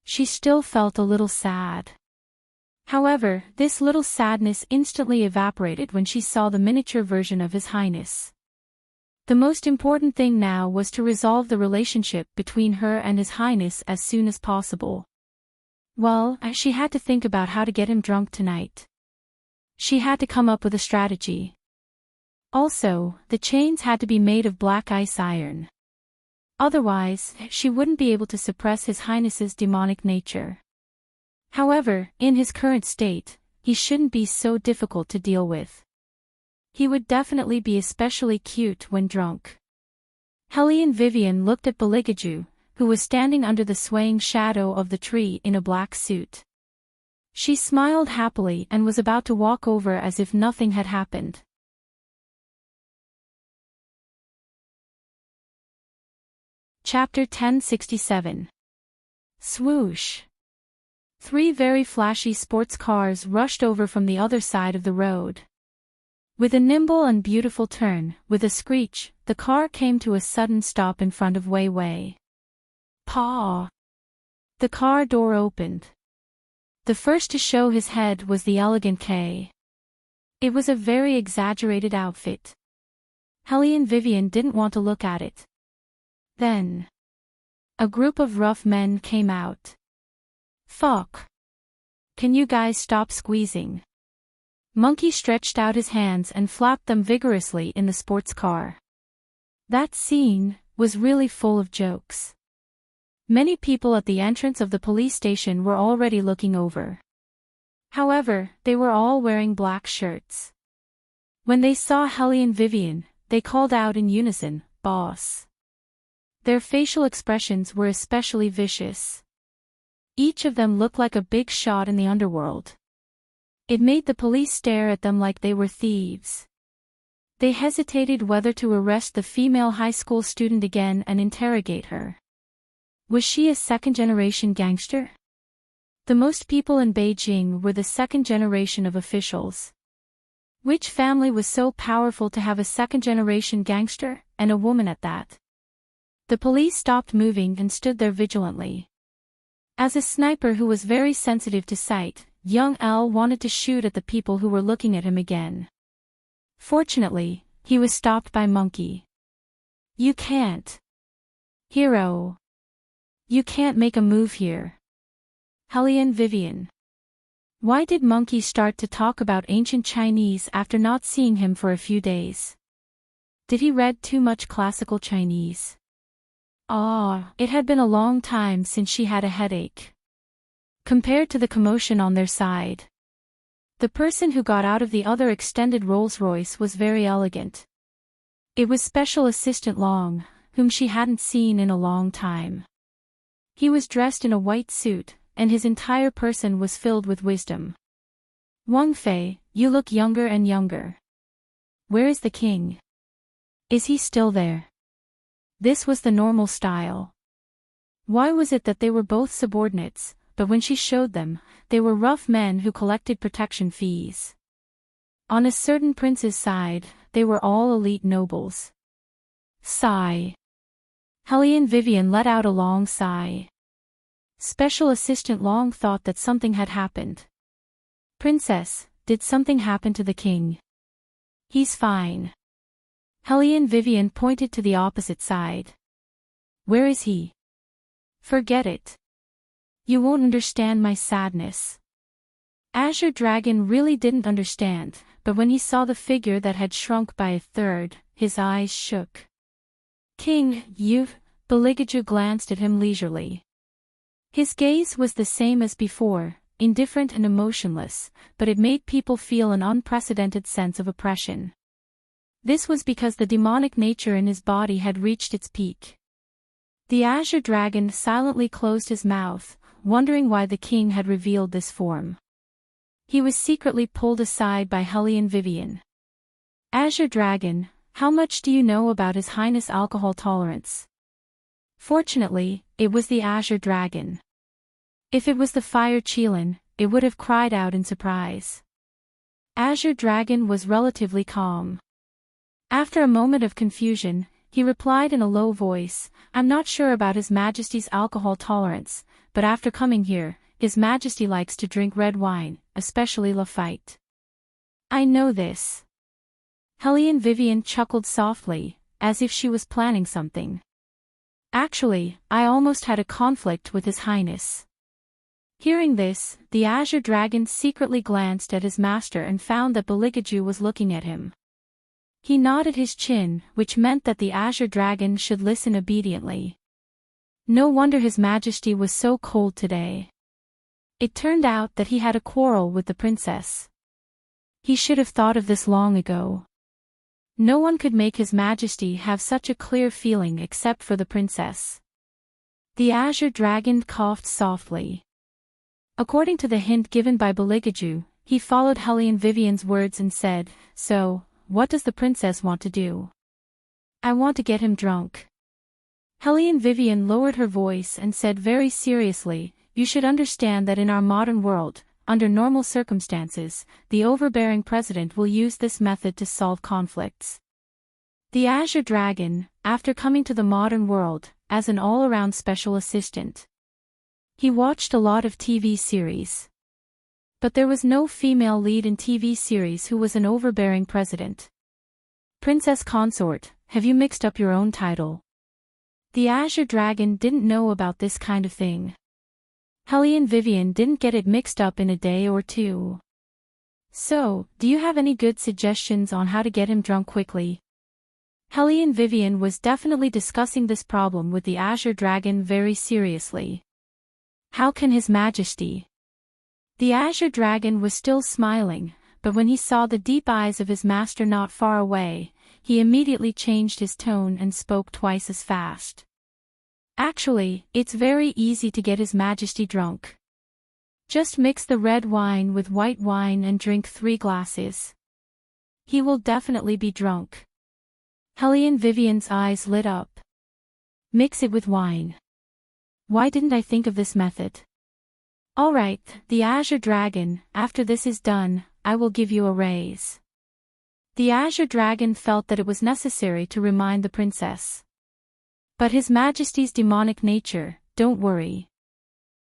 She still felt a little sad. However, this little sadness instantly evaporated when she saw the miniature version of His Highness. The most important thing now was to resolve the relationship between her and His Highness as soon as possible. Well, she had to think about how to get him drunk tonight. She had to come up with a strategy. Also, the chains had to be made of black ice iron. Otherwise, she wouldn't be able to suppress His Highness's demonic nature. However, in his current state, he shouldn't be so difficult to deal with. He would definitely be especially cute when drunk. Hellion Vivian looked at Beligaju, who was standing under the swaying shadow of the tree in a black suit. She smiled happily and was about to walk over as if nothing had happened. Chapter 1067. Swoosh. 3 very flashy sports cars rushed over from the other side of the road. With a nimble and beautiful turn, with a screech, the car came to a sudden stop in front of Wei Wei. Paw! The car door opened. The first to show his head was the elegant K. It was a very exaggerated outfit. Hellion Vivian didn't want to look at it. Then a group of rough men came out. Fuck. Can you guys stop squeezing? Monkey stretched out his hands and flapped them vigorously in the sports car. That scene was really full of jokes. Many people at the entrance of the police station were already looking over. However, they were all wearing black shirts. When they saw Hellion Vivian, they called out in unison, "Boss." Their facial expressions were especially vicious. Each of them looked like a big shot in the underworld. It made the police stare at them like they were thieves. They hesitated whether to arrest the female high school student again and interrogate her. Was she a second-generation gangster? The most people in Beijing were the second generation of officials. Which family was so powerful to have a second-generation gangster, and a woman at that? The police stopped moving and stood there vigilantly. As a sniper who was very sensitive to sight, young L wanted to shoot at the people who were looking at him again. Fortunately, he was stopped by Monkey. You can't. Hero. You can't make a move here. Hellion Vivian. Why did Monkey start to talk about ancient Chinese after not seeing him for a few days? Did he read too much classical Chinese? It had been a long time since she had a headache. Compared to the commotion on their side, the person who got out of the other extended Rolls-Royce was very elegant. It was Special Assistant Long, whom she hadn't seen in a long time. He was dressed in a white suit, and his entire person was filled with wisdom. Wang Fei, you look younger and younger. Where is the king? Is he still there? This was the normal style. Why was it that they were both subordinates, but when she showed them, they were rough men who collected protection fees? On a certain prince's side, they were all elite nobles. Sigh. Hellion Vivian let out a long sigh. Special Assistant Long thought that something had happened. Princess, did something happen to the king? He's fine. Hellion Vivian pointed to the opposite side. Where is he? Forget it. You won't understand my sadness. Azure Dragon really didn't understand, but when he saw the figure that had shrunk by a third, his eyes shook. King, Beligaju glanced at him leisurely. His gaze was the same as before, indifferent and emotionless, but it made people feel an unprecedented sense of oppression. This was because the demonic nature in his body had reached its peak. The Azure Dragon silently closed his mouth, wondering why the king had revealed this form. He was secretly pulled aside by Hellion Vivian. Azure Dragon, how much do you know about His Highness' alcohol tolerance? Fortunately, it was the Azure Dragon. If it was the Fire Qilin, it would have cried out in surprise. Azure Dragon was relatively calm. After a moment of confusion, he replied in a low voice, I'm not sure about His Majesty's alcohol tolerance, but after coming here, His Majesty likes to drink red wine, especially Lafite. I know this. Hellion Vivian chuckled softly, as if she was planning something. Actually, I almost had a conflict with His Highness. Hearing this, the Azure Dragon secretly glanced at his master and found that Beligaju was looking at him. He nodded his chin, which meant that the Azure Dragon should listen obediently. No wonder His Majesty was so cold today. It turned out that he had a quarrel with the princess. He should have thought of this long ago. No one could make His Majesty have such a clear feeling except for the princess. The Azure Dragon coughed softly. According to the hint given by Beligaju, he followed Hellion Vivian's words and said, "So, what does the princess want to do?" "I want to get him drunk." Hellion Vivian lowered her voice and said very seriously, "You should understand that in our modern world, under normal circumstances, the overbearing president will use this method to solve conflicts." The Azure Dragon, after coming to the modern world, as an all-around special assistant. He watched a lot of TV series. But there was no female lead in TV series who was an overbearing president. "Princess Consort, have you mixed up your own title?" The Azure Dragon didn't know about this kind of thing. Hellion Vivian didn't get it mixed up in a day or two. "So, do you have any good suggestions on how to get him drunk quickly?" Hellion Vivian was definitely discussing this problem with the Azure Dragon very seriously. "How can His Majesty?" The Azure Dragon was still smiling, but when he saw the deep eyes of his master not far away, he immediately changed his tone and spoke twice as fast. "Actually, it's very easy to get His Majesty drunk. Just mix the red wine with white wine and drink 3 glasses. He will definitely be drunk." Hellion Vivian's eyes lit up. "Mix it with wine. Why didn't I think of this method?" "All right, the Azure Dragon, after this is done, I will give you a raise." The Azure Dragon felt that it was necessary to remind the princess. "But His Majesty's demonic nature, don't worry.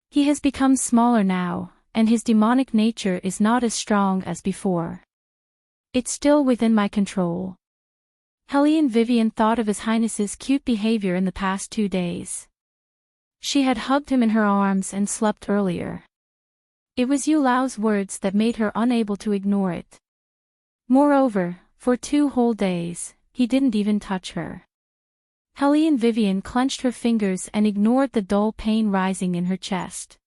He has become smaller now, and his demonic nature is not as strong as before. It's still within my control." Hellion Vivian thought of His Highness's cute behavior in the past 2 days. She had hugged him in her arms and slept earlier. It was Yu Lao's words that made her unable to ignore it. Moreover, for 2 whole days, he didn't even touch her. Hellion Vivian clenched her fingers and ignored the dull pain rising in her chest.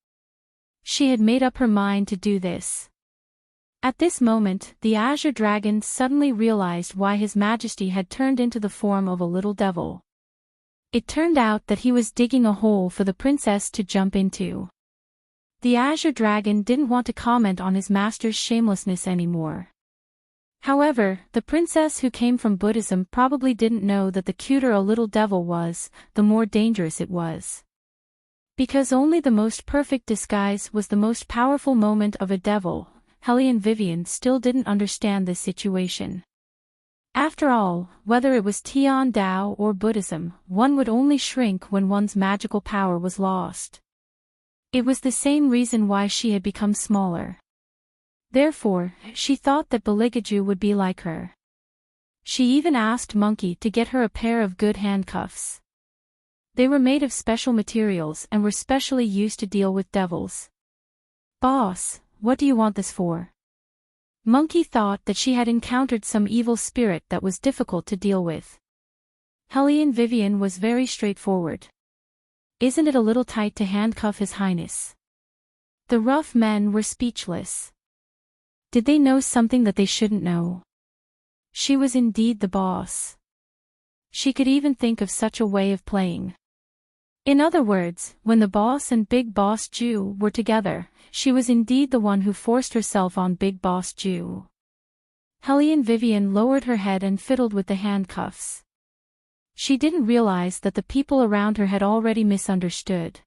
She had made up her mind to do this. At this moment, the Azure Dragon suddenly realized why His Majesty had turned into the form of a little devil. It turned out that he was digging a hole for the princess to jump into. The Azure Dragon didn't want to comment on his master's shamelessness anymore. However, the princess who came from Buddhism probably didn't know that the cuter a little devil was, the more dangerous it was. Because only the most perfect disguise was the most powerful moment of a devil, Hellion Vivian still didn't understand this situation. After all, whether it was Tian Dao or Buddhism, one would only shrink when one's magical power was lost. It was the same reason why she had become smaller. Therefore, she thought that Beligaju would be like her. She even asked Monkey to get her a pair of good handcuffs. They were made of special materials and were specially used to deal with devils. "Boss, what do you want this for?" Monkey thought that she had encountered some evil spirit that was difficult to deal with. Hellion Vivian was very straightforward. "Isn't it a little tight to handcuff His Highness?" The rough men were speechless. Did they know something that they shouldn't know? She was indeed the boss. She could even think of such a way of playing. In other words, when the boss and Big Boss Jew were together, she was indeed the one who forced herself on Big Boss Jew. Hellion Vivian lowered her head and fiddled with the handcuffs. She didn't realize that the people around her had already misunderstood.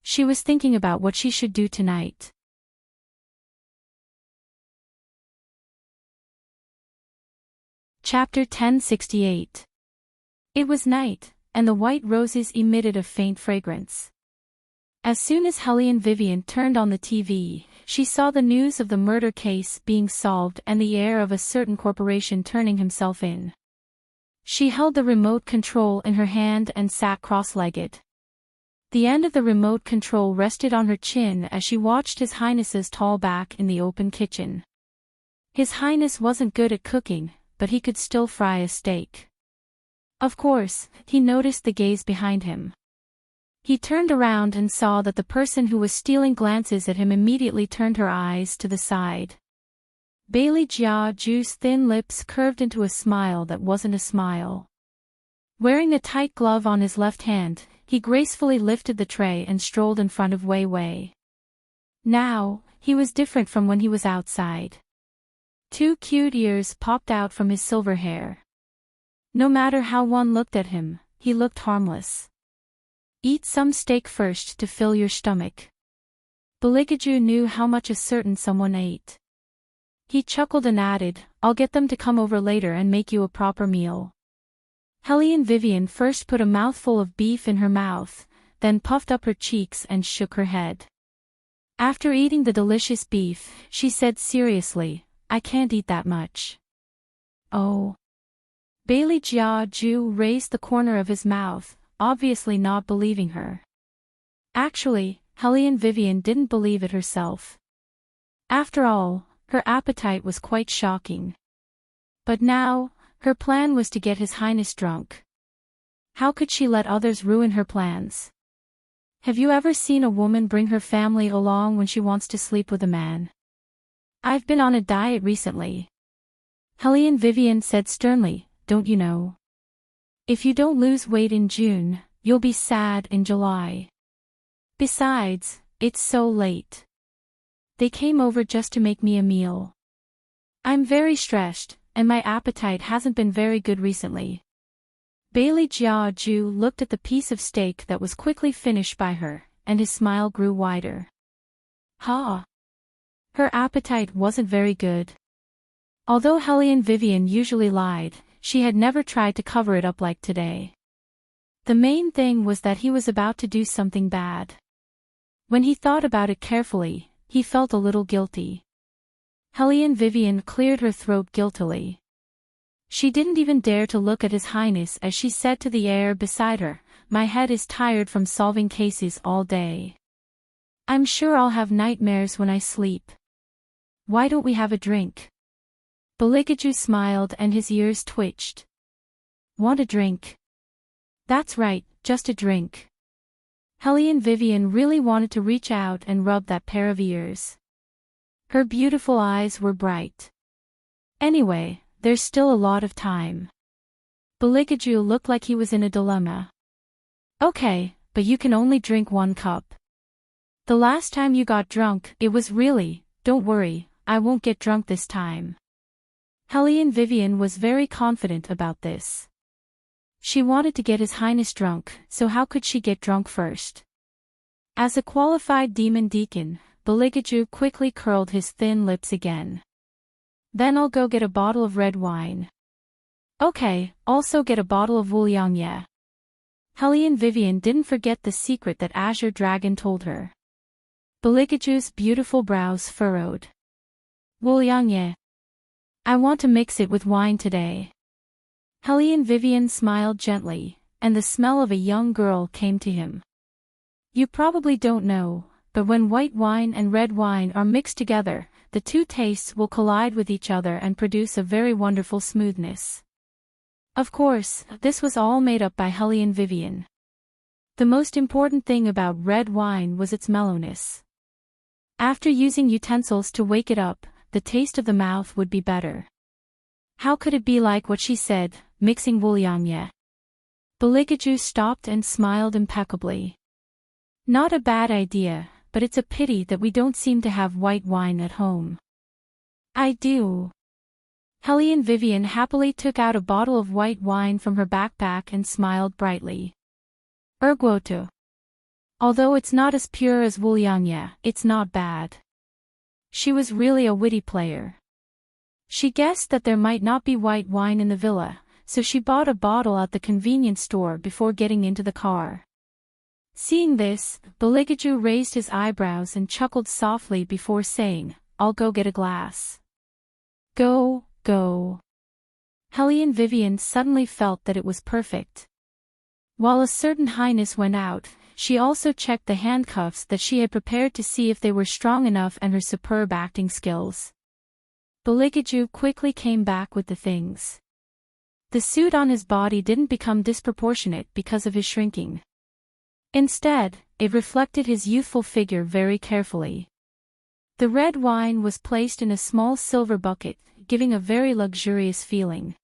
She was thinking about what she should do tonight. Chapter 1068. It was night, and the white roses emitted a faint fragrance. As soon as Hellion Vivian turned on the TV, she saw the news of the murder case being solved and the heir of a certain corporation turning himself in. She held the remote control in her hand and sat cross-legged. The end of the remote control rested on her chin as she watched His Highness's tall back in the open kitchen. His Highness wasn't good at cooking, but he could still fry a steak. Of course, he noticed the gaze behind him. He turned around and saw that the person who was stealing glances at him immediately turned her eyes to the side. Bailey Jiaju's thin lips curved into a smile that wasn't a smile. Wearing a tight glove on his left hand, he gracefully lifted the tray and strolled in front of Wei Wei. Now, he was different from when he was outside. 2 cute ears popped out from his silver hair. No matter how one looked at him, he looked harmless. Eat some steak first to fill your stomach. Beligaju knew how much a certain someone ate. He chuckled and added, I'll get them to come over later and make you a proper meal. Helene Vivian first put a mouthful of beef in her mouth, then puffed up her cheeks and shook her head. After eating the delicious beef, she said seriously, I can't eat that much. Oh. Bailey Jiaju raised the corner of his mouth, obviously not believing her. Actually, Helene Vivian didn't believe it herself. After all, her appetite was quite shocking. But now, her plan was to get His Highness drunk. How could she let others ruin her plans? Have you ever seen a woman bring her family along when she wants to sleep with a man? I've been on a diet recently. Helene Vivian said sternly, don't you know? If you don't lose weight in June, you'll be sad in July. Besides, it's so late. They came over just to make me a meal. I'm very stressed, and my appetite hasn't been very good recently. Bailey Jiaju looked at the piece of steak that was quickly finished by her, and his smile grew wider. Ha! Her appetite wasn't very good. Although Helene Vivian usually lied, she had never tried to cover it up like today. The main thing was that he was about to do something bad. When he thought about it carefully, he felt a little guilty. Helene Vivian cleared her throat guiltily. She didn't even dare to look at His Highness as she said to the air beside her, my head is tired from solving cases all day. I'm sure I'll have nightmares when I sleep. Why don't we have a drink? Beligaju smiled and his ears twitched. Want a drink? That's right, just a drink. Helene Vivian really wanted to reach out and rub that pair of ears. Her beautiful eyes were bright. Anyway, there's still a lot of time. Beligaju looked like he was in a dilemma. Okay, but you can only drink 1 cup. The last time you got drunk, it was really, don't worry, I won't get drunk this time. Helene Vivian was very confident about this. She wanted to get His Highness drunk, so how could she get drunk first? As a qualified demon deacon, Beligaju quickly curled his thin lips again. Then I'll go get a bottle of red wine. Okay, also get a bottle of Wuliangye. Helene Vivian didn't forget the secret that Azure Dragon told her. Beligaju's beautiful brows furrowed. Wuliangye. I want to mix it with wine today. Helene Vivian smiled gently, and the smell of a young girl came to him. You probably don't know, but when white wine and red wine are mixed together, the two tastes will collide with each other and produce a very wonderful smoothness. Of course, this was all made up by Helene Vivian. The most important thing about red wine was its mellowness. After using utensils to wake it up, the taste of the mouth would be better. How could it be like what she said, mixing Wuliangye? Beligaju stopped and smiled impeccably. Not a bad idea, but it's a pity that we don't seem to have white wine at home. I do. Helene Vivian happily took out a bottle of white wine from her backpack and smiled brightly. Erguoto. Although it's not as pure as Wuliangye, it's not bad. She was really a witty player. She guessed that there might not be white wine in the villa, so she bought a bottle at the convenience store before getting into the car. Seeing this, Beligaju raised his eyebrows and chuckled softly before saying, I'll go get a glass. Go. Helene Vivian suddenly felt that it was perfect. While a certain highness went out, she also checked the handcuffs that she had prepared to see if they were strong enough and her superb acting skills. Beligaju quickly came back with the things. The suit on his body didn't become disproportionate because of his shrinking. Instead, it reflected his youthful figure very carefully. The red wine was placed in a small silver bucket, giving a very luxurious feeling.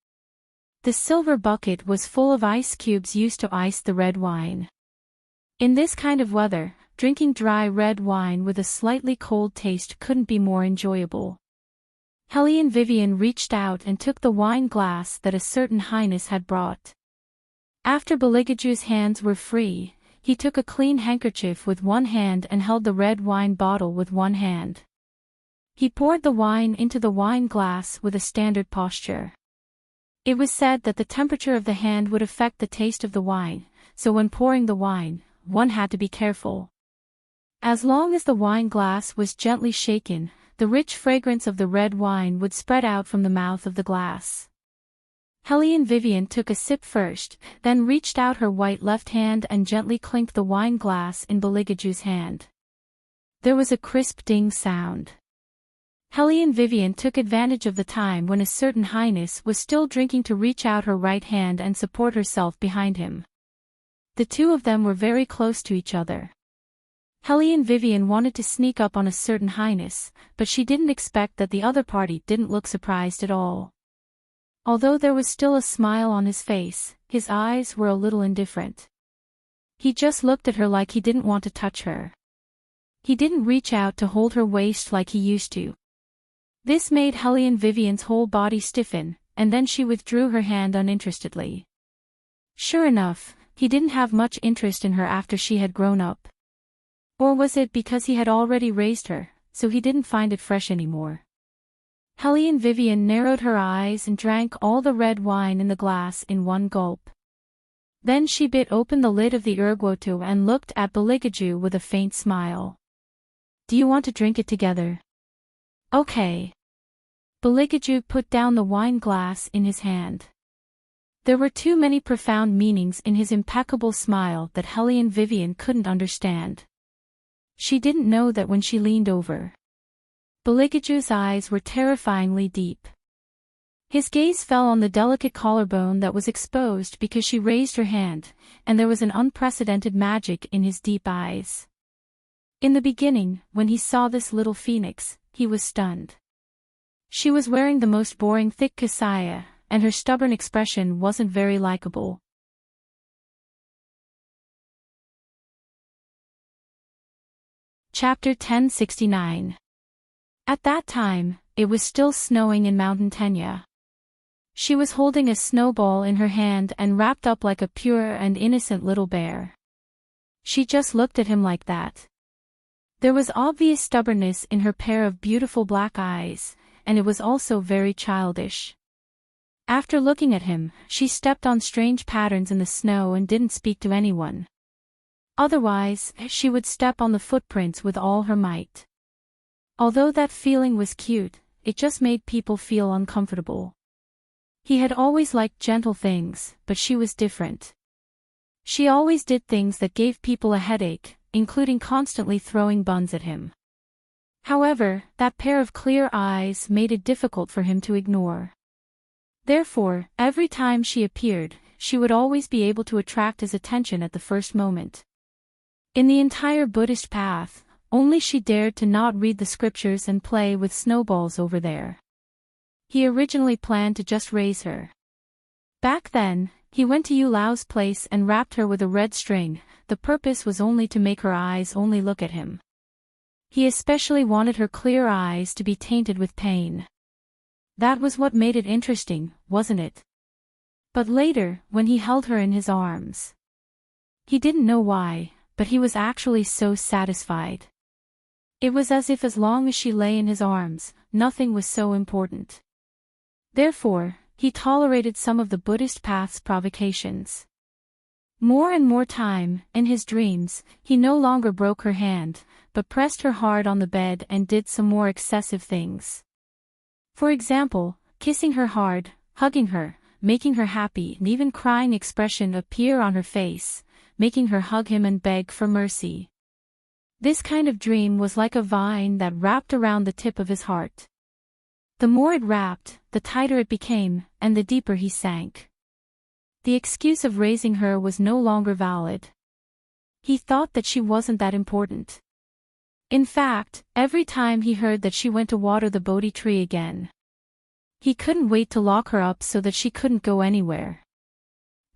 The silver bucket was full of ice cubes used to ice the red wine. In this kind of weather, drinking dry red wine with a slightly cold taste couldn't be more enjoyable. Helene Vivian reached out and took the wine glass that a certain highness had brought. After Beligaju's hands were free, he took a clean handkerchief with one hand and held the red wine bottle with one hand. He poured the wine into the wine glass with a standard posture. It was said that the temperature of the hand would affect the taste of the wine, so when pouring the wine, one had to be careful. As long as the wine glass was gently shaken, the rich fragrance of the red wine would spread out from the mouth of the glass. Helene Vivian took a sip first, then reached out her white left hand and gently clinked the wine glass in Beligaju's hand. There was a crisp ding sound. Helene Vivian took advantage of the time when a certain highness was still drinking to reach out her right hand and support herself behind him. The two of them were very close to each other. Helene Vivian wanted to sneak up on a certain highness, but she didn't expect that the other party didn't look surprised at all. Although there was still a smile on his face, his eyes were a little indifferent. He just looked at her like he didn't want to touch her. He didn't reach out to hold her waist like he used to. This made Helene Vivian's whole body stiffen, and then she withdrew her hand uninterestedly. Sure enough, he didn't have much interest in her after she had grown up. Or was it because he had already raised her, so he didn't find it fresh anymore? Helene Vivian narrowed her eyes and drank all the red wine in the glass in one gulp. Then she bit open the lid of the erguoto and looked at Beligaju with a faint smile. Do you want to drink it together? Okay. Beligaju put down the wine glass in his hand. There were too many profound meanings in his impeccable smile that Helene Vivian couldn't understand. She didn't know that when she leaned over. Beligaju's eyes were terrifyingly deep. His gaze fell on the delicate collarbone that was exposed because she raised her hand, and there was an unprecedented magic in his deep eyes. In the beginning, when he saw this little phoenix, he was stunned. She was wearing the most boring thick kasaya, and her stubborn expression wasn't very likable. Chapter 1069. At that time, it was still snowing in Mountain Tenya. She was holding a snowball in her hand and wrapped up like a pure and innocent little bear. She just looked at him like that. There was obvious stubbornness in her pair of beautiful black eyes, and it was also very childish. After looking at him, she stepped on strange patterns in the snow and didn't speak to anyone. Otherwise, she would step on the footprints with all her might. Although that feeling was cute, it just made people feel uncomfortable. He had always liked gentle things, but she was different. She always did things that gave people a headache, including constantly throwing buns at him. However, that pair of clear eyes made it difficult for him to ignore. Therefore, every time she appeared, she would always be able to attract his attention at the first moment. In the entire Buddhist path, only she dared to not read the scriptures and play with snowballs over there. He originally planned to just raise her. Back then, he went to Yu Lao's place and wrapped her with a red string. The purpose was only to make her eyes only look at him. He especially wanted her clear eyes to be tainted with pain. That was what made it interesting, wasn't it? But later, when he held her in his arms. He didn't know why, but he was actually so satisfied. It was as if as long as she lay in his arms, nothing was so important. Therefore, he tolerated some of the Buddhist path's provocations. More and more time, in his dreams, he no longer broke her hand, but pressed her hard on the bed and did some more excessive things. For example, kissing her hard, hugging her, making her happy and even crying expression appear on her face, making her hug him and beg for mercy. This kind of dream was like a vine that wrapped around the tip of his heart. The more it wrapped, the tighter it became, and the deeper he sank. The excuse of raising her was no longer valid. He thought that she wasn't that important. In fact, every time he heard that she went to water the Bodhi tree again, he couldn't wait to lock her up so that she couldn't go anywhere.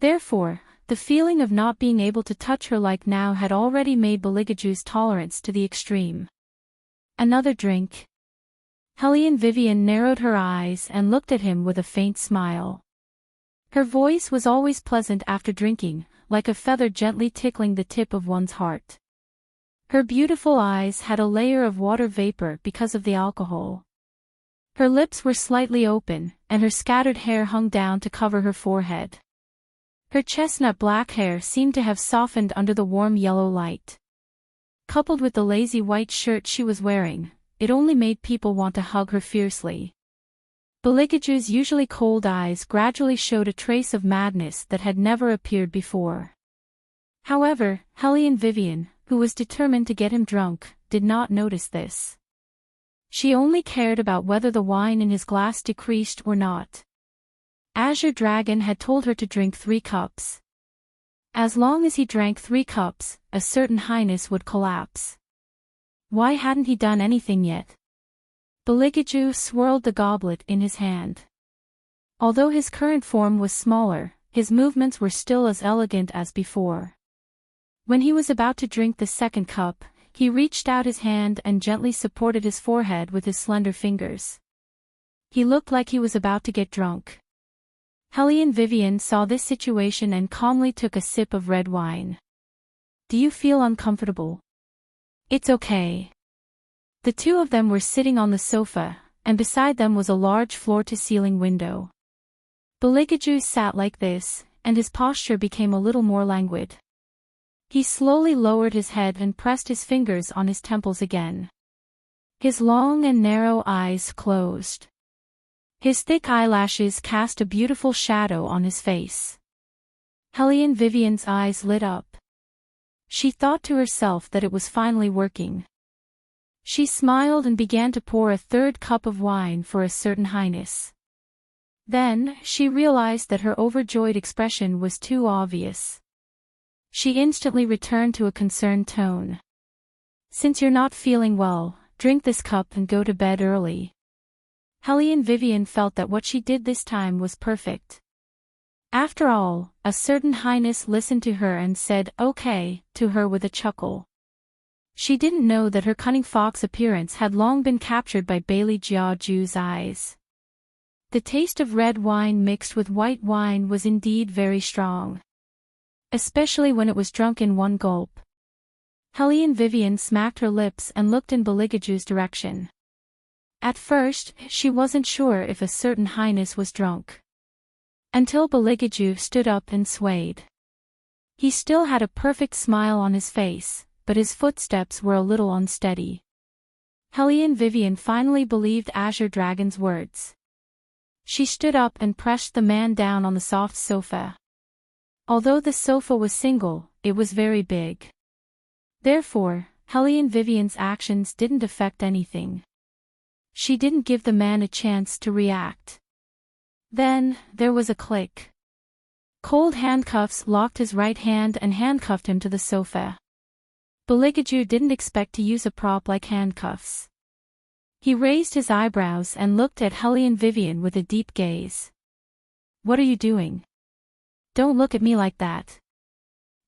Therefore, the feeling of not being able to touch her like now had already made Beligaju's tolerance to the extreme. Another drink. Helene Vivian narrowed her eyes and looked at him with a faint smile. Her voice was always pleasant after drinking, like a feather gently tickling the tip of one's heart. Her beautiful eyes had a layer of water vapor because of the alcohol. Her lips were slightly open, and her scattered hair hung down to cover her forehead. Her chestnut black hair seemed to have softened under the warm yellow light. Coupled with the lazy white shirt she was wearing, it only made people want to hug her fiercely. Beligaju's usually cold eyes gradually showed a trace of madness that had never appeared before. However, Helene Vivian, who was determined to get him drunk, did not notice this. She only cared about whether the wine in his glass decreased or not. Azure Dragon had told her to drink 3 cups. As long as he drank 3 cups, a certain highness would collapse. Why hadn't he done anything yet? Beligaju swirled the goblet in his hand. Although his current form was smaller, his movements were still as elegant as before. When he was about to drink the second cup, he reached out his hand and gently supported his forehead with his slender fingers. He looked like he was about to get drunk. Helene Vivian saw this situation and calmly took a sip of red wine. "Do you feel uncomfortable?" "It's okay." The two of them were sitting on the sofa, and beside them was a large floor-to-ceiling window. Beligaju sat like this, and his posture became a little more languid. He slowly lowered his head and pressed his fingers on his temples again. His long and narrow eyes closed. His thick eyelashes cast a beautiful shadow on his face. Helene Vivian's eyes lit up. She thought to herself that it was finally working. She smiled and began to pour a 3rd cup of wine for a certain highness. Then, she realized that her overjoyed expression was too obvious. She instantly returned to a concerned tone. "Since you're not feeling well, drink this cup and go to bed early." Helene Vivian felt that what she did this time was perfect. After all, a certain highness listened to her and said "okay" to her with a chuckle. She didn't know that her cunning fox appearance had long been captured by Bailey Jiaju's eyes. The taste of red wine mixed with white wine was indeed very strong. Especially when it was drunk in one gulp. Helene Vivian smacked her lips and looked in Beligaju's direction. At first, she wasn't sure if a certain highness was drunk. Until Beligaju stood up and swayed. He still had a perfect smile on his face, but his footsteps were a little unsteady. Helene Vivian finally believed Azure Dragon's words. She stood up and pressed the man down on the soft sofa. Although the sofa was single, it was very big. Therefore, Helene Vivian's actions didn't affect anything. She didn't give the man a chance to react. Then, there was a click. Cold handcuffs locked his right hand and handcuffed him to the sofa. Beligaju didn't expect to use a prop like handcuffs. He raised his eyebrows and looked at Helene Vivian with a deep gaze. "What are you doing? Don't look at me like that."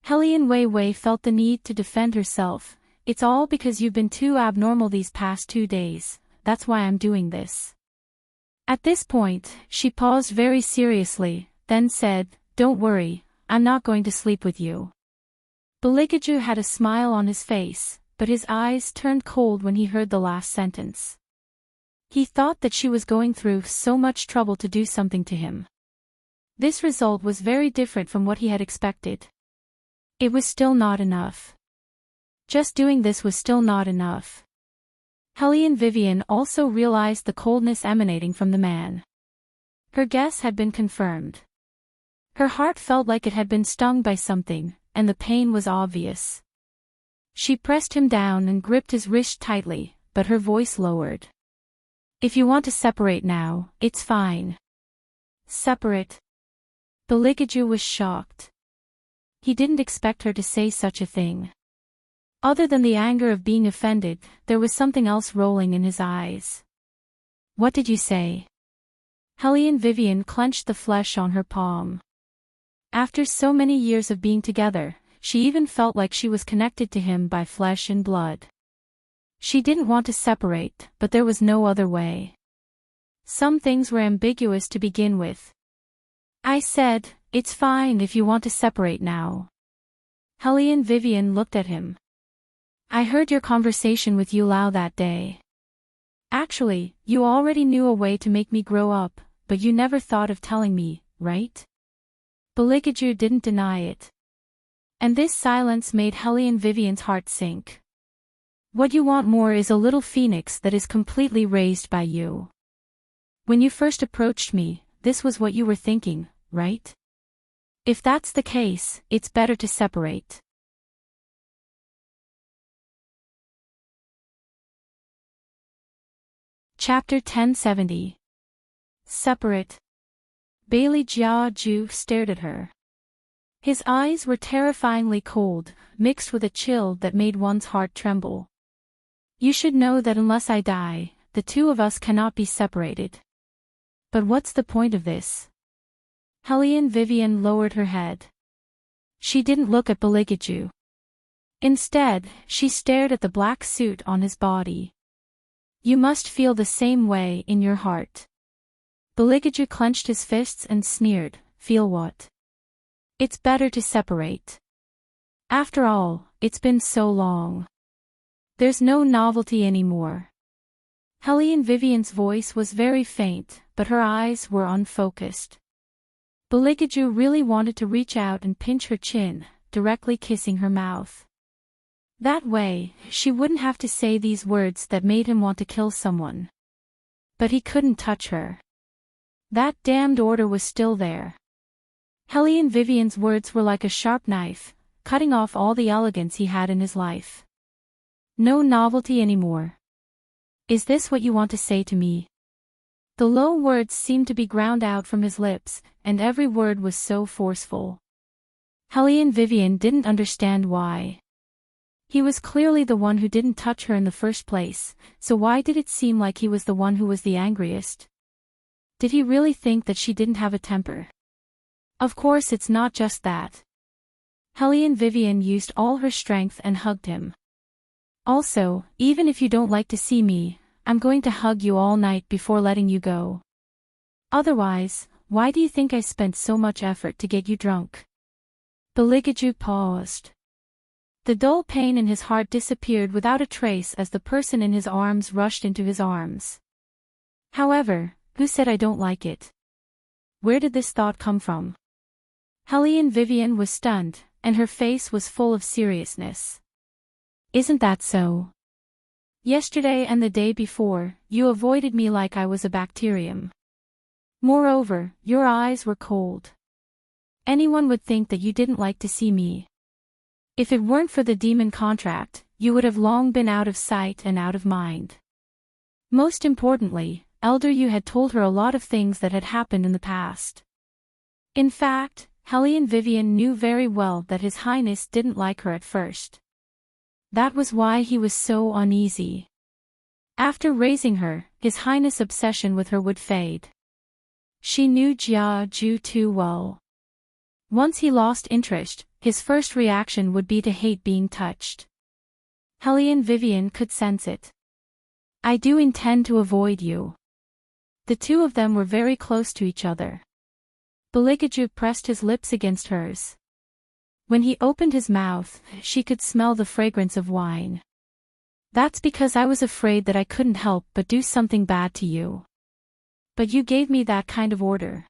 Helene Wei felt the need to defend herself. "It's all because you've been too abnormal these past 2 days, that's why I'm doing this." At this point, she paused very seriously, then said, "Don't worry, I'm not going to sleep with you." Beligaju had a smile on his face, but his eyes turned cold when he heard the last sentence. He thought that she was going through so much trouble to do something to him. This result was very different from what he had expected. It was still not enough. Just doing this was still not enough. Helene Vivian also realized the coldness emanating from the man. Her guess had been confirmed. Her heart felt like it had been stung by something, and the pain was obvious. She pressed him down and gripped his wrist tightly, but her voice lowered. If you want to separate now, it's fine. Separate? Beligaju was shocked. He didn't expect her to say such a thing. Other than the anger of being offended, there was something else rolling in his eyes. What did you say? Helene Vivian clenched the flesh on her palm. After so many years of being together, she even felt like she was connected to him by flesh and blood. She didn't want to separate, but there was no other way. Some things were ambiguous to begin with. I said, it's fine if you want to separate now. Helene Vivian looked at him. I heard your conversation with Yulao that day. Actually, you already knew a way to make me grow up, but you never thought of telling me, right? Beligaju didn't deny it. And this silence made Helene Vivian's heart sink. What you want more is a little phoenix that is completely raised by you. When you first approached me, this was what you were thinking, right? If that's the case, it's better to separate. Chapter 1070. Separate. Bailey Jiaju stared at her. His eyes were terrifyingly cold, mixed with a chill that made one's heart tremble. You should know that unless I die, the two of us cannot be separated. But what's the point of this? Helene Vivian lowered her head. She didn't look at Beligaju. Instead, she stared at the black suit on his body. You must feel the same way in your heart. Beligaju clenched his fists and sneered, feel what? It's better to separate. After all, it's been so long. There's no novelty anymore. Helene Vivian's voice was very faint, but her eyes were unfocused. Beligaju really wanted to reach out and pinch her chin, directly kissing her mouth. That way, she wouldn't have to say these words that made him want to kill someone. But he couldn't touch her. That damned order was still there. Helene Vivian's words were like a sharp knife, cutting off all the elegance he had in his life. No novelty anymore. Is this what you want to say to me? The low words seemed to be ground out from his lips, and every word was so forceful. Helene Vivian didn't understand why. He was clearly the one who didn't touch her in the first place, so why did it seem like he was the one who was the angriest? Did he really think that she didn't have a temper? Of course it's not just that. Helene Vivian used all her strength and hugged him. Also, even if you don't like to see me, I'm going to hug you all night before letting you go. Otherwise, why do you think I spent so much effort to get you drunk? Beligaju paused. The dull pain in his heart disappeared without a trace as the person in his arms rushed into his arms. However, who said I don't like it? Where did this thought come from? Helene Vivian was stunned, and her face was full of seriousness. Isn't that so? Yesterday and the day before, you avoided me like I was a bacterium. Moreover, your eyes were cold. Anyone would think that you didn't like to see me. If it weren't for the demon contract, you would have long been out of sight and out of mind. Most importantly, Elder Yu had told her a lot of things that had happened in the past. In fact, Helene Vivian knew very well that His Highness didn't like her at first. That was why he was so uneasy. After raising her, His Highness' obsession with her would fade. She knew Jia Ju too well. Once he lost interest, his first reaction would be to hate being touched. Helene Vivian could sense it. I do intend to avoid you. The two of them were very close to each other. Beligaju pressed his lips against hers. When he opened his mouth, she could smell the fragrance of wine. That's because I was afraid that I couldn't help but do something bad to you. But you gave me that kind of order.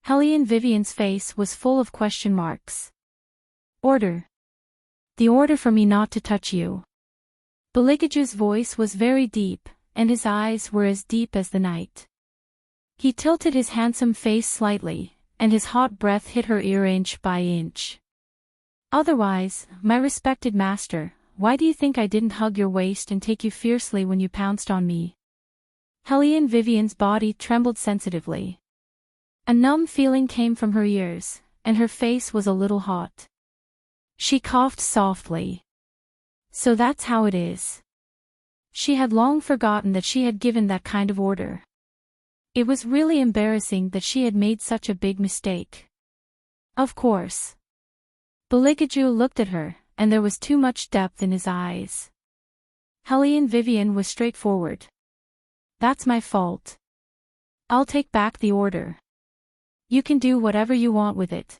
Helene Vivian's face was full of question marks. Order. The order for me not to touch you. Beligaju's voice was very deep, and his eyes were as deep as the night. He tilted his handsome face slightly, and his hot breath hit her ear inch by inch. Otherwise, my respected master, why do you think I didn't hug your waist and take you fiercely when you pounced on me? Helene Vivian's body trembled sensitively. A numb feeling came from her ears, and her face was a little hot. She coughed softly. So that's how it is. She had long forgotten that she had given that kind of order. It was really embarrassing that she had made such a big mistake. Of course. Beligaju looked at her, and there was too much depth in his eyes. Helene Vivian was straightforward. That's my fault. I'll take back the order. You can do whatever you want with it.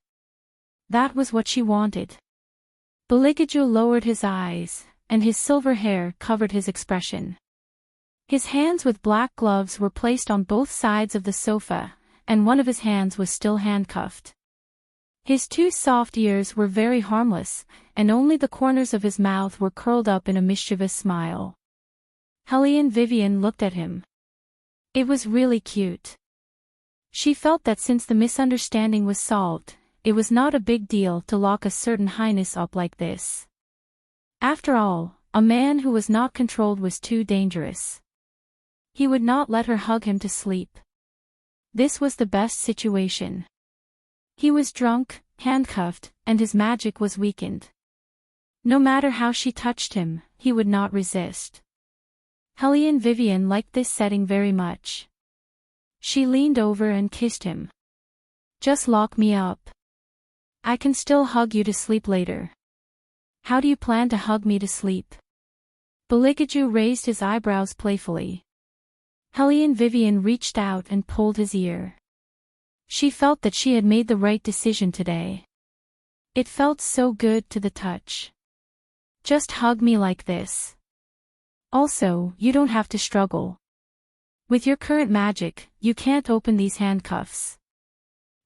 That was what she wanted. Beligaju lowered his eyes, and his silver hair covered his expression. His hands with black gloves were placed on both sides of the sofa, and one of his hands was still handcuffed. His two soft ears were very harmless, and only the corners of his mouth were curled up in a mischievous smile. Helene Vivian looked at him. It was really cute. She felt that since the misunderstanding was solved, it was not a big deal to lock a certain highness up like this. After all, a man who was not controlled was too dangerous. He would not let her hug him to sleep. This was the best situation. He was drunk, handcuffed, and his magic was weakened. No matter how she touched him, he would not resist. Helene Vivian liked this setting very much. She leaned over and kissed him. Just lock me up. I can still hug you to sleep later. How do you plan to hug me to sleep? Beligaju raised his eyebrows playfully. Helene Vivian reached out and pulled his ear. She felt that she had made the right decision today. It felt so good to the touch. Just hug me like this. Also, you don't have to struggle. With your current magic, you can't open these handcuffs.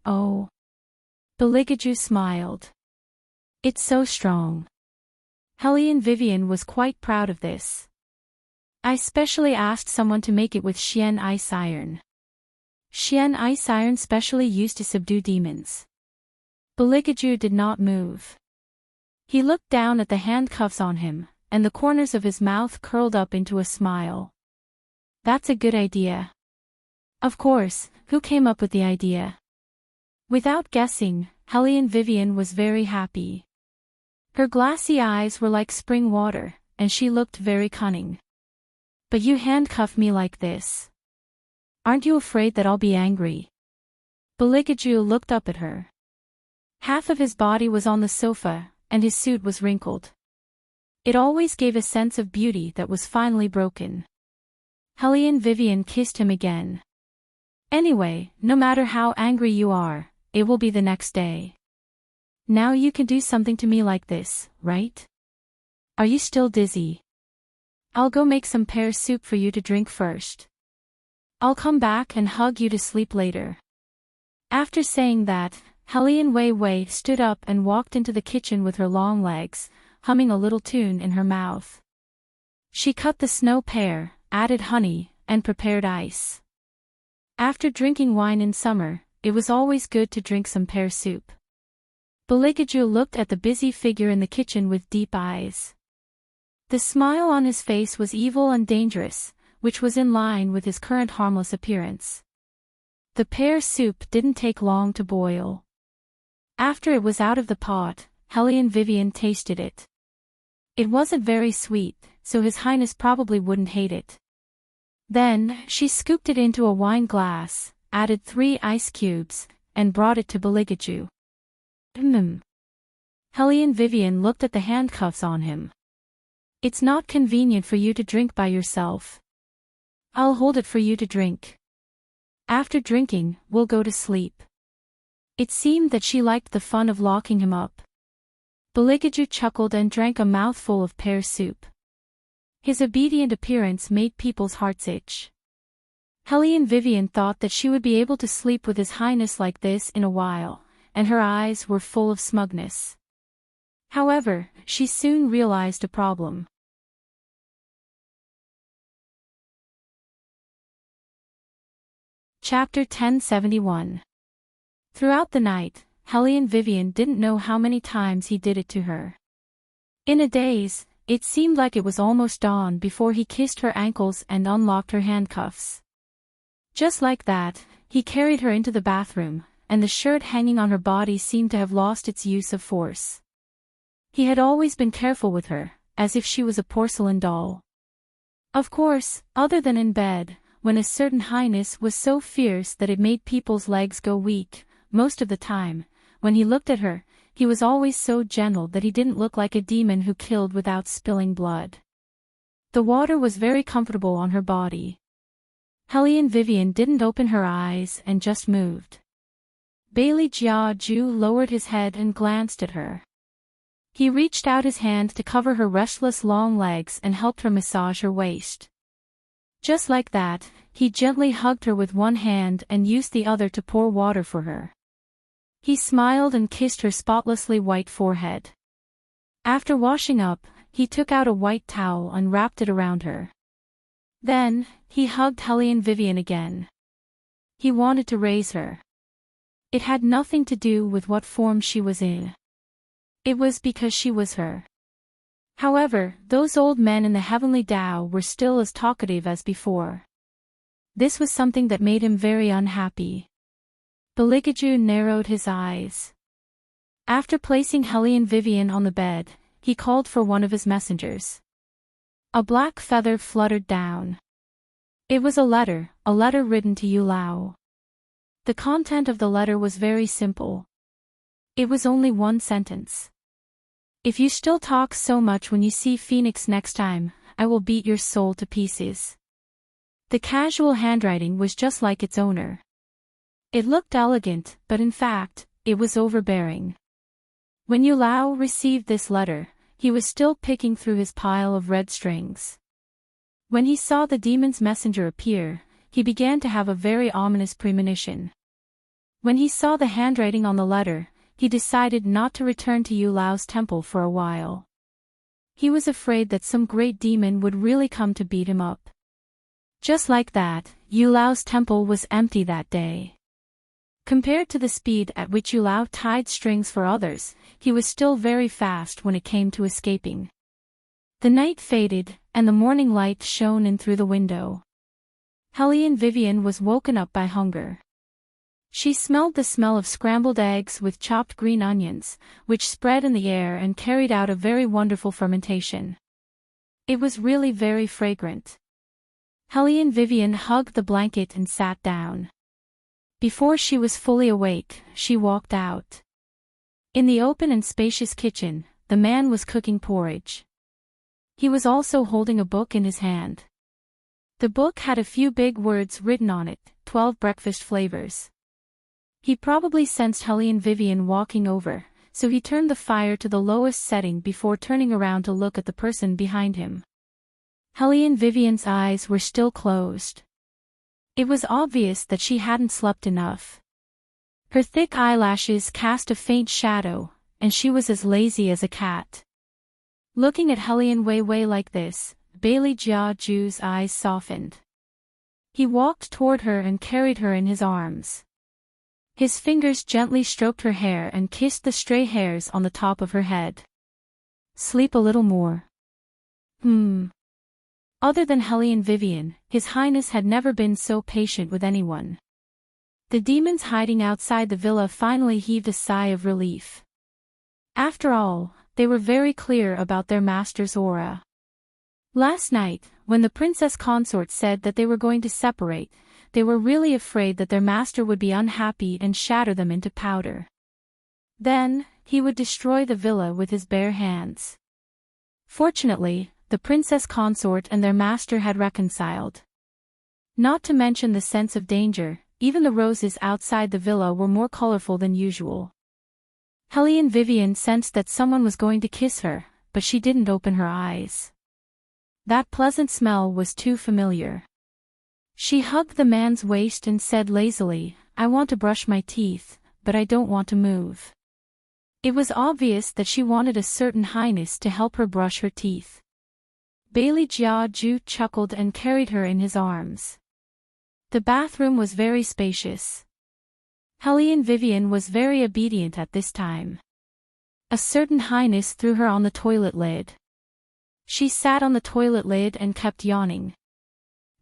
Oh. Beligaju smiled. It's so strong. Helene Vivian was quite proud of this. I specially asked someone to make it with Xian ice iron. Xian ice iron specially used to subdue demons. Beligaju did not move. He looked down at the handcuffs on him, and the corners of his mouth curled up into a smile. That's a good idea. Of course, who came up with the idea? Without guessing, Helene Vivian was very happy. Her glassy eyes were like spring water, and she looked very cunning. But you handcuff me like this. Aren't you afraid that I'll be angry? Beligaju looked up at her. Half of his body was on the sofa, and his suit was wrinkled. It always gave a sense of beauty that was finally broken. Helene Vivian kissed him again. Anyway, no matter how angry you are, it will be the next day. Now you can do something to me like this, right? Are you still dizzy? I'll go make some pear soup for you to drink first. I'll come back and hug you to sleep later. After saying that, Helene Wei stood up and walked into the kitchen with her long legs, humming a little tune in her mouth. She cut the snow pear, added honey, and prepared ice. After drinking wine in summer, it was always good to drink some pear soup. Beligaju looked at the busy figure in the kitchen with deep eyes. The smile on his face was evil and dangerous, which was in line with his current harmless appearance. The pear soup didn't take long to boil. After it was out of the pot, Helene Vivian tasted it. It wasn't very sweet, so His Highness probably wouldn't hate it. Then, she scooped it into a wine glass, added 3 ice cubes, and brought it to Beligaju. Helene Vivian looked at the handcuffs on him. It's not convenient for you to drink by yourself. I'll hold it for you to drink. After drinking, we'll go to sleep. It seemed that she liked the fun of locking him up. Beligaju chuckled and drank a mouthful of pear soup. His obedient appearance made people's hearts itch. Helene Vivian thought that she would be able to sleep with His Highness like this in a while, and her eyes were full of smugness. However, she soon realized a problem. Chapter 1071. Throughout the night, Helene Vivian didn't know how many times he did it to her. In a daze, it seemed like it was almost dawn before he kissed her ankles and unlocked her handcuffs. Just like that, he carried her into the bathroom, and the shirt hanging on her body seemed to have lost its use of force. He had always been careful with her, as if she was a porcelain doll. Of course, other than in bed, when His certain highness was so fierce that it made people's legs go weak, most of the time, when he looked at her, he was always so gentle that he didn't look like a demon who killed without spilling blood. The water was very comfortable on her body. Hellion Vivian didn't open her eyes and just moved. Bailey Jiaju lowered his head and glanced at her. He reached out his hand to cover her restless long legs and helped her massage her waist. Just like that, he gently hugged her with one hand and used the other to pour water for her. He smiled and kissed her spotlessly white forehead. After washing up, he took out a white towel and wrapped it around her. Then, he hugged Hellion Vivian again. He wanted to raise her. It had nothing to do with what form she was in. It was because she was her. However, those old men in the heavenly Tao were still as talkative as before. This was something that made him very unhappy. Belikaju narrowed his eyes. After placing Hellion Vivian on the bed, he called for one of his messengers. A black feather fluttered down. It was a letter written to Yulao. The content of the letter was very simple. It was only one sentence. If you still talk so much when you see Phoenix next time, I will beat your soul to pieces. The casual handwriting was just like its owner. It looked elegant, but in fact, it was overbearing. When Yulao received this letter, he was still picking through his pile of red strings. When he saw the demon's messenger appear, he began to have a very ominous premonition. When he saw the handwriting on the letter, he decided not to return to Yulao's temple for a while. He was afraid that some great demon would really come to beat him up. Just like that, Yulao's temple was empty that day. Compared to the speed at which Yulao tied strings for others, he was still very fast when it came to escaping. The night faded, and the morning light shone in through the window. Hellion Vivian was woken up by hunger. She smelled the smell of scrambled eggs with chopped green onions, which spread in the air and carried out a very wonderful fermentation. It was really very fragrant. Hellion Vivian hugged the blanket and sat down. Before she was fully awake, she walked out. In the open and spacious kitchen, the man was cooking porridge. He was also holding a book in his hand. The book had a few big words written on it, 12 breakfast flavors. He probably sensed Hellion Vivian walking over, so he turned the fire to the lowest setting before turning around to look at the person behind him. Hellion Vivian's eyes were still closed. It was obvious that she hadn't slept enough. Her thick eyelashes cast a faint shadow, and she was as lazy as a cat. Looking at Hellion Weiwei like this, Bailey Jiaju's eyes softened. He walked toward her and carried her in his arms. His fingers gently stroked her hair and kissed the stray hairs on the top of her head. Sleep a little more. Other than Hellion Vivian, His Highness had never been so patient with anyone. The demons hiding outside the villa finally heaved a sigh of relief. After all, they were very clear about their master's aura. Last night, when the Princess Consort said that they were going to separate, they were really afraid that their master would be unhappy and shatter them into powder. Then, he would destroy the villa with his bare hands. Fortunately, the Princess Consort and their master had reconciled. Not to mention the sense of danger, even the roses outside the villa were more colorful than usual. Hellion Vivian sensed that someone was going to kiss her, but she didn't open her eyes. That pleasant smell was too familiar. She hugged the man's waist and said lazily, "I want to brush my teeth, but I don't want to move." It was obvious that she wanted a certain highness to help her brush her teeth. Bailey Jiaju chuckled and carried her in his arms. The bathroom was very spacious. Hellion Vivian was very obedient at this time. A certain highness threw her on the toilet lid. She sat on the toilet lid and kept yawning.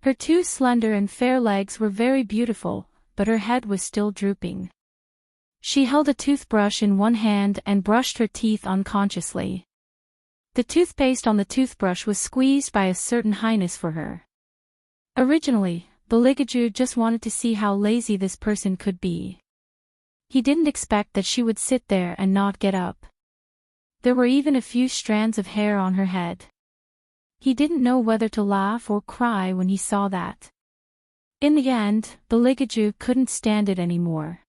Her two slender and fair legs were very beautiful, but her head was still drooping. She held a toothbrush in one hand and brushed her teeth unconsciously. The toothpaste on the toothbrush was squeezed by a certain highness for her. Originally, Beligaju just wanted to see how lazy this person could be. He didn't expect that she would sit there and not get up. There were even a few strands of hair on her head. He didn't know whether to laugh or cry when he saw that. In the end, Beligaju couldn't stand it anymore.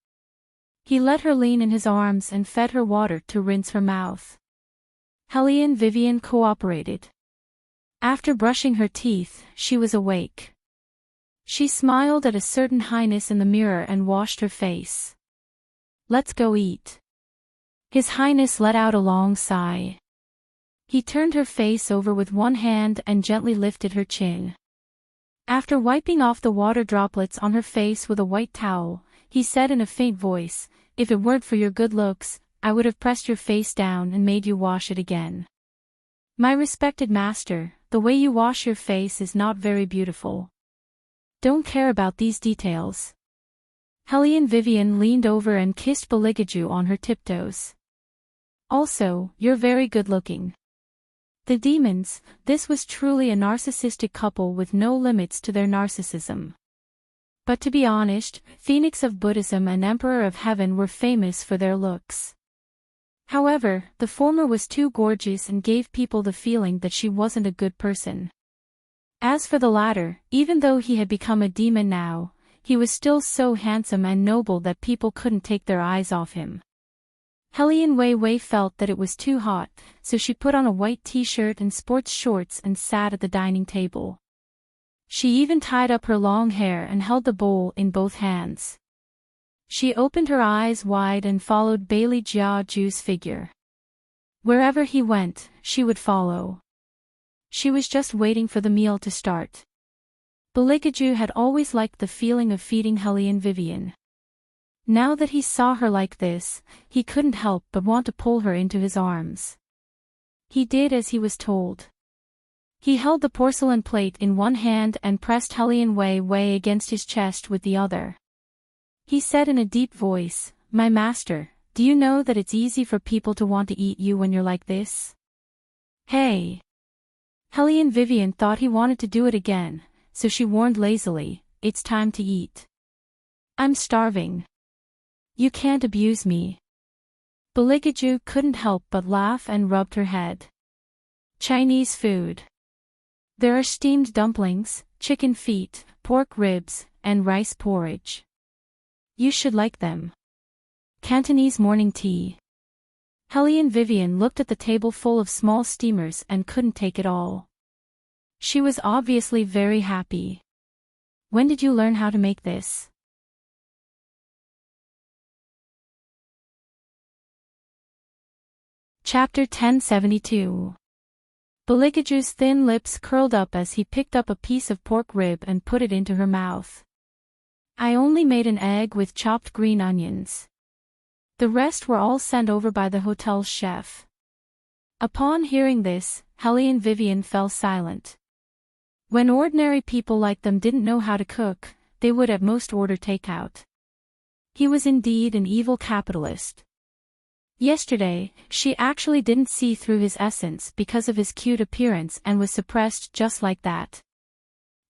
He let her lean in his arms and fed her water to rinse her mouth. Helene Vivian cooperated. After brushing her teeth, she was awake. She smiled at a certain highness in the mirror and washed her face. "Let's go eat." His highness let out a long sigh. He turned her face over with one hand and gently lifted her chin. After wiping off the water droplets on her face with a white towel, he said in a faint voice, "If it weren't for your good looks, I would have pressed your face down and made you wash it again. My respected master, the way you wash your face is not very beautiful. Don't care about these details." Helene Vivian leaned over and kissed Beligaju on her tiptoes. "Also, you're very good-looking." The demons, this was truly a narcissistic couple with no limits to their narcissism. But to be honest, Phoenix of Buddhism and Emperor of Heaven were famous for their looks. However, the former was too gorgeous and gave people the feeling that she wasn't a good person. As for the latter, even though he had become a demon now, he was still so handsome and noble that people couldn't take their eyes off him. Helene Wei felt that it was too hot, so she put on a white t-shirt and sports shorts and sat at the dining table. She even tied up her long hair and held the bowl in both hands. She opened her eyes wide and followed Bailey Jiaju's figure. Wherever he went, she would follow. She was just waiting for the meal to start. Beligaju had always liked the feeling of feeding Helene Vivian. Now that he saw her like this, he couldn't help but want to pull her into his arms. He did as he was told. He held the porcelain plate in one hand and pressed Helene Wei against his chest with the other. He said in a deep voice, "My master, do you know that it's easy for people to want to eat you when you're like this?" "Hey!" Helene Vivian thought he wanted to do it again, so she warned lazily, "It's time to eat. I'm starving. You can't abuse me." Beligaju couldn't help but laugh and rubbed her head. "Chinese food. There are steamed dumplings, chicken feet, pork ribs, and rice porridge. You should like them. Cantonese morning tea." Helene Vivian looked at the table full of small steamers and couldn't take it all. She was obviously very happy. "When did you learn how to make this?" Chapter 1072. Beligaju's thin lips curled up as he picked up a piece of pork rib and put it into her mouth. "I only made an egg with chopped green onions. The rest were all sent over by the hotel's chef." Upon hearing this, Helene Vivian fell silent. When ordinary people like them didn't know how to cook, they would at most order takeout. He was indeed an evil capitalist. Yesterday, she actually didn't see through his essence because of his cute appearance and was suppressed just like that.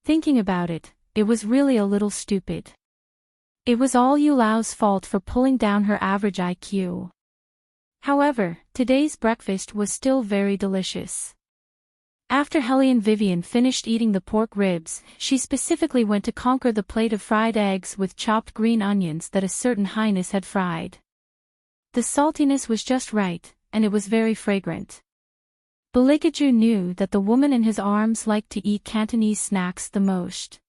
Thinking about it, it was really a little stupid. It was all Yu Lao's fault for pulling down her average IQ. However, today's breakfast was still very delicious. After Helene Vivian finished eating the pork ribs, she specifically went to conquer the plate of fried eggs with chopped green onions that a certain highness had fried. The saltiness was just right, and it was very fragrant. Beligaju knew that the woman in his arms liked to eat Cantonese snacks the most.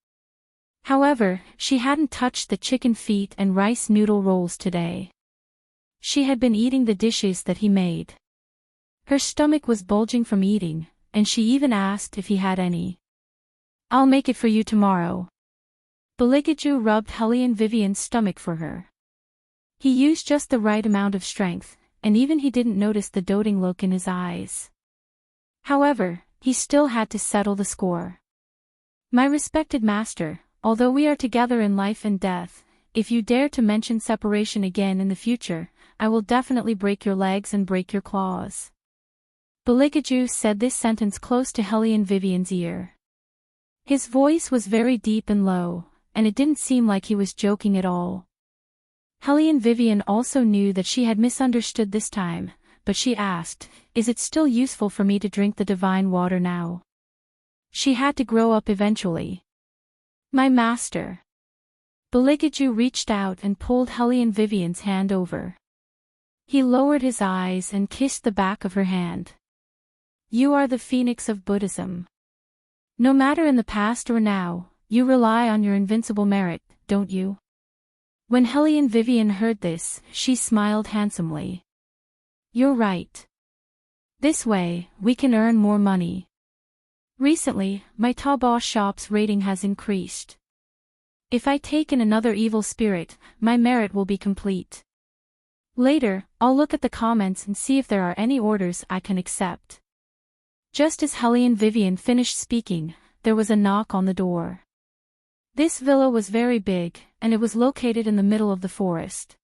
However, she hadn't touched the chicken feet and rice noodle rolls today. She had been eating the dishes that he made. Her stomach was bulging from eating, and she even asked if he had any. "I'll make it for you tomorrow." Beligaju rubbed Helene Vivian's stomach for her. He used just the right amount of strength, and even he didn't notice the doting look in his eyes. However, he still had to settle the score. My respected master, although we are together in life and death, if you dare to mention separation again in the future, I will definitely break your legs and break your claws. Beligaju said this sentence close to Hellion Vivian's ear. His voice was very deep and low, and it didn't seem like he was joking at all. Hellion Vivian also knew that she had misunderstood this time, but she asked, "Is it still useful for me to drink the divine water now?" She had to grow up eventually. My master. Beligaju reached out and pulled Hellion Vivian's hand over. He lowered his eyes and kissed the back of her hand. You are the phoenix of Buddhism. No matter in the past or now, you rely on your invincible merit, don't you? When Hellion Vivian heard this, she smiled handsomely. You're right. This way, we can earn more money. Recently, my Taobao shop's rating has increased. If I take in another evil spirit, my merit will be complete. Later, I'll look at the comments and see if there are any orders I can accept. Just as Hellion Vivian finished speaking, there was a knock on the door. This villa was very big, and it was located in the middle of the forest.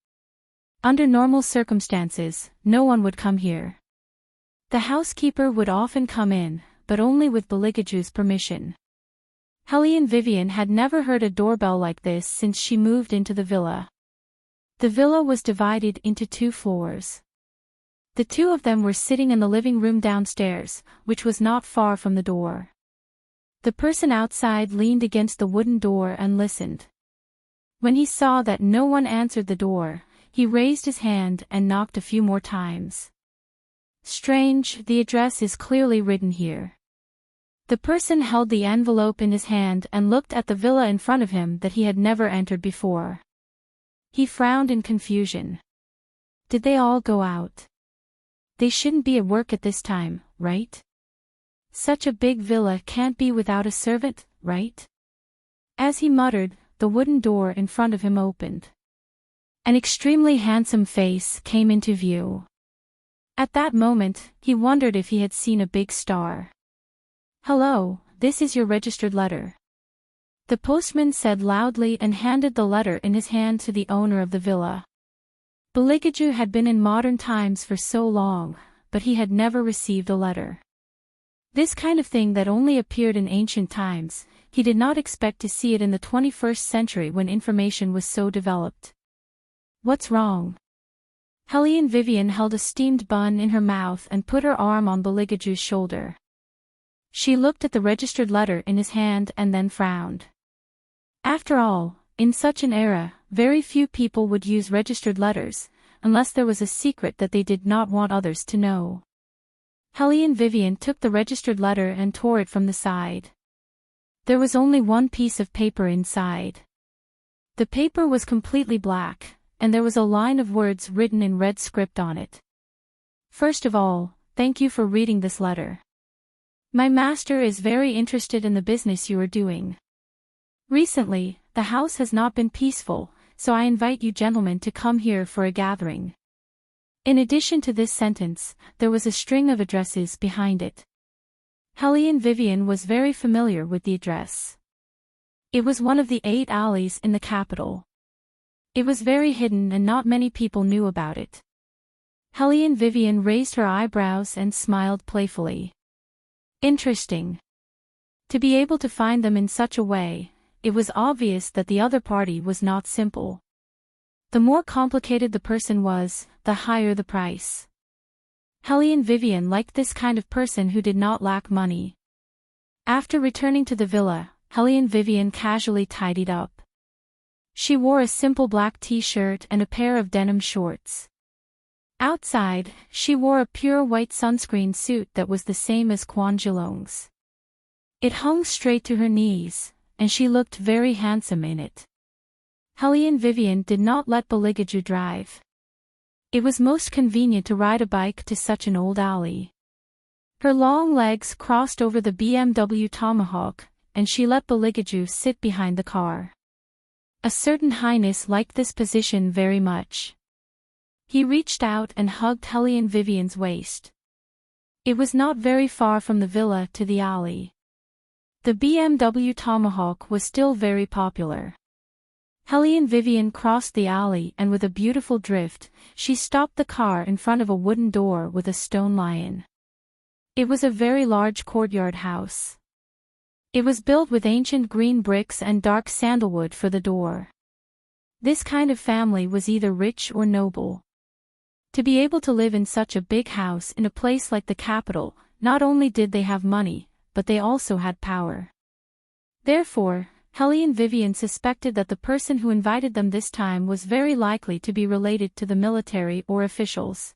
Under normal circumstances, no one would come here. The housekeeper would often come in, but only with Beligaju's permission. Hellion Vivian had never heard a doorbell like this since she moved into the villa. The villa was divided into 2 floors. The 2 of them were sitting in the living room downstairs, which was not far from the door. The person outside leaned against the wooden door and listened. When he saw that no one answered the door, he raised his hand and knocked a few more times. Strange, the address is clearly written here. The person held the envelope in his hand and looked at the villa in front of him that he had never entered before. He frowned in confusion. Did they all go out? They shouldn't be at work at this time, right? Such a big villa can't be without a servant, right? As he muttered, the wooden door in front of him opened. An extremely handsome face came into view. At that moment, he wondered if he had seen a big star. Hello, this is your registered letter. The postman said loudly and handed the letter in his hand to the owner of the villa. Beligaju had been in modern times for so long, but he had never received a letter. This kind of thing that only appeared in ancient times, he did not expect to see it in the 21st century when information was so developed. What's wrong? Hellion Vivian held a steamed bun in her mouth and put her arm on Beligaju's shoulder. She looked at the registered letter in his hand and then frowned. After all, in such an era, very few people would use registered letters, unless there was a secret that they did not want others to know. Hellion Vivian took the registered letter and tore it from the side. There was only one piece of paper inside. The paper was completely black, and there was a line of words written in red script on it. First of all, thank you for reading this letter. My master is very interested in the business you are doing. Recently, the house has not been peaceful, so I invite you gentlemen to come here for a gathering. In addition to this sentence, there was a string of addresses behind it. Hellion Vivian was very familiar with the address. It was one of the 8 alleys in the capital. It was very hidden and not many people knew about it. Hellion Vivian raised her eyebrows and smiled playfully. Interesting. To be able to find them in such a way, it was obvious that the other party was not simple. The more complicated the person was, the higher the price. Hellion Vivian liked this kind of person who did not lack money. After returning to the villa, Hellion Vivian casually tidied up. She wore a simple black t-shirt and a pair of denim shorts. Outside, she wore a pure white sunscreen suit that was the same as Quan Jilong's. It hung straight to her knees, and she looked very handsome in it. Hellion Vivian did not let Beligaju drive. It was most convenient to ride a bike to such an old alley. Her long legs crossed over the BMW Tomahawk, and she let Beligaju sit behind the car. A certain highness liked this position very much. He reached out and hugged Hellion Vivian's waist. It was not very far from the villa to the alley. The BMW Tomahawk was still very popular. Helene Vivian crossed the alley and with a beautiful drift, she stopped the car in front of a wooden door with a stone lion. It was a very large courtyard house. It was built with ancient green bricks and dark sandalwood for the door. This kind of family was either rich or noble. To be able to live in such a big house in a place like the capital, not only did they have money, but they also had power. Therefore, Helene Vivian suspected that the person who invited them this time was very likely to be related to the military or officials.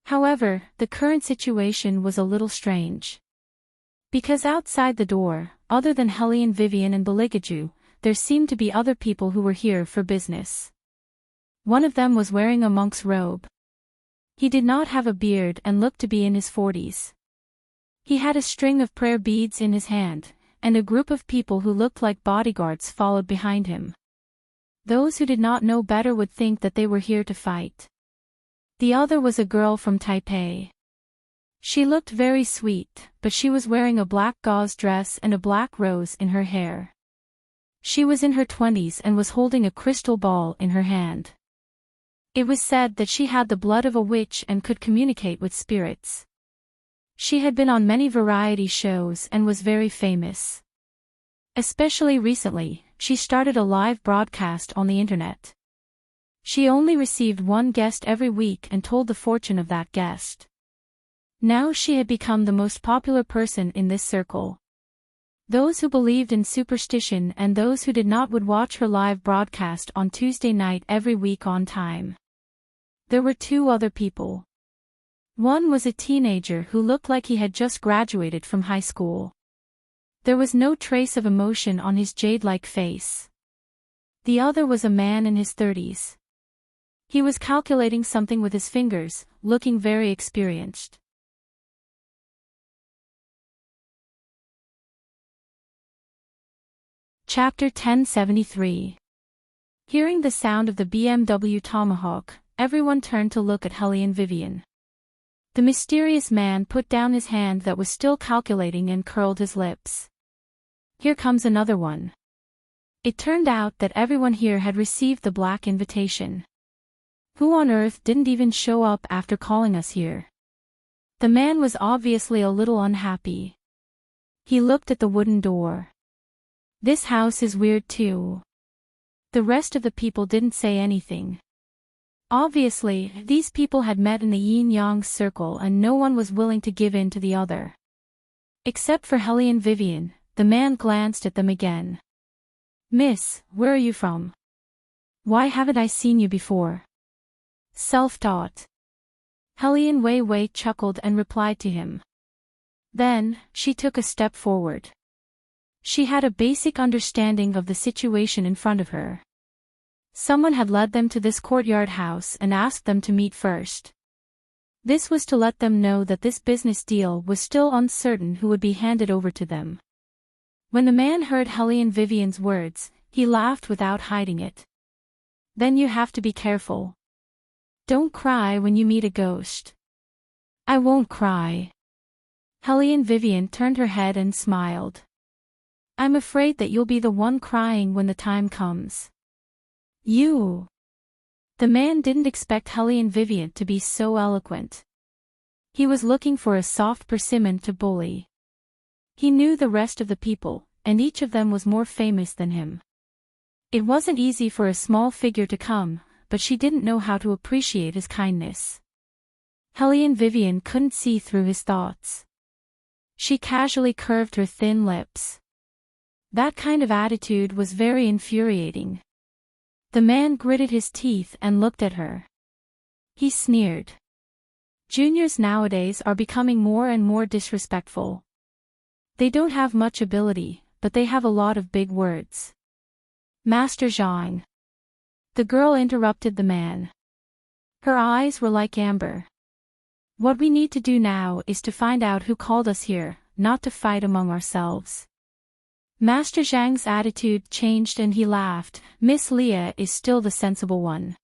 However, the current situation was a little strange. Because outside the door, other than Helene Vivian and Beligaju, there seemed to be other people who were here for business. One of them was wearing a monk's robe. He did not have a beard and looked to be in his 40s. He had a string of prayer beads in his hand, and a group of people who looked like bodyguards followed behind him. Those who did not know better would think that they were here to fight. The other was a girl from Taipei. She looked very sweet, but she was wearing a black gauze dress and a black rose in her hair. She was in her 20s and was holding a crystal ball in her hand. It was said that she had the blood of a witch and could communicate with spirits. She had been on many variety shows and was very famous. Especially recently, she started a live broadcast on the internet. She only received one guest every week and told the fortune of that guest. Now she had become the most popular person in this circle. Those who believed in superstition and those who did not would watch her live broadcast on Tuesday night every week on time. There were two other people. One was a teenager who looked like he had just graduated from high school. There was no trace of emotion on his jade-like face. The other was a man in his 30s. He was calculating something with his fingers, looking very experienced. Chapter 1073. Hearing the sound of the BMW Tomahawk, everyone turned to look at Helene Vivian. The mysterious man put down his hand that was still calculating and curled his lips. Here comes another one. It turned out that everyone here had received the black invitation. Who on earth didn't even show up after calling us here? The man was obviously a little unhappy. He looked at the wooden door. This house is weird too. The rest of the people didn't say anything. Obviously, these people had met in the yin-yang circle and no one was willing to give in to the other. Except for Helene Vivian, the man glanced at them again. "Miss, where are you from? Why haven't I seen you before?" Self-taught. Helene Wei chuckled and replied to him. Then, she took a step forward. She had a basic understanding of the situation in front of her. Someone had led them to this courtyard house and asked them to meet first. This was to let them know that this business deal was still uncertain who would be handed over to them. When the man heard Helene Vivian's words, he laughed without hiding it. "Then you have to be careful. Don't cry when you meet a ghost." "I won't cry." Helene Vivian turned her head and smiled. "I'm afraid that you'll be the one crying when the time comes." "You." The man didn't expect Helene Vivian to be so eloquent. He was looking for a soft persimmon to bully. He knew the rest of the people, and each of them was more famous than him. It wasn't easy for a small figure to come, but she didn't know how to appreciate his kindness. Helene Vivian couldn't see through his thoughts. She casually curved her thin lips. That kind of attitude was very infuriating. The man gritted his teeth and looked at her. He sneered. Juniors nowadays are becoming more and more disrespectful. They don't have much ability, but they have a lot of big words. Master Zhang. The girl interrupted the man. Her eyes were like amber. What we need to do now is to find out who called us here, not to fight among ourselves. Master Zhang's attitude changed and he laughed. Miss Leah is still the sensible one.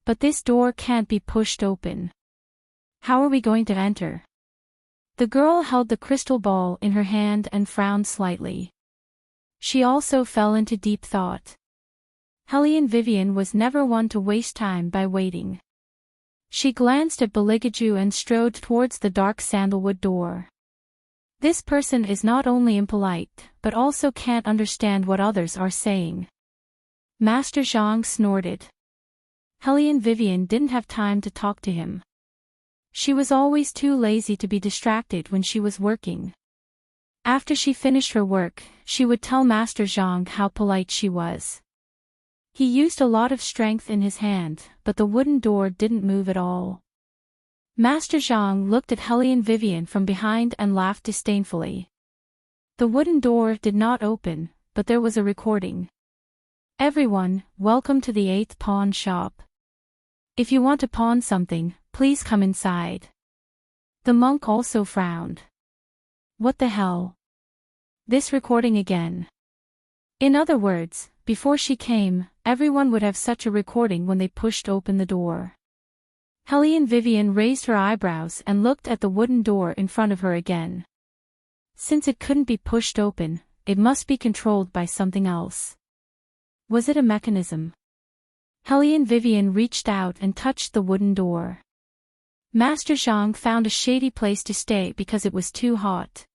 But this door can't be pushed open. How are we going to enter? The girl held the crystal ball in her hand and frowned slightly. She also fell into deep thought. Hellion Vivian was never one to waste time by waiting. She glanced at Beligaju and strode towards the dark sandalwood door. This person is not only impolite, but also can't understand what others are saying. Master Zhang snorted. Hellion Vivian didn't have time to talk to him. She was always too lazy to be distracted when she was working. After she finished her work, she would tell Master Zhang how polite she was. He used a lot of strength in his hand, but the wooden door didn't move at all. Master Zhang looked at Hellion Vivian from behind and laughed disdainfully. The wooden door did not open, but there was a recording. Everyone, welcome to the 8th pawn shop. If you want to pawn something, please come inside. The monk also frowned. What the hell? This recording again. In other words, before she came, everyone would have such a recording when they pushed open the door. Hellion Vivian raised her eyebrows and looked at the wooden door in front of her again. Since it couldn't be pushed open, it must be controlled by something else. Was it a mechanism? Hellion Vivian reached out and touched the wooden door. Master Zhang found a shady place to stay because it was too hot.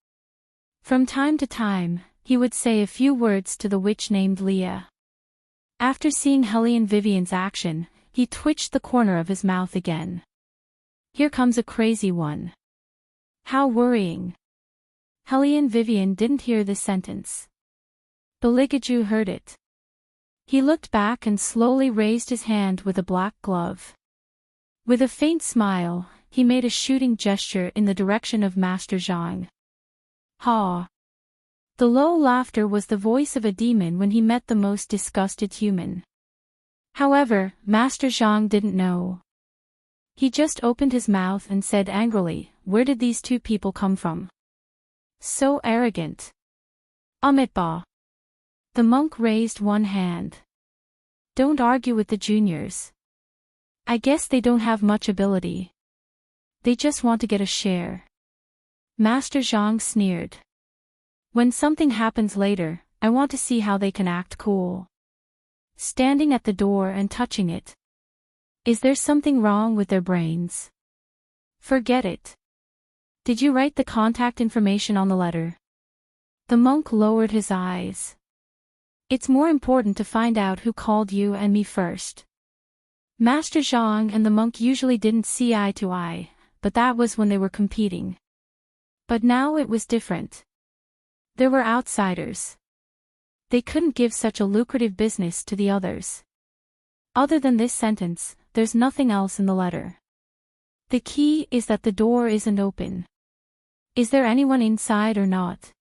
From time to time, he would say a few words to the witch named Leah. After seeing Hellion Vivian's action, he twitched the corner of his mouth again. Here comes a crazy one. How worrying. Hellion Vivian didn't hear this sentence. Beligaju heard it. He looked back and slowly raised his hand with a black glove. With a faint smile, he made a shooting gesture in the direction of Master Zhang. Ha! The low laughter was the voice of a demon when he met the most disgusted human. However, Master Zhang didn't know. He just opened his mouth and said angrily, "Where did these two people come from? So arrogant." Amitba. The monk raised one hand. Don't argue with the juniors. I guess they don't have much ability. They just want to get a share. Master Zhang sneered. When something happens later, I want to see how they can act cool. Standing at the door and touching it. Is there something wrong with their brains? Forget it. Did you write the contact information on the letter? The monk lowered his eyes. It's more important to find out who called you and me first. Master Zhang and the monk usually didn't see eye to eye, but that was when they were competing. But now it was different. There were outsiders. They couldn't give such a lucrative business to the others. Other than this sentence, there's nothing else in the letter. The key is that the door isn't open. Is there anyone inside or not?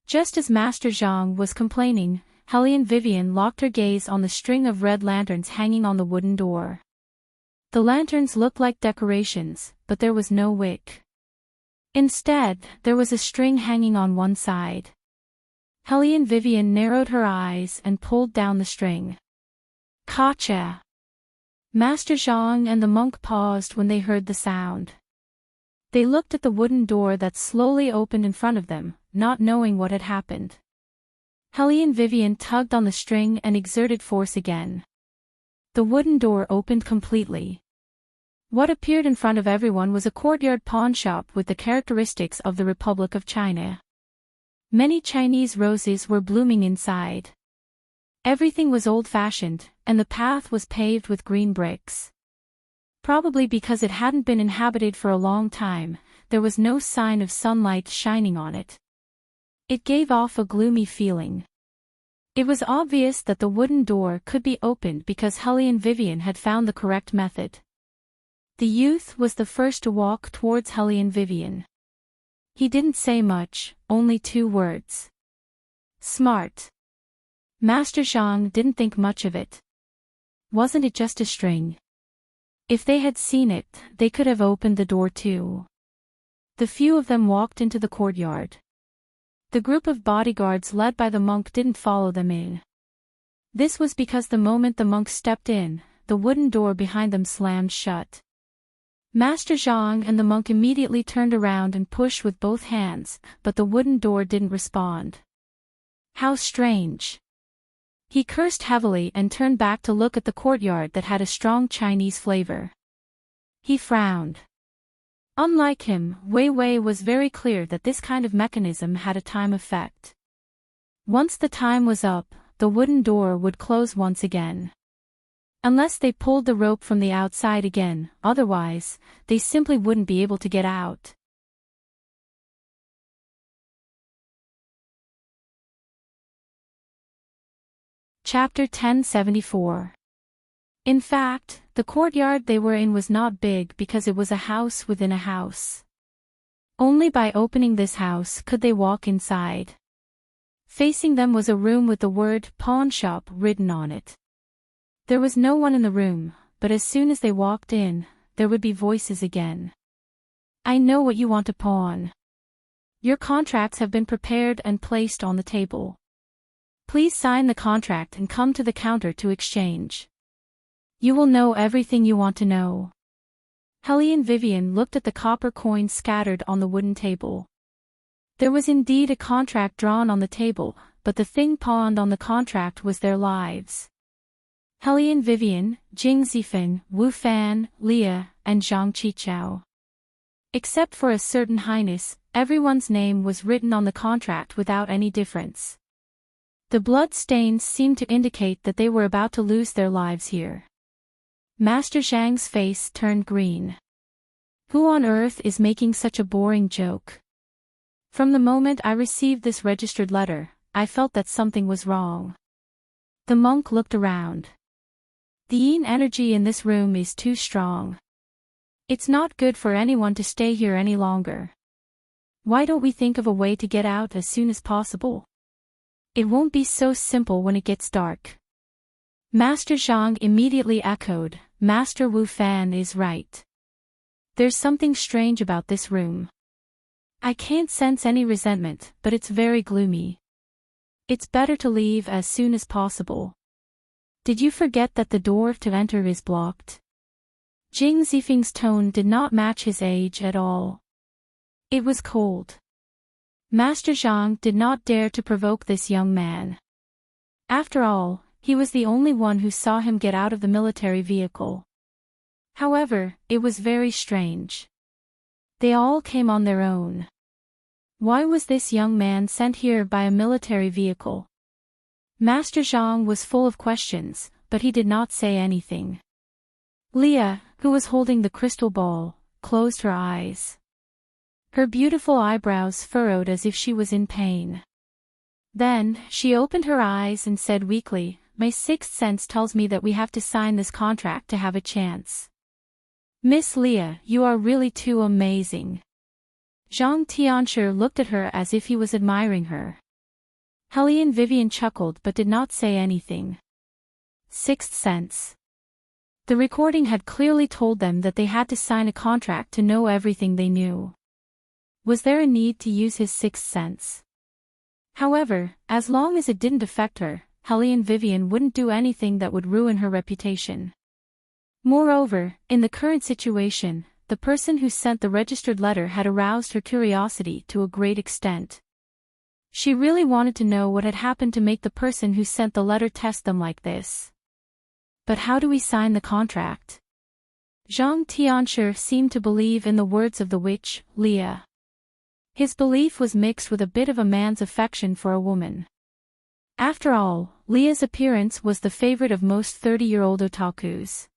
Just as Master Zhang was complaining, Hellion Vivian locked her gaze on the string of red lanterns hanging on the wooden door. The lanterns looked like decorations, but there was no wick. Instead, there was a string hanging on one side. Hellion Vivian narrowed her eyes and pulled down the string. Gotcha! Master Zhang and the monk paused when they heard the sound. They looked at the wooden door that slowly opened in front of them, not knowing what had happened. Hellion Vivian tugged on the string and exerted force again. The wooden door opened completely. What appeared in front of everyone was a courtyard pawnshop with the characteristics of the Republic of China. Many Chinese roses were blooming inside. Everything was old-fashioned, and the path was paved with green bricks. Probably because it hadn't been inhabited for a long time, there was no sign of sunlight shining on it. It gave off a gloomy feeling. It was obvious that the wooden door could be opened because Hellion Vivian had found the correct method. The youth was the first to walk towards Hellion Vivian. He didn't say much, only 2 words. Smart. Master Zhang didn't think much of it. Wasn't it just a string? If they had seen it, they could have opened the door too. The few of them walked into the courtyard. The group of bodyguards led by the monk didn't follow them in. This was because the moment the monk stepped in, the wooden door behind them slammed shut. Master Zhang and the monk immediately turned around and pushed with both hands, but the wooden door didn't respond. How strange. He cursed heavily and turned back to look at the courtyard that had a strong Chinese flavor. He frowned. Unlike him, Wei Wei was very clear that this kind of mechanism had a time effect. Once the time was up, the wooden door would close once again. Unless they pulled the rope from the outside again, otherwise, they simply wouldn't be able to get out. Chapter 1074. In fact, the courtyard they were in was not big because it was a house within a house. Only by opening this house could they walk inside. Facing them was a room with the word pawn shop written on it. There was no one in the room, but as soon as they walked in, there would be voices again. I know what you want to pawn. Your contracts have been prepared and placed on the table. Please sign the contract and come to the counter to exchange. You will know everything you want to know. Helene Vivian looked at the copper coins scattered on the wooden table. There was indeed a contract drawn on the table, but the thing pawned on the contract was their lives. Helene Vivian, Jing Zifan, Wu Fan, Leah, and Zhang Qichao. Except for a certain highness, everyone's name was written on the contract without any difference. The blood stains seemed to indicate that they were about to lose their lives here. Master Zhang's face turned green. Who on earth is making such a boring joke? From the moment I received this registered letter, I felt that something was wrong. The monk looked around. The yin energy in this room is too strong. It's not good for anyone to stay here any longer. Why don't we think of a way to get out as soon as possible? It won't be so simple when it gets dark. Master Zhang immediately echoed, Master Wu Fan is right. There's something strange about this room. I can't sense any resentment, but it's very gloomy. It's better to leave as soon as possible. Did you forget that the door to enter is blocked? Jing Zifeng's tone did not match his age at all. It was cold. Master Zhang did not dare to provoke this young man. After all, he was the only one who saw him get out of the military vehicle. However, it was very strange. They all came on their own. Why was this young man sent here by a military vehicle? Master Zhang was full of questions, but he did not say anything. Leah, who was holding the crystal ball, closed her eyes. Her beautiful eyebrows furrowed as if she was in pain. Then, she opened her eyes and said weakly, My sixth sense tells me that we have to sign this contract to have a chance. Miss Leah, you are really too amazing. Zhang Tianshi looked at her as if he was admiring her. Helene Vivian chuckled but did not say anything. Sixth sense. The recording had clearly told them that they had to sign a contract to know everything they knew. Was there a need to use his sixth sense? However, as long as it didn't affect her, Helene Vivian wouldn't do anything that would ruin her reputation. Moreover, in the current situation, the person who sent the registered letter had aroused her curiosity to a great extent. She really wanted to know what had happened to make the person who sent the letter test them like this. But how do we sign the contract? Zhang Tianshi seemed to believe in the words of the witch, Leah. His belief was mixed with a bit of a man's affection for a woman. After all, Leah's appearance was the favorite of most 30-year-old otakus.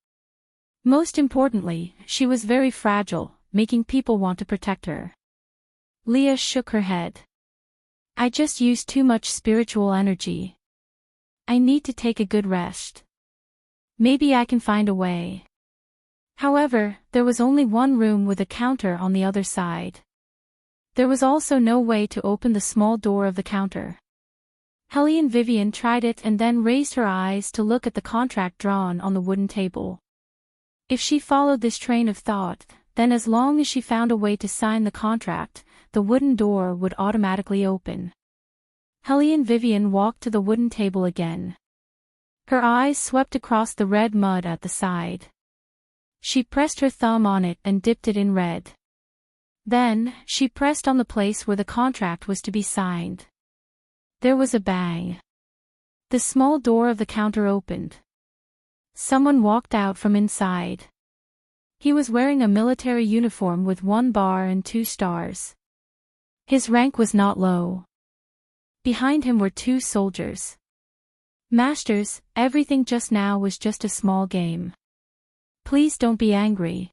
Most importantly, she was very fragile, making people want to protect her. Leah shook her head. I just used too much spiritual energy. I need to take a good rest. Maybe I can find a way. However, there was only one room with a counter on the other side. There was also no way to open the small door of the counter. Helene Vivian tried it and then raised her eyes to look at the contract drawn on the wooden table. If she followed this train of thought, then as long as she found a way to sign the contract, the wooden door would automatically open. Helene Vivian walked to the wooden table again. Her eyes swept across the red mud at the side. She pressed her thumb on it and dipped it in red. Then, she pressed on the place where the contract was to be signed. There was a bang. The small door of the counter opened. Someone walked out from inside. He was wearing a military uniform with 1 bar and 2 stars. His rank was not low. Behind him were 2 soldiers. Masters, everything just now was just a small game. Please don't be angry.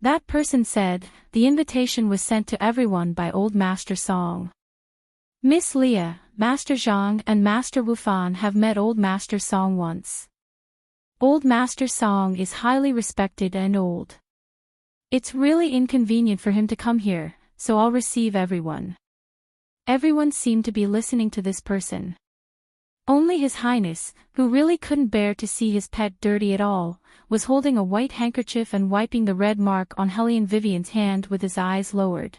That person said. The invitation was sent to everyone by Old Master Song. Miss Leah, Master Zhang and Master Wufan have met Old Master Song once. Old Master Song is highly respected and old. It's really inconvenient for him to come here, so I'll receive everyone. Everyone seemed to be listening to this person. Only His Highness, who really couldn't bear to see his pet dirty at all, was holding a white handkerchief and wiping the red mark on Helene Vivian's hand with his eyes lowered.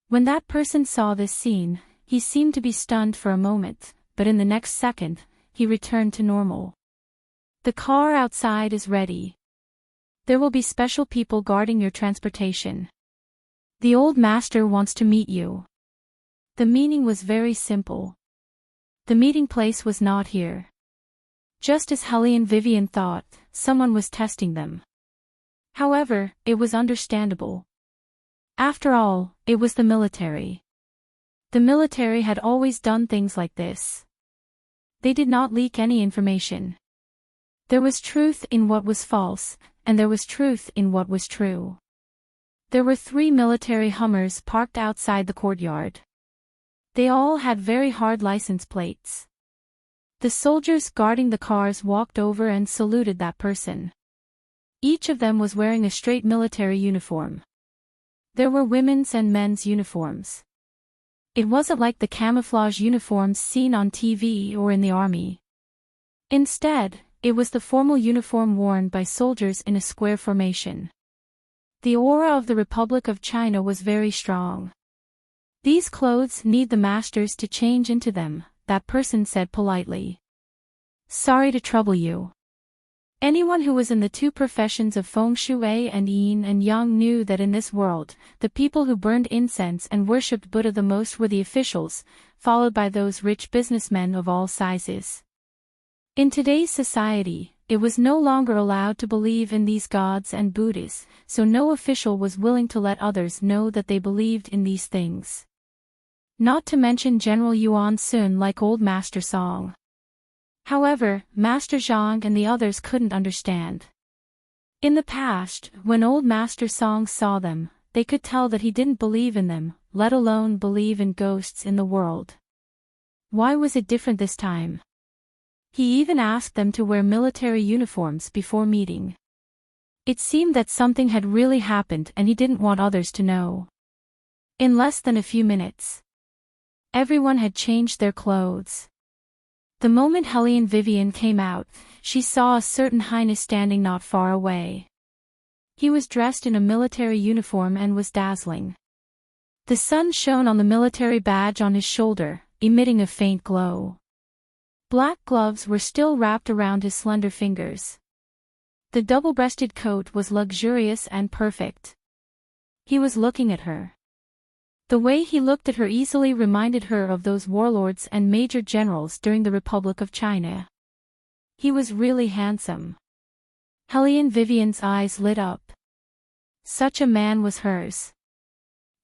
When that person saw this scene, he seemed to be stunned for a moment, but in the next second, he returned to normal. The car outside is ready. There will be special people guarding your transportation. The old master wants to meet you. The meaning was very simple. The meeting place was not here. Just as Helene Vivian thought, someone was testing them. However, it was understandable. After all, it was the military. The military had always done things like this. They did not leak any information. There was truth in what was false, and there was truth in what was true. There were 3 military Hummers parked outside the courtyard. They all had very hard license plates. The soldiers guarding the cars walked over and saluted that person. Each of them was wearing a straight military uniform. There were women's and men's uniforms. It wasn't like the camouflage uniforms seen on TV or in the army. Instead, it was the formal uniform worn by soldiers in a square formation. The aura of the Republic of China was very strong. These clothes need the masters to change into them, that person said politely. Sorry to trouble you. Anyone who was in the 2 professions of feng shui and yin and yang knew that in this world, the people who burned incense and worshipped Buddha the most were the officials, followed by those rich businessmen of all sizes. In today's society, it was no longer allowed to believe in these gods and Buddhas, so no official was willing to let others know that they believed in these things. Not to mention General Yuan Sun like Old Master Song. However, Master Zhang and the others couldn't understand. In the past, when Old Master Song saw them, they could tell that he didn't believe in them, let alone believe in ghosts in the world. Why was it different this time? He even asked them to wear military uniforms before meeting. It seemed that something had really happened and he didn't want others to know. In less than a few minutes, everyone had changed their clothes. The moment Helene Vivian came out, she saw a certain highness standing not far away. He was dressed in a military uniform and was dazzling. The sun shone on the military badge on his shoulder, emitting a faint glow. Black gloves were still wrapped around his slender fingers. The double-breasted coat was luxurious and perfect. He was looking at her. The way he looked at her easily reminded her of those warlords and major generals during the Republic of China. He was really handsome. Helene Vivian's eyes lit up. Such a man was hers.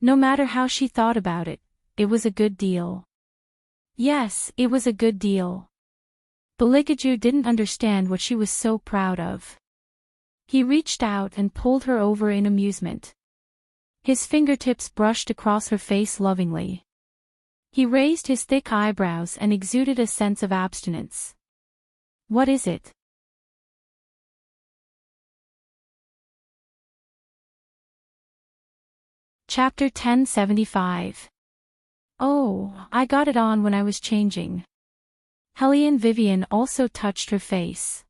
No matter how she thought about it, it was a good deal. Yes, it was a good deal. Beligaju didn't understand what she was so proud of. He reached out and pulled her over in amusement. His fingertips brushed across her face lovingly. He raised his thick eyebrows and exuded a sense of abstinence. What is it? Chapter 1075. Oh, I got it on when I was changing. Helene Vivian also touched her face.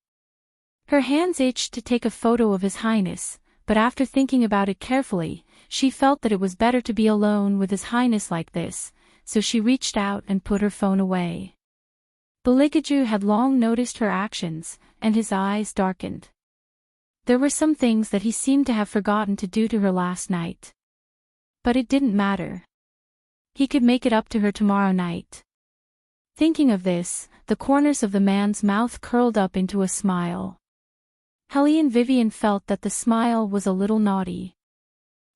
Her hands itched to take a photo of His Highness, but after thinking about it carefully, she felt that it was better to be alone with His Highness like this, so she reached out and put her phone away. Beligaju had long noticed her actions, and his eyes darkened. There were some things that he seemed to have forgotten to do to her last night. But it didn't matter. He could make it up to her tomorrow night. Thinking of this, the corners of the man's mouth curled up into a smile. Helene Vivian felt that the smile was a little naughty.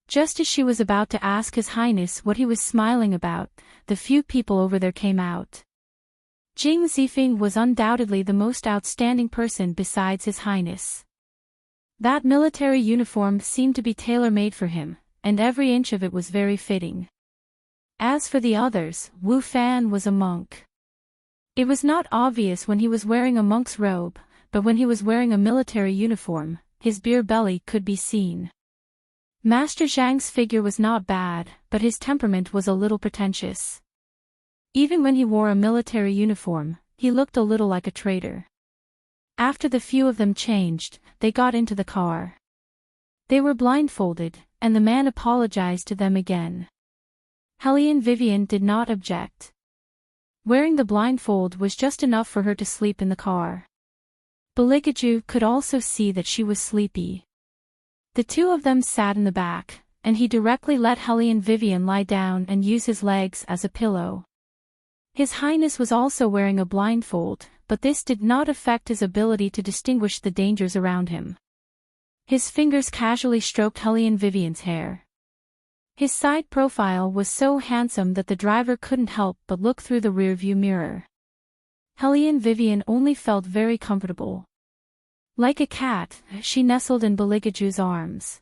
Just as she was about to ask His Highness what he was smiling about, the few people over there came out. Jing Zifeng was undoubtedly the most outstanding person besides His Highness. That military uniform seemed to be tailor-made for him, and every inch of it was very fitting. As for the others, Wu Fan was a monk. It was not obvious when he was wearing a monk's robe, but when he was wearing a military uniform, his beer belly could be seen. Master Zhang's figure was not bad, but his temperament was a little pretentious. Even when he wore a military uniform, he looked a little like a traitor. After the few of them changed, they got into the car. They were blindfolded, and the man apologized to them again. Helene Vivian did not object. Wearing the blindfold was just enough for her to sleep in the car. Beligaju could also see that she was sleepy. The two of them sat in the back, and he directly let Helene Vivian lie down and use his legs as a pillow. His Highness was also wearing a blindfold, but this did not affect his ability to distinguish the dangers around him. His fingers casually stroked Helene Vivian's hair. His side profile was so handsome that the driver couldn't help but look through the rearview mirror. Helene Vivian only felt very comfortable. Like a cat, she nestled in Beligaju's arms.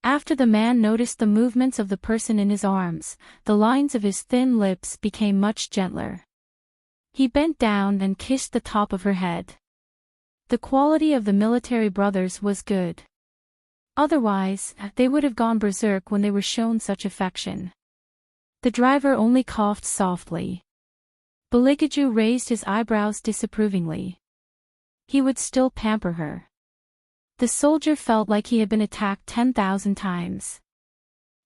After the man noticed the movements of the person in his arms, the lines of his thin lips became much gentler. He bent down and kissed the top of her head. The quality of the military brothers was good. Otherwise, they would have gone berserk when they were shown such affection. The driver only coughed softly. Beligaju raised his eyebrows disapprovingly. He would still pamper her. The soldier felt like he had been attacked 10,000 times.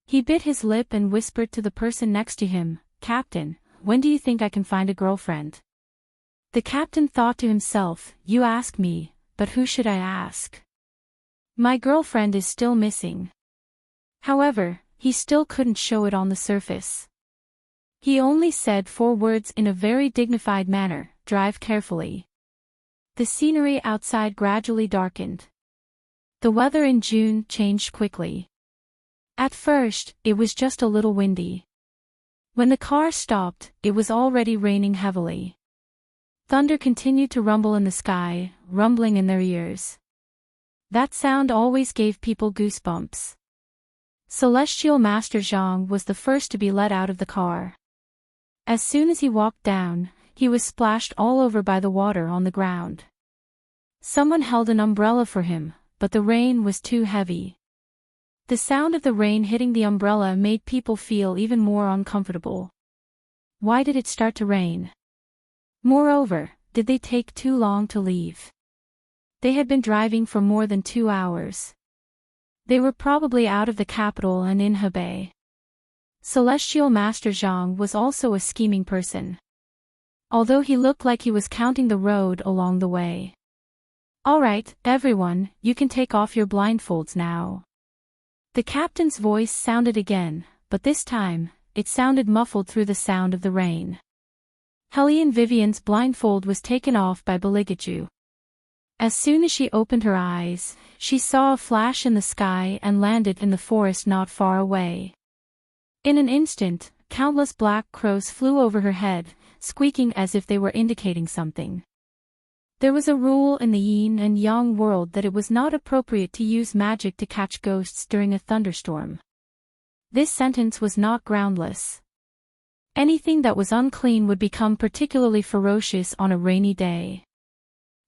He bit his lip and whispered to the person next to him, "Captain, when do you think I can find a girlfriend?" The captain thought to himself, "You ask me, but who should I ask? My girlfriend is still missing." However, he still couldn't show it on the surface. He only said 4 words in a very dignified manner, "Drive carefully." The scenery outside gradually darkened. The weather in June changed quickly. At first, it was just a little windy. When the car stopped, it was already raining heavily. Thunder continued to rumble in the sky, rumbling in their ears. That sound always gave people goosebumps. Celestial Master Zhang was the first to be let out of the car. As soon as he walked down, he was splashed all over by the water on the ground. Someone held an umbrella for him, but the rain was too heavy. The sound of the rain hitting the umbrella made people feel even more uncomfortable. Why did it start to rain? Moreover, did they take too long to leave? They had been driving for more than 2 hours. They were probably out of the capital and in Hebei. Celestial Master Zhang was also a scheming person. Although he looked like he was counting the road along the way. "All right, everyone, you can take off your blindfolds now." The captain's voice sounded again, but this time, it sounded muffled through the sound of the rain. Helene Vivian's blindfold was taken off by Beligaju. As soon as she opened her eyes, she saw a flash in the sky and landed in the forest not far away. In an instant, countless black crows flew over her head, squeaking as if they were indicating something. There was a rule in the yin and yang world that it was not appropriate to use magic to catch ghosts during a thunderstorm. This sentence was not groundless. Anything that was unclean would become particularly ferocious on a rainy day.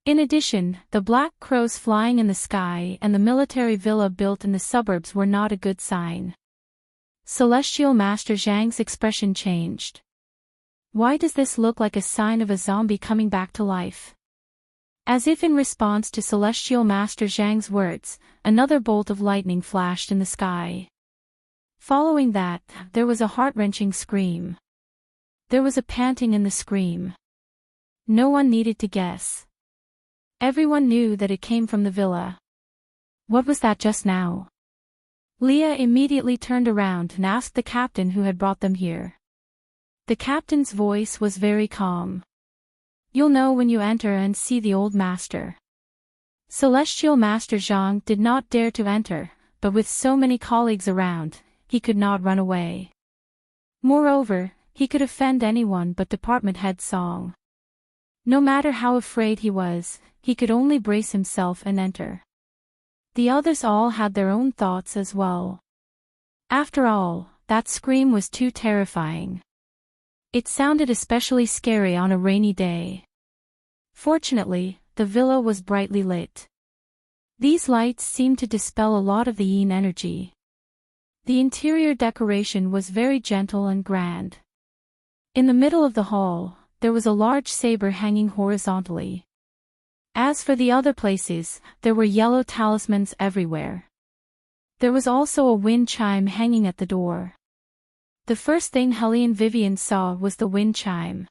In addition, the black crows flying in the sky and the military villa built in the suburbs were not a good sign. Celestial Master Zhang's expression changed. Why does this look like a sign of a zombie coming back to life? As if in response to Celestial Master Zhang's words, another bolt of lightning flashed in the sky. Following that, there was a heart-wrenching scream. There was a panting in the scream. No one needed to guess. Everyone knew that it came from the villa. What was that just now? Leah immediately turned around and asked the captain who had brought them here. The captain's voice was very calm. You'll know when you enter and see the old master. Celestial Master Zhang did not dare to enter, but with so many colleagues around, he could not run away. Moreover, he could offend anyone but Department Head Song. No matter how afraid he was, he could only brace himself and enter. The others all had their own thoughts as well. After all, that scream was too terrifying. It sounded especially scary on a rainy day. Fortunately, the villa was brightly lit. These lights seemed to dispel a lot of the yin energy. The interior decoration was very gentle and grand. In the middle of the hall, there was a large saber hanging horizontally. As for the other places, there were yellow talismans everywhere. There was also a wind chime hanging at the door. The first thing Helly and Vivian saw was the wind chime.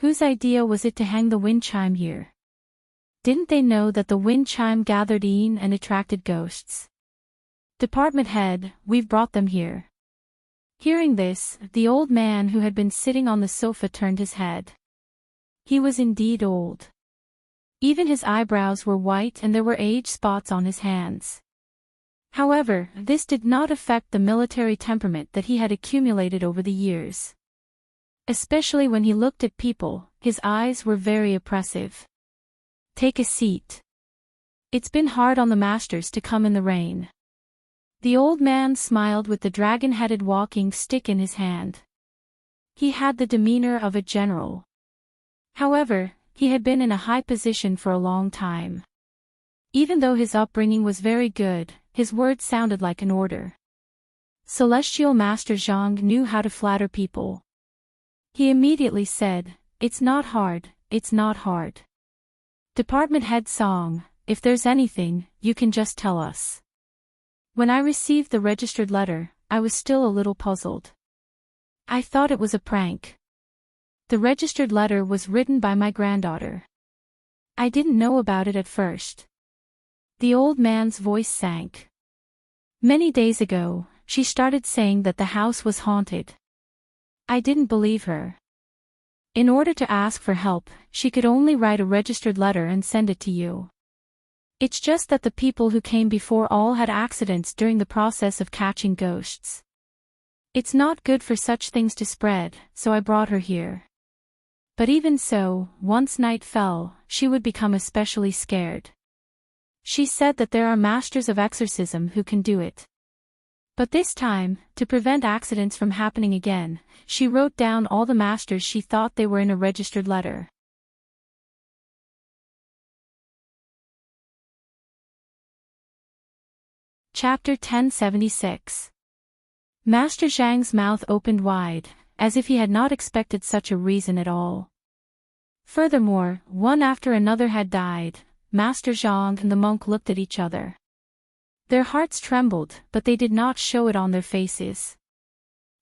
Whose idea was it to hang the wind chime here? Didn't they know that the wind chime gathered yin and attracted ghosts? Department head, we've brought them here. Hearing this, the old man who had been sitting on the sofa turned his head. He was indeed old. Even his eyebrows were white and there were age spots on his hands. However, this did not affect the military temperament that he had accumulated over the years. Especially when he looked at people, his eyes were very oppressive. Take a seat. It's been hard on the masters to come in the rain. The old man smiled with the dragon-headed walking stick in his hand. He had the demeanor of a general. However, he had been in a high position for a long time. Even though his upbringing was very good, his words sounded like an order. Celestial Master Zhang knew how to flatter people. He immediately said, "It's not hard, it's not hard. Department Head Song, if there's anything, you can just tell us." When I received the registered letter, I was still a little puzzled. I thought it was a prank. The registered letter was written by my granddaughter. I didn't know about it at first. The old man's voice sank. Many days ago, she started saying that the house was haunted. I didn't believe her. In order to ask for help, she could only write a registered letter and send it to you. It's just that the people who came before all had accidents during the process of catching ghosts. It's not good for such things to spread, so I brought her here. But even so, once night fell, she would become especially scared. She said that there are masters of exorcism who can do it. But this time, to prevent accidents from happening again, she wrote down all the masters she thought they were in a registered letter. Chapter 1076. Master Zhang's mouth opened wide, as if he had not expected such a reason at all. Furthermore, one after another had died. Master Zhang and the monk looked at each other. Their hearts trembled, but they did not show it on their faces.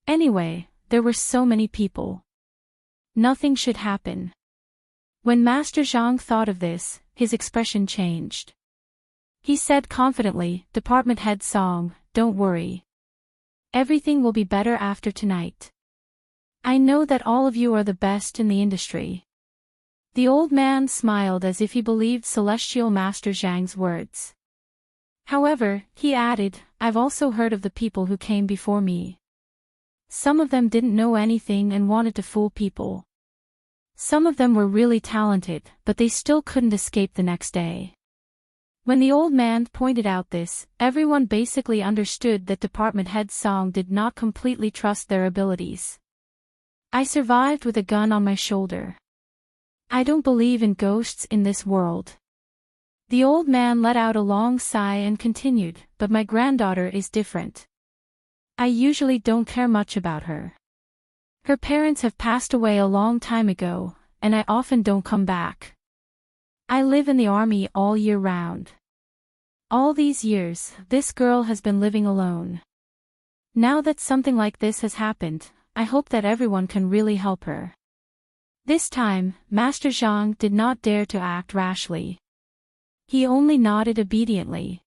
Anyway, there were so many people. Nothing should happen. When Master Zhang thought of this, his expression changed. He said confidently, "Department Head Song, don't worry. Everything will be better after tonight. I know that all of you are the best in the industry." The old man smiled as if he believed Celestial Master Zhang's words. However, he added, "I've also heard of the people who came before me. Some of them didn't know anything and wanted to fool people. Some of them were really talented, but they still couldn't escape the next day." When the old man pointed out this, everyone basically understood that Department Head Song did not completely trust their abilities. I survived with a gun on my shoulder. I don't believe in ghosts in this world. The old man let out a long sigh and continued, "But my granddaughter is different. I usually don't care much about her. Her parents have passed away a long time ago, and I often don't come back. I live in the army all year round. All these years, this girl has been living alone. Now that something like this has happened, I hope that everyone can really help her." This time, Master Zhang did not dare to act rashly. He only nodded obediently.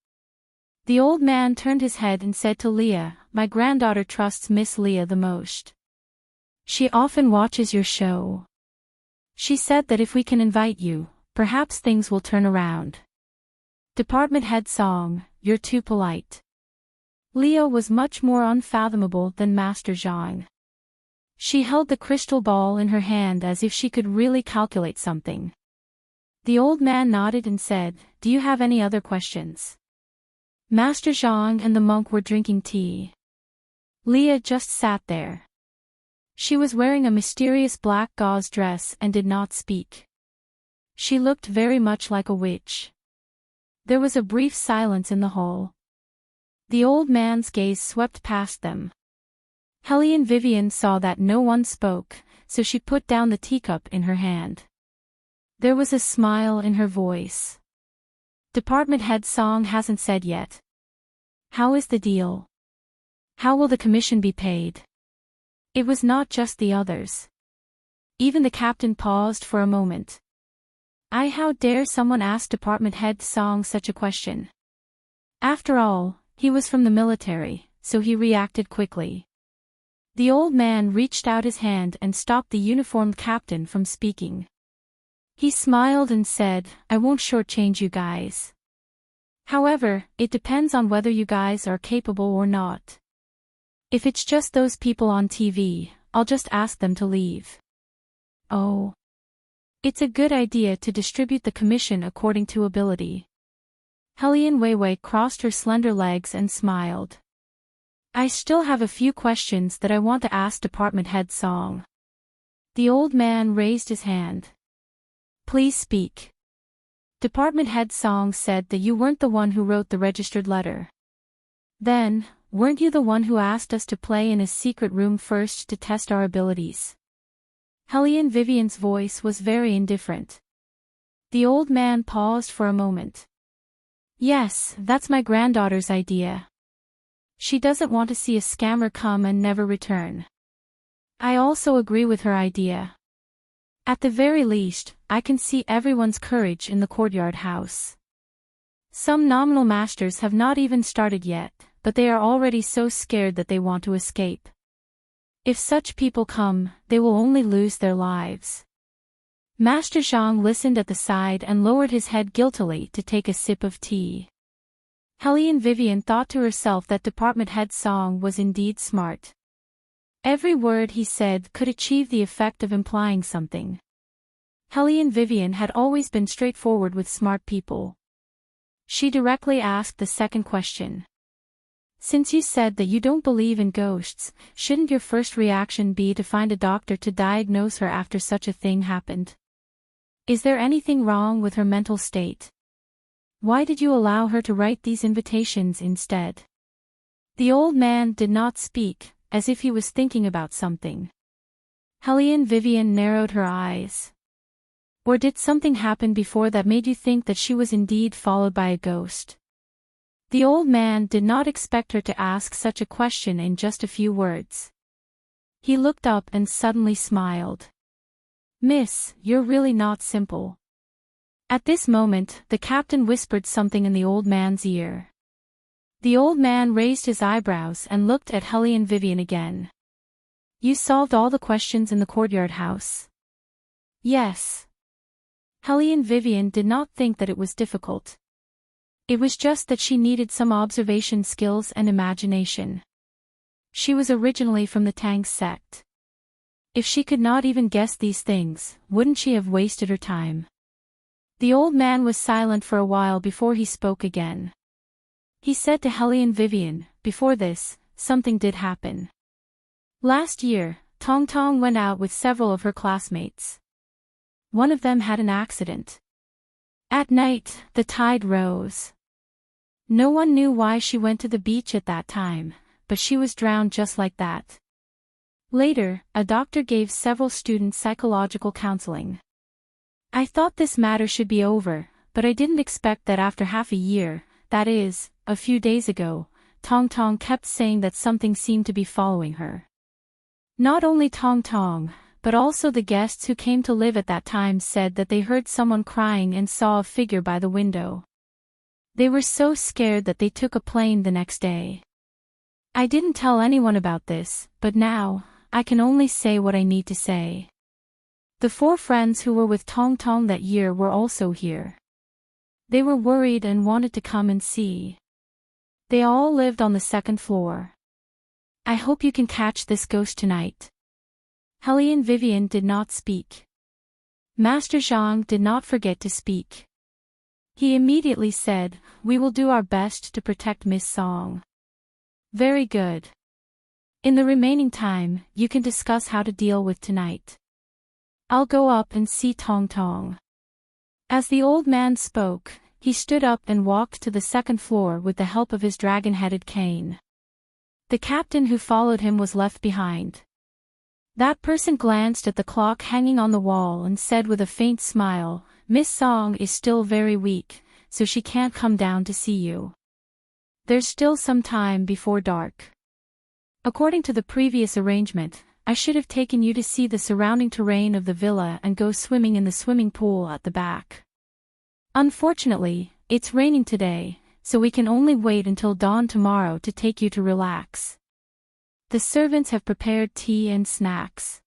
The old man turned his head and said to Leah, "My granddaughter trusts Miss Leah the most. She often watches your show. She said that if we can invite you, perhaps things will turn around." Department head Song, "You're too polite." Leah was much more unfathomable than Master Zhang. She held the crystal ball in her hand as if she could really calculate something. The old man nodded and said, "Do you have any other questions?" Master Zhang and the monk were drinking tea. Leah just sat there. She was wearing a mysterious black gauze dress and did not speak. She looked very much like a witch. There was a brief silence in the hall. The old man's gaze swept past them. Hellion Vivian saw that no one spoke, so she put down the teacup in her hand. There was a smile in her voice. Department head Song hasn't said yet. How is the deal? How will the commission be paid? It was not just the others. Even the captain paused for a moment. How dare someone ask Department head Song such a question? After all, he was from the military, so he reacted quickly. The old man reached out his hand and stopped the uniformed captain from speaking. He smiled and said, "I won't shortchange you guys. However, it depends on whether you guys are capable or not. If it's just those people on TV, I'll just ask them to leave." "Oh. It's a good idea to distribute the commission according to ability." Hellion Weiwei crossed her slender legs and smiled. "I still have a few questions that I want to ask Department head Song." The old man raised his hand. "Please speak." Department head Song said that you weren't the one who wrote the registered letter. Then, weren't you the one who asked us to play in a secret room first to test our abilities? Hellion Vivian's voice was very indifferent. The old man paused for a moment. "Yes, that's my granddaughter's idea. She doesn't want to see a scammer come and never return. I also agree with her idea. At the very least, I can see everyone's courage in the courtyard house. Some nominal masters have not even started yet, but they are already so scared that they want to escape. If such people come, they will only lose their lives." Master Zhang listened at the side and lowered his head guiltily to take a sip of tea. Hellion Vivian thought to herself that Department head Song was indeed smart. Every word he said could achieve the effect of implying something. Hellion Vivian had always been straightforward with smart people. She directly asked the second question. "Since you said that you don't believe in ghosts, shouldn't your first reaction be to find a doctor to diagnose her after such a thing happened? Is there anything wrong with her mental state? Why did you allow her to write these invitations instead?" The old man did not speak, as if he was thinking about something. Hellion Vivian narrowed her eyes. "Or did something happen before that made you think that she was indeed followed by a ghost?" The old man did not expect her to ask such a question in just a few words. He looked up and suddenly smiled. "Miss, you're really not simple." At this moment, the captain whispered something in the old man's ear. The old man raised his eyebrows and looked at Hellion Vivian again. "You solved all the questions in the courtyard house?" "Yes." Hellion Vivian did not think that it was difficult. It was just that she needed some observation skills and imagination. She was originally from the Tang sect. If she could not even guess these things, wouldn't she have wasted her time? The old man was silent for a while before he spoke again. He said to Hellion Vivian, "Before this, something did happen. Last year, Tong Tong went out with several of her classmates. One of them had an accident. At night, the tide rose. No one knew why she went to the beach at that time, but she was drowned just like that. Later, a doctor gave several students psychological counseling. I thought this matter should be over, but I didn't expect that after half a year, that is, a few days ago, Tong Tong kept saying that something seemed to be following her. Not only Tong Tong, but also the guests who came to live at that time said that they heard someone crying and saw a figure by the window. They were so scared that they took a plane the next day. I didn't tell anyone about this, but now, I can only say what I need to say. The 4 friends who were with Tong Tong that year were also here. They were worried and wanted to come and see. They all lived on the 2nd floor. I hope you can catch this ghost tonight. Helly and Vivian did not speak. Master Zhang did not forget to speak. He immediately said, "We will do our best to protect Miss Song." Very good. In the remaining time, you can discuss how to deal with tonight. I'll go up and see Tong Tong. As the old man spoke, he stood up and walked to the 2nd floor with the help of his dragon-headed cane. The captain who followed him was left behind. That person glanced at the clock hanging on the wall and said with a faint smile, "Miss Song is still very weak, so she can't come down to see you. There's still some time before dark. According to the previous arrangement, I should have taken you to see the surrounding terrain of the villa and go swimming in the swimming pool at the back. Unfortunately, it's raining today, so we can only wait until dawn tomorrow to take you to relax. The servants have prepared tea and snacks.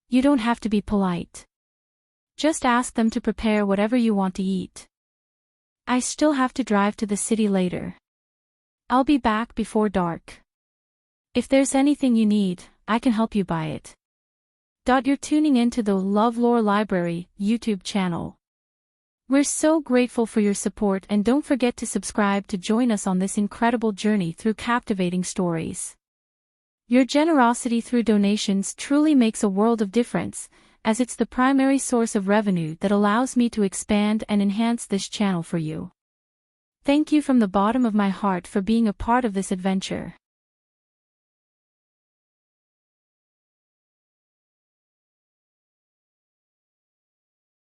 You don't have to be polite. Just ask them to prepare whatever you want to eat. I still have to drive to the city later. I'll be back before dark. If there's anything you need, I can help you buy it." You're tuning into the LoveLore Library YouTube channel. We're so grateful for your support, and don't forget to subscribe to join us on this incredible journey through captivating stories. Your generosity through donations truly makes a world of difference, as it's the primary source of revenue that allows me to expand and enhance this channel for you. Thank you from the bottom of my heart for being a part of this adventure.